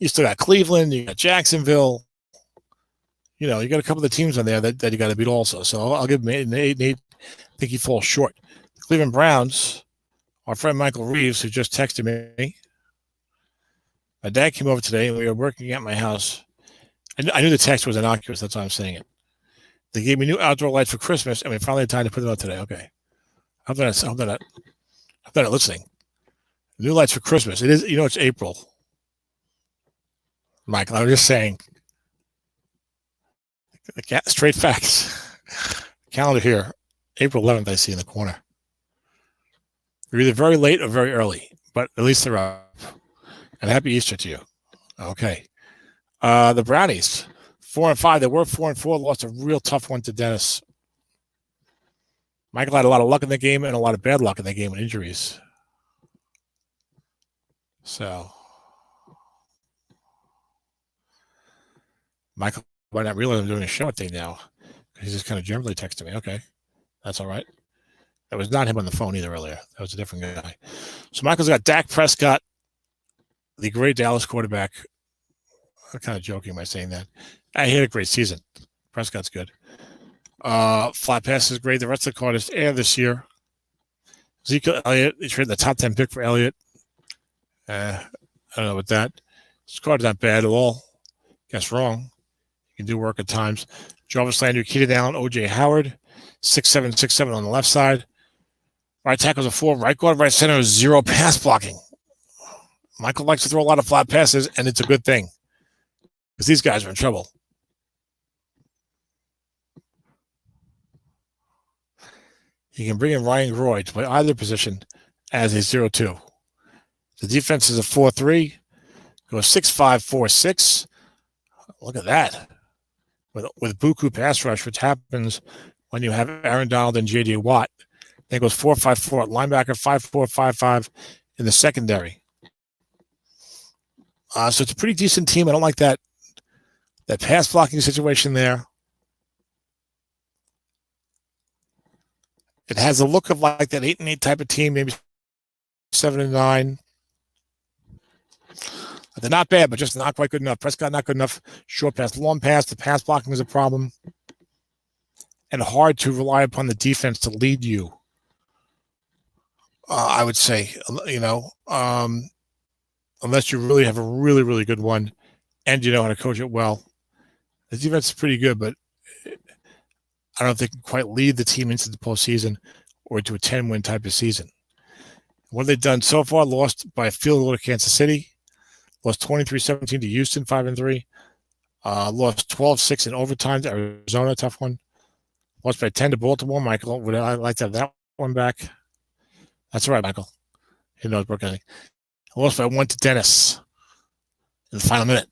you still got Cleveland, you got Jacksonville. You got a couple of the teams on there that you got to beat also. So I'll give him 8-8. I think he falls short. The Cleveland Browns, our friend Michael Reeves, who just texted me. My dad came over today, and we were working at my house. I knew the text was innocuous. That's why I'm saying it. They gave me new outdoor lights for Christmas, and we finally had time to put it out today. Okay. I'm not listening. New lights for Christmas. It is, it's April. Michael, I'm just saying. Straight facts. Calendar here. April 11th, I see in the corner. They're either very late or very early, but at least they're up. And happy Easter to you. Okay. The Brownies, 4-5. They were 4-4, lost a real tough one to Dennis. Michael had a lot of luck in the game and a lot of bad luck in the game with injuries. So, Michael might not realize I'm doing a show thing now. He's just kind of generally texting me. Okay, that's all right. That was not him on the phone either earlier. That was a different guy. So Michael's got Dak Prescott, the great Dallas quarterback. I'm kind of joking by saying that. He had a great season. Prescott's good. Flat pass is great. The rest of the card is air this year. Ezekiel Elliott, they traded the top 10 pick for Elliott. I don't know about that. This card's not bad at all. Guess wrong. You can do work at times. Jarvis Landry, Keenan Allen, O.J. Howard, 6'7", 6'7" on the left side. Right tackle's a 4. Right guard, right center is 0 pass blocking. Michael likes to throw a lot of flat passes, and it's a good thing because these guys are in trouble. You can bring in Ryan Groy to play either position as a 0-2. The defense is a 4-3. Goes 6'5", 4'6". Look at that. With Buku pass rush, which happens when you have Aaron Donald and J.D. Watt. Then it goes 4-5-4 at linebacker, 5-4, 5-5 in the secondary. So it's a pretty decent team. I don't like that pass blocking situation there. It has a look of like that 8-8 type of team, maybe 7-9. They're not bad, but just not quite good enough. Prescott not good enough. Short pass, long pass. The pass blocking is a problem. And hard to rely upon the defense to lead you. I would say, unless you really have a really, really good one and you know how to coach it well. The defense is pretty good, but I don't think it can quite lead the team into the postseason or to a 10-win type of season. What they've done so far, lost by a field goal to Kansas City, lost 23-17 to Houston, 5-3, lost 12-6 in overtime to Arizona, tough one, lost by 10 to Baltimore. Michael, would I like to have that one back? That's all right, Michael. He knows Brooklyn. Lost by 1 to Dennis in the final minute.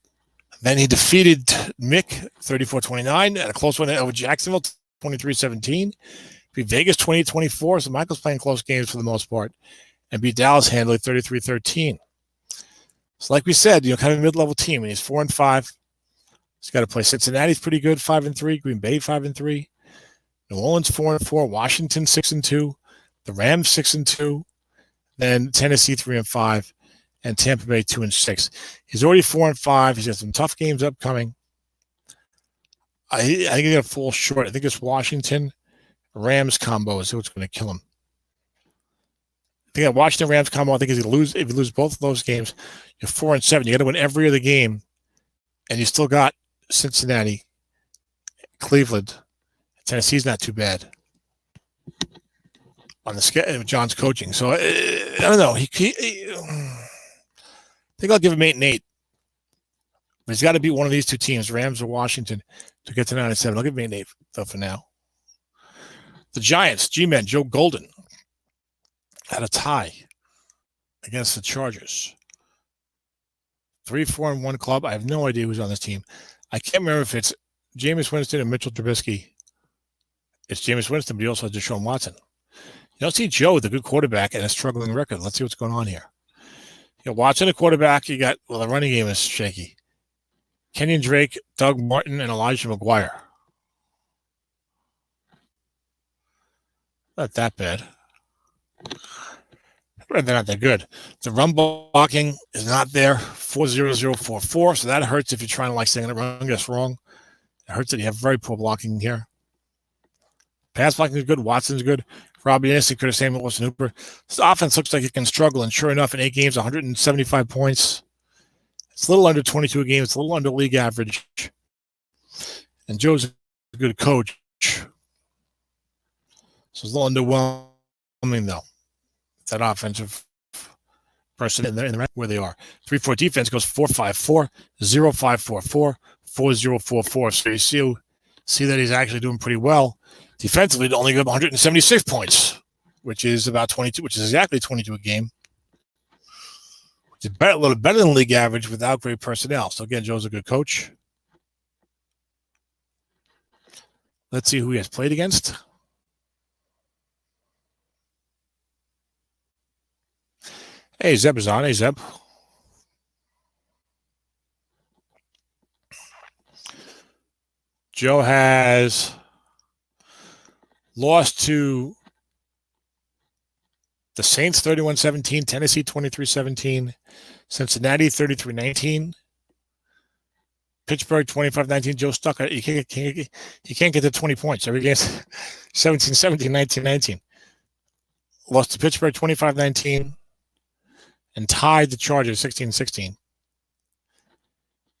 Then he defeated Mick 34-29 at a close one over Jacksonville 23-17. Beat Vegas 28-24. So Michael's playing close games for the most part. And beat Dallas handily 33-13. So like we said, kind of a mid-level team. And he's 4-5. He's got to play Cincinnati's pretty good, 5-3. Green Bay 5-3. New Orleans 4-4. Washington 6-2. The Rams 6-2. Then Tennessee 3-5. And Tampa Bay 2-6. He's already 4-5. He's got some tough games upcoming. I think he's going to fall short. I think this Washington Rams combo is what's going to kill him. thing that Washington Rams combo, I think, is if you lose both of those games, you're 4-7. You got to win every other game, and you still got Cincinnati, Cleveland, Tennessee's not too bad on the schedule. John's coaching, so I don't know. I think I'll give him 8-8. But he's got to beat one of these two teams, Rams or Washington, to get to 9-7. I'll give him 8-8 though for now. The Giants, G-Men, Joe Golden, had a tie against the Chargers. 3-4-1 club. I have no idea who's on this team. I can't remember if it's Jameis Winston and Mitchell Trubisky. It's Jameis Winston, but he also has Deshaun Watson. You don't see Joe with a good quarterback and a struggling record. Let's see what's going on here. You got Watson, a quarterback. The running game is shaky. Kenyon Drake, Doug Martin, and Elijah McGuire. Not that bad. They're not that good. The run blocking is not there. 4-0-0-4-4. So that hurts if you're trying to saying the run gets wrong. It hurts that you have very poor blocking here. Pass blocking is good. Watson's good. Robbie Anderson could have Samuel Wilson Hooper. This offense looks like it can struggle, and sure enough, in 8 games, 175 points. It's a little under 22 a game. It's a little under league average. And Joe's a good coach. So it's a little underwhelming, though. That offensive person in the where they are. 3-4 defense goes 4-5-4, 0-5-4-4, 4-0-4-4. So you see that he's actually doing pretty well. Defensively, they only give 176 points, which is about 22, which is exactly 22 a game. It's a little better than league average without great personnel. So again, Joe's a good coach. Let's see who he has played against. Hey, Zeb is on. Hey, Zeb. Joe has lost to the Saints 31-17, Tennessee 23-17, Cincinnati 33-19, Pittsburgh 25-19. Joe stuck. He can't get to 20 points. Every game 17-17, 19-19. Lost to Pittsburgh 25-19 and tied the Chargers 16-16.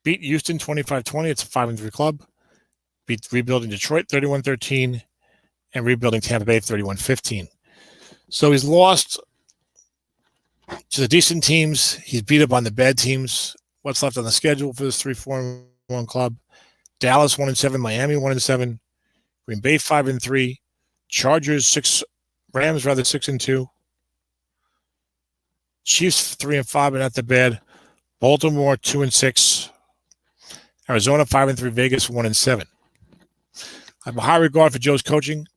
Beat Houston 25-20. It's a 5-3 club. Beat rebuilding Detroit 31-13 and rebuilding Tampa Bay 31-15. So he's lost to the decent teams. He's beat up on the bad teams. What's left on the schedule for this 3-4-1 club? Dallas 1-7, Miami 1-7, Green Bay 5-3, Rams 6-2, Chiefs 3-5, but not that bad. Baltimore 2-6, Arizona 5-3, Vegas 1-7. I have a high regard for Joe's coaching.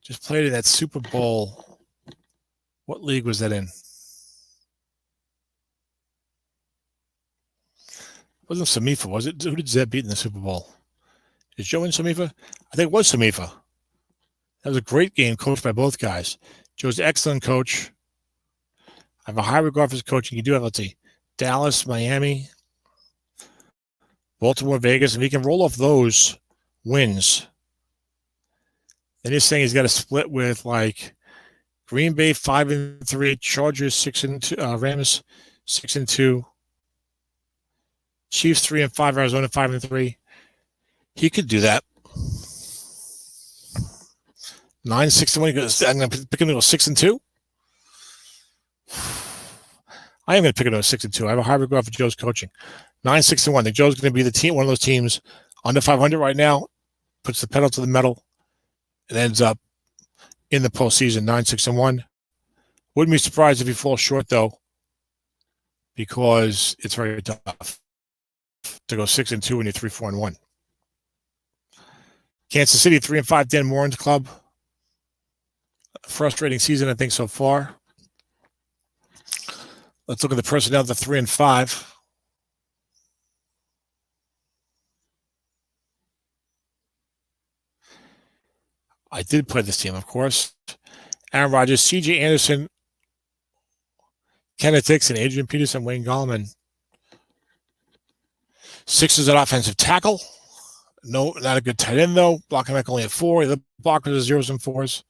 Just played in that Super Bowl. What league was that in? It wasn't Samifa, was it? Who did Zeb beat in the Super Bowl? Is Joe in Samifa? I think it was Samifa. That was a great game coached by both guys. Joe's an excellent coach. I have a high regard for his coaching. You do have, let's see, Dallas, Miami, Baltimore, Vegas. If he can roll off those wins, then he's saying he's got to split with Green Bay 5-3, Chargers 6-2, Rams 6-2, Chiefs 3-5, Arizona 5-3. He could do that. 9-6-1. I'm going to pick him to go 6-2. I am going to pick him to 6-2. I have a high regard for Joe's coaching. 9-6-1. I think Joe's going to be the team, one of those teams under 500 right now. Puts the pedal to the metal. It ends up in the postseason 9-6-1. Wouldn't be surprised if he falls short though, because it's very tough to go 6-2 when you're 3-4-1. Kansas City 3-5, Dan Morin's club. Frustrating season, I think, so far. Let's look at the personnel. The 3-5. I did play this team, of course. Aaron Rodgers, C.J. Anderson, Kenneth Dixon, Adrian Peterson, Wayne Gallman. Sixers at offensive tackle. No, not a good tight end, though. Blocking back only at 4. The blockers are 0s and 4s.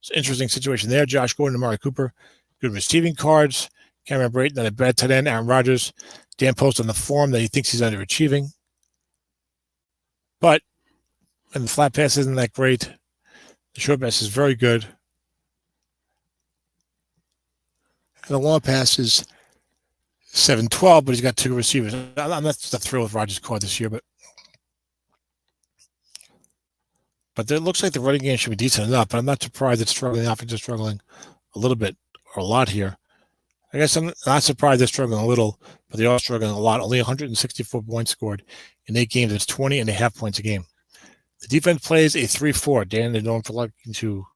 It's an interesting situation there. Josh Gordon, Amari Cooper, good receiving cards. Cameron Brayton on a bad tight end. Aaron Rodgers. Dan Post on the forum that he thinks he's underachieving. But and the flat pass isn't that great. The short pass is very good. And the long pass is 7-12, but he's got 2 receivers. I'm not thrilled with Rodgers' card this year, but it looks like the running game should be decent enough. But I'm not surprised it's struggling. The offense is struggling a little bit or a lot here. I guess I'm not surprised they're struggling a little, but they are struggling a lot. Only 164 points scored in 8 games. It's 20.5 points a game. The defense plays a 3-4. Dan, they're known for liking to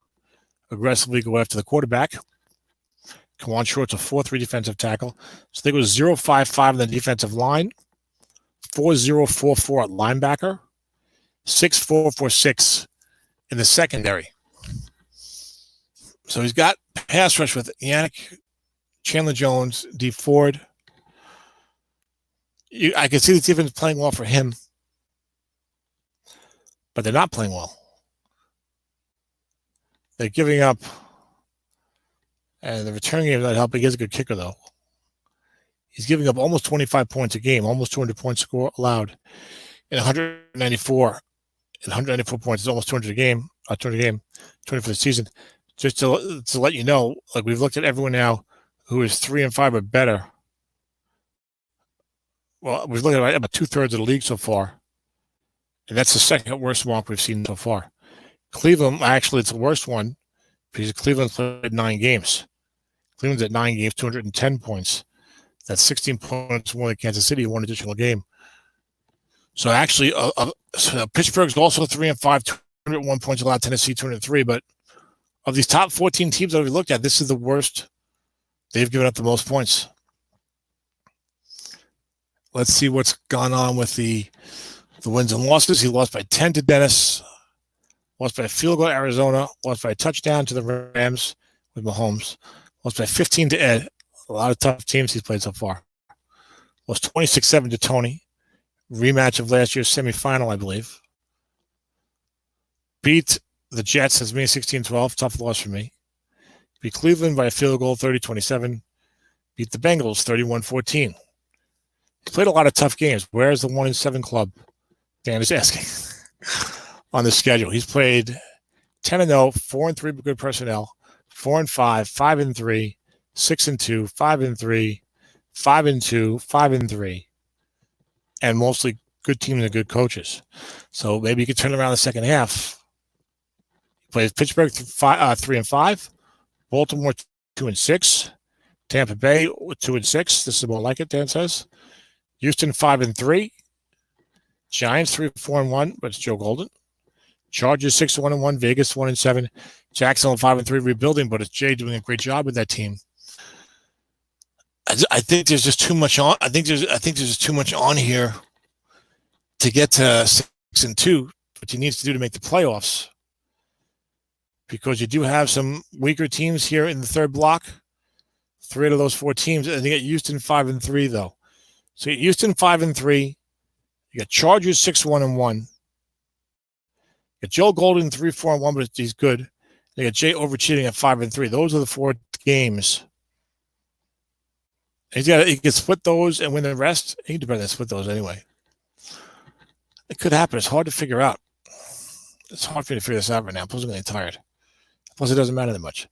aggressively go after the quarterback. Kawan Short's a 4-3 defensive tackle. So they go 0-5-5 on the defensive line, 4-0-4-4 at linebacker, 6-4-4-6 in the secondary. So he's got pass rush with Yannick, Chandler Jones, D. Ford. I can see the defense playing well for him, but they're not playing well. They're giving up, and the return game is not helping. He is a good kicker, though. He's giving up almost 25 points a game, almost 200 points score allowed, in 194. In 194 points, it's almost 200 a game, 20 for the season. Just to let you know, like we've looked at everyone now who is 3-5 or better. Well, we've looked at about 2/3 of the league so far, and that's the second worst mark we've seen so far. Cleveland, actually, it's the worst one because Cleveland's played 9 games. Cleveland's at 9 games, 210 points. That's 16 points more than Kansas City, 1 additional game. So actually, Pittsburgh's also 3-5, 201 points allowed. Tennessee 203, but of these top 14 teams that we looked at, this is the worst. They've given up the most points. Let's see what's gone on with the wins and losses. He lost by 10 to Dennis, lost by a field goal to Arizona, lost by a touchdown to the Rams with Mahomes, lost by 15 to Ed. A lot of tough teams he's played so far. Lost 26-7 to Tony. Rematch of last year's semifinal, I believe. Beat the Jets as me 16-12. Tough loss for me. Beat Cleveland by a field goal, 30-27. Beat the Bengals, 31-14. He's played a lot of tough games. Where's the 1-7 club? Dan is asking. On the schedule, he's played 10-0, 4-3 with good personnel, 4-5, 5-3, 6-2, 5-3, 5-2, 5-3, and mostly good teams and good coaches. So maybe you could turn around the second half. He plays Pittsburgh 3-5, Baltimore 2-6, Tampa Bay 2-6. This is more like it, Dan says. Houston 5-3, Giants 3-4-1, but it's Joe Golden. Chargers 6-1-1, Vegas 1-7, Jacksonville 5-3, rebuilding, but it's Jay doing a great job with that team. I think there's just too much on. I think there's just too much on here to get to 6-2. What he needs to do to make the playoffs, because you do have some weaker teams here in the third block. 3 out of those 4 teams, and they get Houston 5-3 though. So you get Houston 5-3. You got Chargers 6-1-1. You got Joe Golden 3-4-1, but he's good. You got Jay overachieving at 5-3. Those are the 4 games. He can split those and win the rest. He can do better than split those anyway. It could happen. It's hard to figure out. It's hard for me to figure this out right now. Plus, I'm getting tired. Plus, it doesn't matter that much.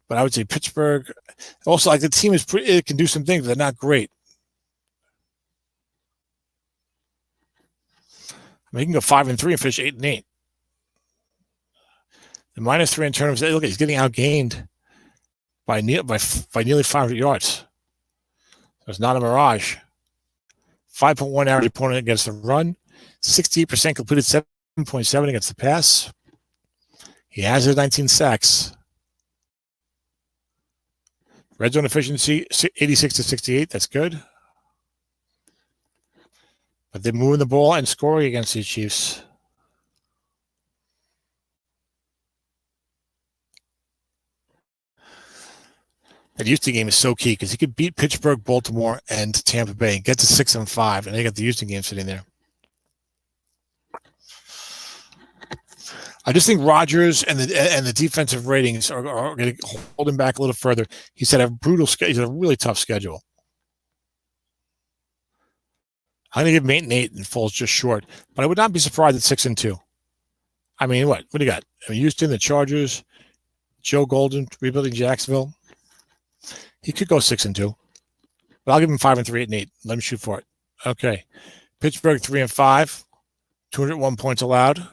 But I would say Pittsburgh. Also, like the team is pretty. It can do some things, but they're not great. I mean, he can go 5-3 and finish 8-8. The -3 in turnovers. Look, he's getting outgained by nearly 500 yards. So it's not a mirage. 5.1 average opponent against the run. 68% completed, 7.7 against the pass. He has his 19 sacks. Red zone efficiency, 86-68. That's good. But they're moving the ball and scoring against the Chiefs. That Houston game is so key because he could beat Pittsburgh, Baltimore, and Tampa Bay and get to 6-5, and they got the Houston game sitting there. I just think Rodgers and the defensive ratings are going to hold him back a little further. He said a brutal schedule. He's a really tough schedule. I'm going to give him 8-8 and falls just short, but I would not be surprised at 6-2. I mean, what do you got? I mean, Houston, the Chargers, Joe Golden rebuilding Jacksonville. He could go 6-2, but I'll give him 5-3, 8-8. Let him shoot for it. Okay, Pittsburgh 3-5, 201 points allowed.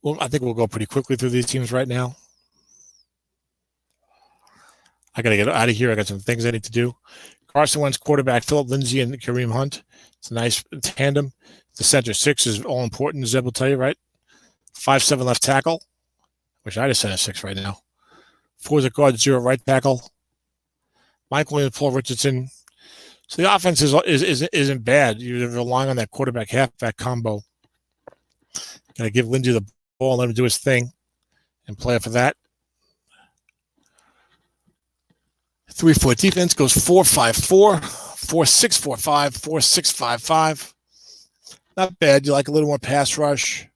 Well, I think we'll go pretty quickly through these teams right now. I got to get out of here. I got some things I need to do. Carson Wentz quarterback, Phillip Lindsay and Kareem Hunt. It's a nice tandem. The center 6 is all important, Zeb will tell you, right? 5-7 left tackle. Wish I had a center 6 right now. 4 is a guard, 0 right tackle. Michael and Paul Richardson. So the offense isn't bad. You're relying on that quarterback halfback combo. Got to give Lindsay the ball and let him do his thing and play for that. 3-4 defense goes 4-5-4, 4-6-4-5, 4-6-5-5. Not bad. You like a little more pass rush.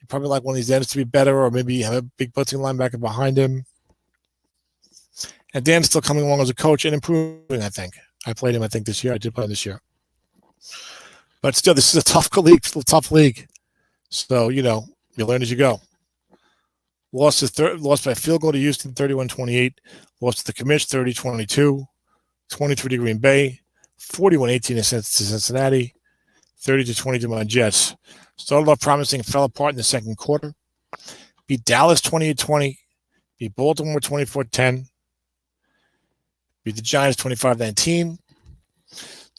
You probably like one of these ends to be better, or maybe have a big blitzing linebacker behind him. And Dan's still coming along as a coach and improving, I think. I played him, I think, this year. I did play him this year. But still, this is a tough league. Still a tough league. So, you learn as you go. Lost by a field goal to Houston, 31-28. Lost to the Commish, 30-22. 23 to Green Bay. 41-18 to Cincinnati. 30-20 to my Jets. Started off promising, fell apart in the second quarter. Beat Dallas 28-20. Beat Baltimore 24-10. Beat the Giants 25-19.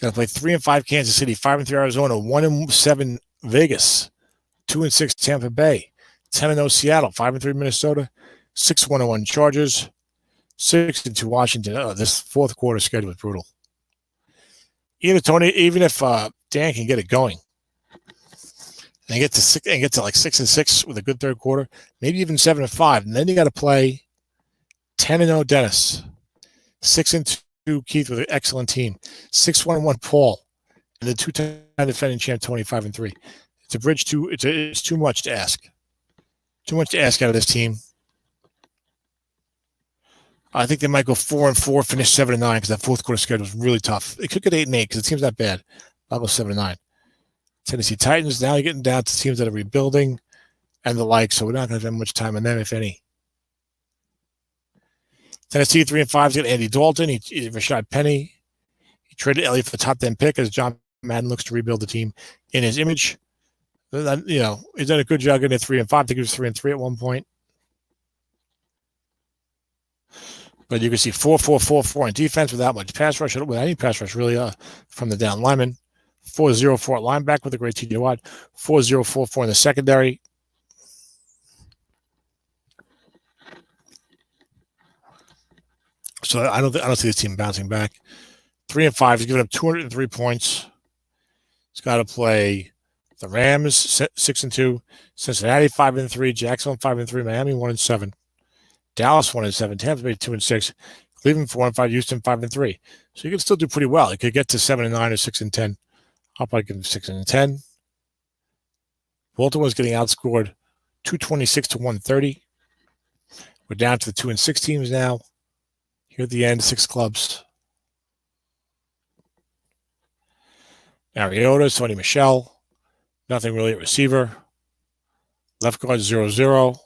Going to play 3-5 Kansas City, 5-3 Arizona, 1-7 Vegas, 2-6 Tampa Bay, 10-0 Seattle, 5-3 Minnesota, 6-1-1 Chargers, 6-2 Washington. Oh, this fourth quarter schedule is brutal. Even if Dan can get it going and get to like 6-6 with a good third quarter, maybe even 7-5, and then you got to play 10-0 Dennis, 6-2 Keith with an excellent team, 6-1-1 Paul, and the 2-time defending champ 25-3. It's a bridge it's too much to ask. Too much to ask out of this team. I think they might go 4-4, finish 7-9 because that fourth quarter schedule is really tough. It could get 8-8 because the team's not bad. I'll go 7-9. Tennessee Titans, now you're getting down to teams that are rebuilding and the like, so we're not going to spend much time on them, if any. Tennessee 3-5's got Andy Dalton. He Rashad Penny. He traded Elliott for the top 10 pick as John Madden looks to rebuild the team in his image. He's done a good job getting it 3-5. I think he was 3-3 at one point. But you can see 4-4-4-4 in defense without much pass rush, without any pass rush really from the down lineman. 4-0-4 at linebacker with a great TJ Watt. 4-0-4-4 in the secondary. So I don't see this team bouncing back. 3-5. He's given up 203 points. He's got to play the Rams 6-2, Cincinnati 5-3, Jacksonville 5-3, Miami 1-7, Dallas 1-7, Tampa Bay 2-6, Cleveland 4-5, Houston 5-3. So you can still do pretty well. You could get to 7-9 or 6-10. I'll probably give him 6-10. Baltimore's getting outscored 226-130. We're down to the 2-6 teams now. Here at the end, 6 clubs. Mariota, Sony Michel. Nothing really at receiver. Left guard 0-0.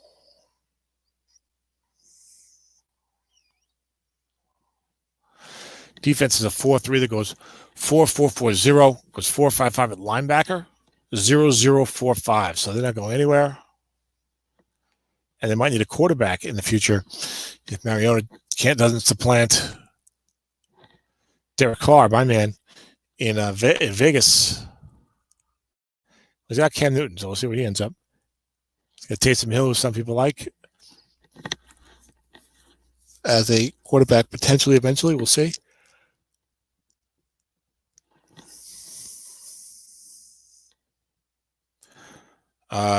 Defense is a 4-3 that goes 4-4-4-0. Goes 4-5-5 at linebacker. 0-0-4-5. So they're not going anywhere. And they might need a quarterback in the future if Mariota doesn't supplant Derek Carr, my man, in Vegas. He's got Cam Newton, so we'll see where he ends up. He's got Taysom Hill, who some people like, as a quarterback potentially eventually. We'll see.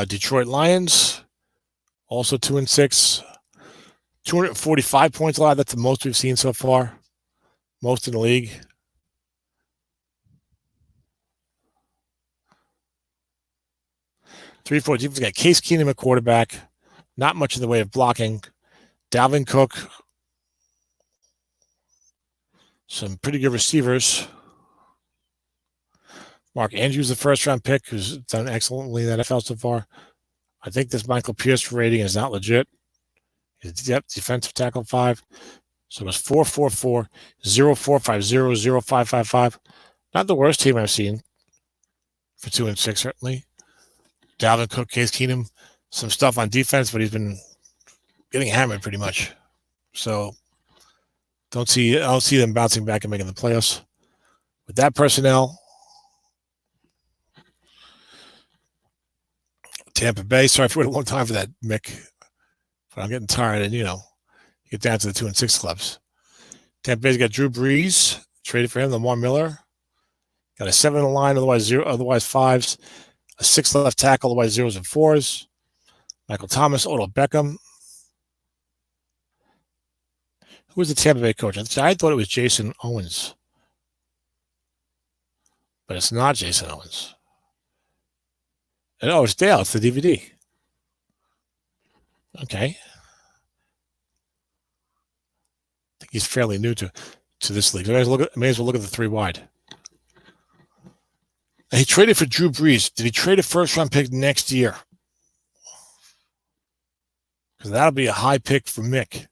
Detroit Lions, also 2-6. 245 points allowed. That's the most we've seen so far. Most in the league. 3-4 defense got Case Keenum at quarterback. Not much in the way of blocking. Dalvin Cook. Some pretty good receivers. Mark Andrews, the first-round pick, who's done excellently in the NFL so far. I think this Michael Pierce rating is not legit. His defensive tackle 5. So it's 4-4-4, 0-4-5-0, 0-5-5-5. Not the worst team I've seen for 2-6, certainly. Dalvin Cook, Case Keenum, some stuff on defense, but he's been getting hammered pretty much. So I don't see them bouncing back and making the playoffs. With that personnel, Tampa Bay, sorry for waiting a long time for that, Mick. But I'm getting tired, and you get down to the 2-6 clubs. Tampa Bay's got Drew Brees, traded for him, Lamar Miller. Got a 7 in the line, otherwise 5s. A 6 left tackle, otherwise 0s and 4s. Michael Thomas, Odell Beckham. Who was the Tampa Bay coach? I thought it was Jason Owens. But it's not Jason Owens. And it's Dale. It's the DVD. Okay. I think he's fairly new to this league. So I may as well look at the 3 wide. And he traded for Drew Brees. Did he trade a first-round pick next year? Because that'll be a high pick for Mick,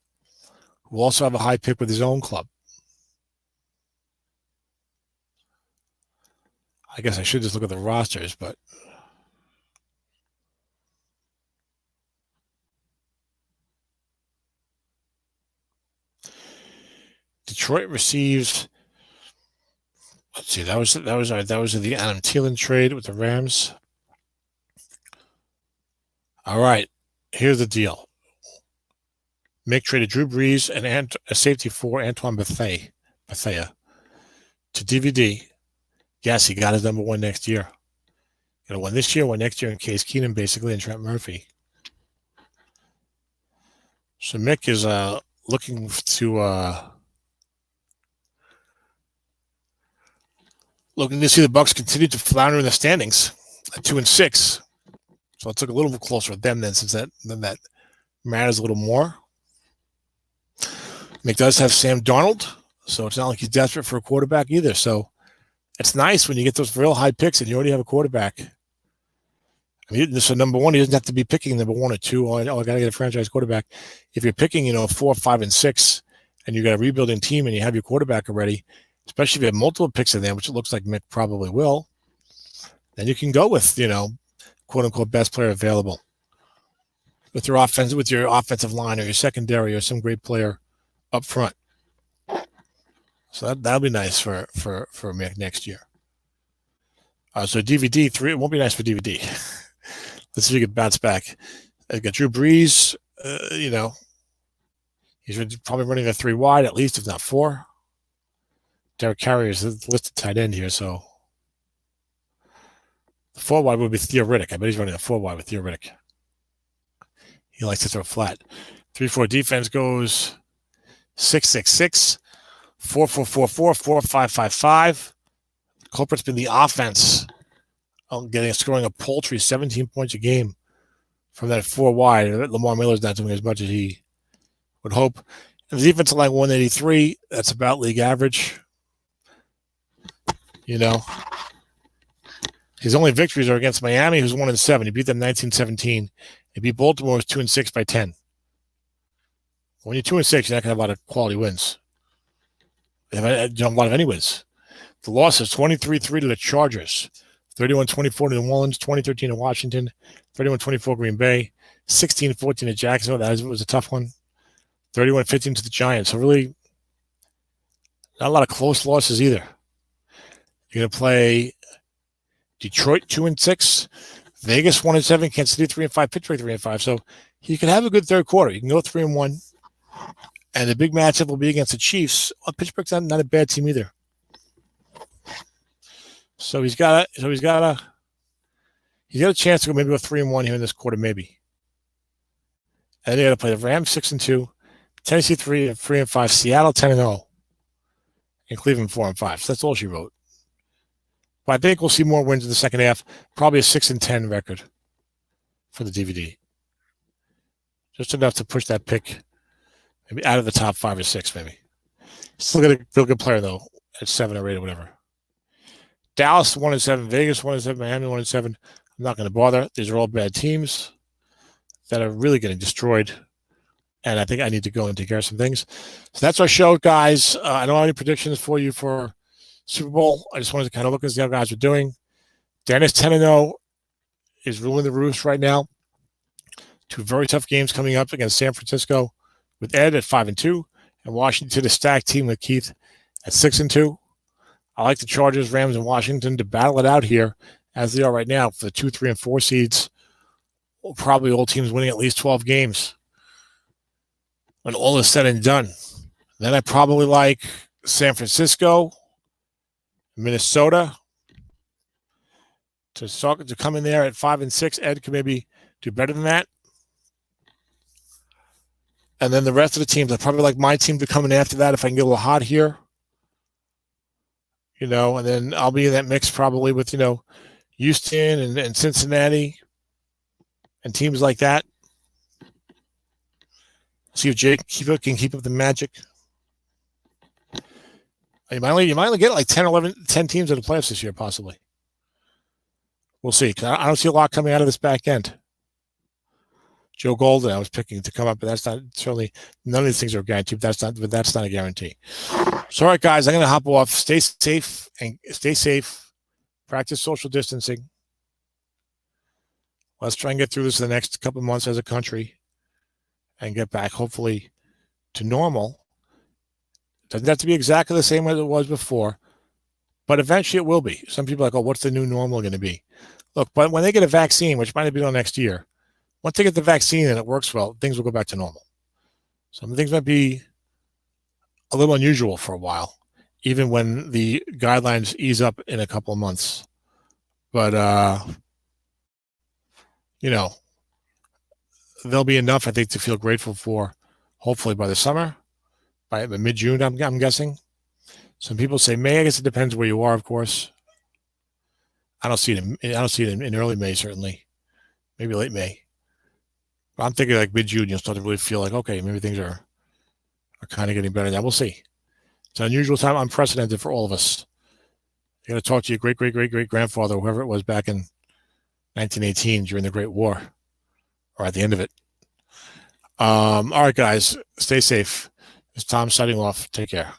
who will also have a high pick with his own club. I guess I should just look at the rosters, but Detroit receives. Let's see. That was the Adam Thielen trade with the Rams. All right. Here's the deal. Mick traded Drew Brees and a safety for Antoine Bethea to DVD. Yes, he got his number 1 next year. One this year, one next year, in Case Keenum, basically, and Trent Murphy. So Mick is looking to see the Bucs continue to flounder in the standings at 2-6. So let's look a little bit closer at them then, since that matters a little more. Mick does have Sam Darnold, so it's not like he's desperate for a quarterback either. So it's nice when you get those real high picks and you already have a quarterback. I mean, so number 1, he doesn't have to be picking number 1 or 2. I got to get a franchise quarterback. If you're picking, 4, 5, and 6, and you got a rebuilding team and you have your quarterback already, especially if you have multiple picks in there, which it looks like Mick probably will, then you can go with, quote unquote best player available with your offensive line or your secondary or some great player up front. So that'll be nice for Mick next year. So DVD 3, it won't be nice for DVD. Let's see if we can bounce back. I got Drew Brees. He's probably running a 3 wide at least, if not 4. Derek Carrier is listed tight end here, so the 4 wide would be Theo Riddick. I bet he's running a 4 wide with Theo Riddick. He likes to throw flat. 3-4 defense goes 6-6-6, 4-4-4-4, 4-5-5-5. The culprit's been the offense, scoring a paltry 17 points a game from that 4 wide. Lamar Miller's not doing as much as he would hope. And the defensive line 183. That's about league average. His only victories are against Miami, who's 1-7. He beat them 19-17. He beat Baltimore, who's 2-6 by 10. When you're 2-6, you're not going to have a lot of quality wins. You don't have a lot of any wins. The losses 23-3 to the Chargers, 31-24 to New Orleans, 20-13 to Washington, 31-24 Green Bay, 16-14 to Jacksonville. That was a tough one. 31-15 to the Giants. So really, not a lot of close losses either. You're going to play Detroit 2-6, Vegas 1-7, Kansas City 3-5, Pittsburgh 3-5. So he could have a good third quarter. You can go 3-1, and the big matchup will be against the Chiefs. Well, Pittsburgh's not a bad team either. So he's got a chance to go maybe go 3-1 here in this quarter, maybe. And they got to play the Rams 6-2, Tennessee 3-5, Seattle 10-0, and Cleveland 4-5. So that's all she wrote. But I think we'll see more wins in the second half. Probably a 6-10 record. for the DVD. Just enough to push that pick maybe out of the top 5 or 6, maybe. Still got a real good player, though, at 7 or 8 or whatever. Dallas 1-7, Vegas 1-7, Miami 1-7. I'm not going to bother. These are all bad teams that are really getting destroyed. And I think I need to go and take care of some things. So that's our show, guys. I don't have any predictions for you for Super Bowl. I just wanted to kind of look and see how guys are doing. Dennis 10-0 is ruling the roost right now. 2 very tough games coming up against San Francisco with Ed at 5-2 and Washington, a stacked team with Keith at 6-2. I like the Chargers, Rams, and Washington to battle it out here as they are right now for the 2, 3, and 4 seeds. Probably all teams winning at least 12 games when all is said and done. Then I probably like San Francisco, Minnesota to come in there at 5-6. Ed could maybe do better than that. And then the rest of the teams, I probably like my team to come in after that if I can get a little hot here. And then I'll be in that mix probably with, Houston and Cincinnati and teams like that. See if Jake can keep up the magic. You might only get like 10 teams in the playoffs this year, possibly. We'll see. I don't see a lot coming out of this back end. Joe Golden, I was picking to come up, but that's not certainly none of these things are guaranteed. But that's not a guarantee. So, all right, guys, I'm going to hop off. Stay safe. Practice social distancing. Let's try and get through this in the next couple of months as a country and get back, hopefully, to normal. Doesn't have to be exactly the same as it was before, but eventually it will be. Some people are like, oh, what's the new normal going to be? Look, but when they get a vaccine, which might be done next year, once they get the vaccine and it works well, things will go back to normal. Some things might be a little unusual for a while, even when the guidelines ease up in a couple of months. But, there'll be enough, I think, to feel grateful for, hopefully by the summer, by mid-June, I'm guessing. Some people say May. I guess it depends where you are, of course. I don't see it in early May, certainly. Maybe late May. But I'm thinking like mid-June, you'll start to really feel like, okay, maybe things are kind of getting better now. We'll see. It's an unusual time, unprecedented for all of us. You got to talk to your great-great-great-great-grandfather, whoever it was back in 1918 during the Great War, or at the end of it. All right, guys, stay safe. It's Tom signing off. Take care.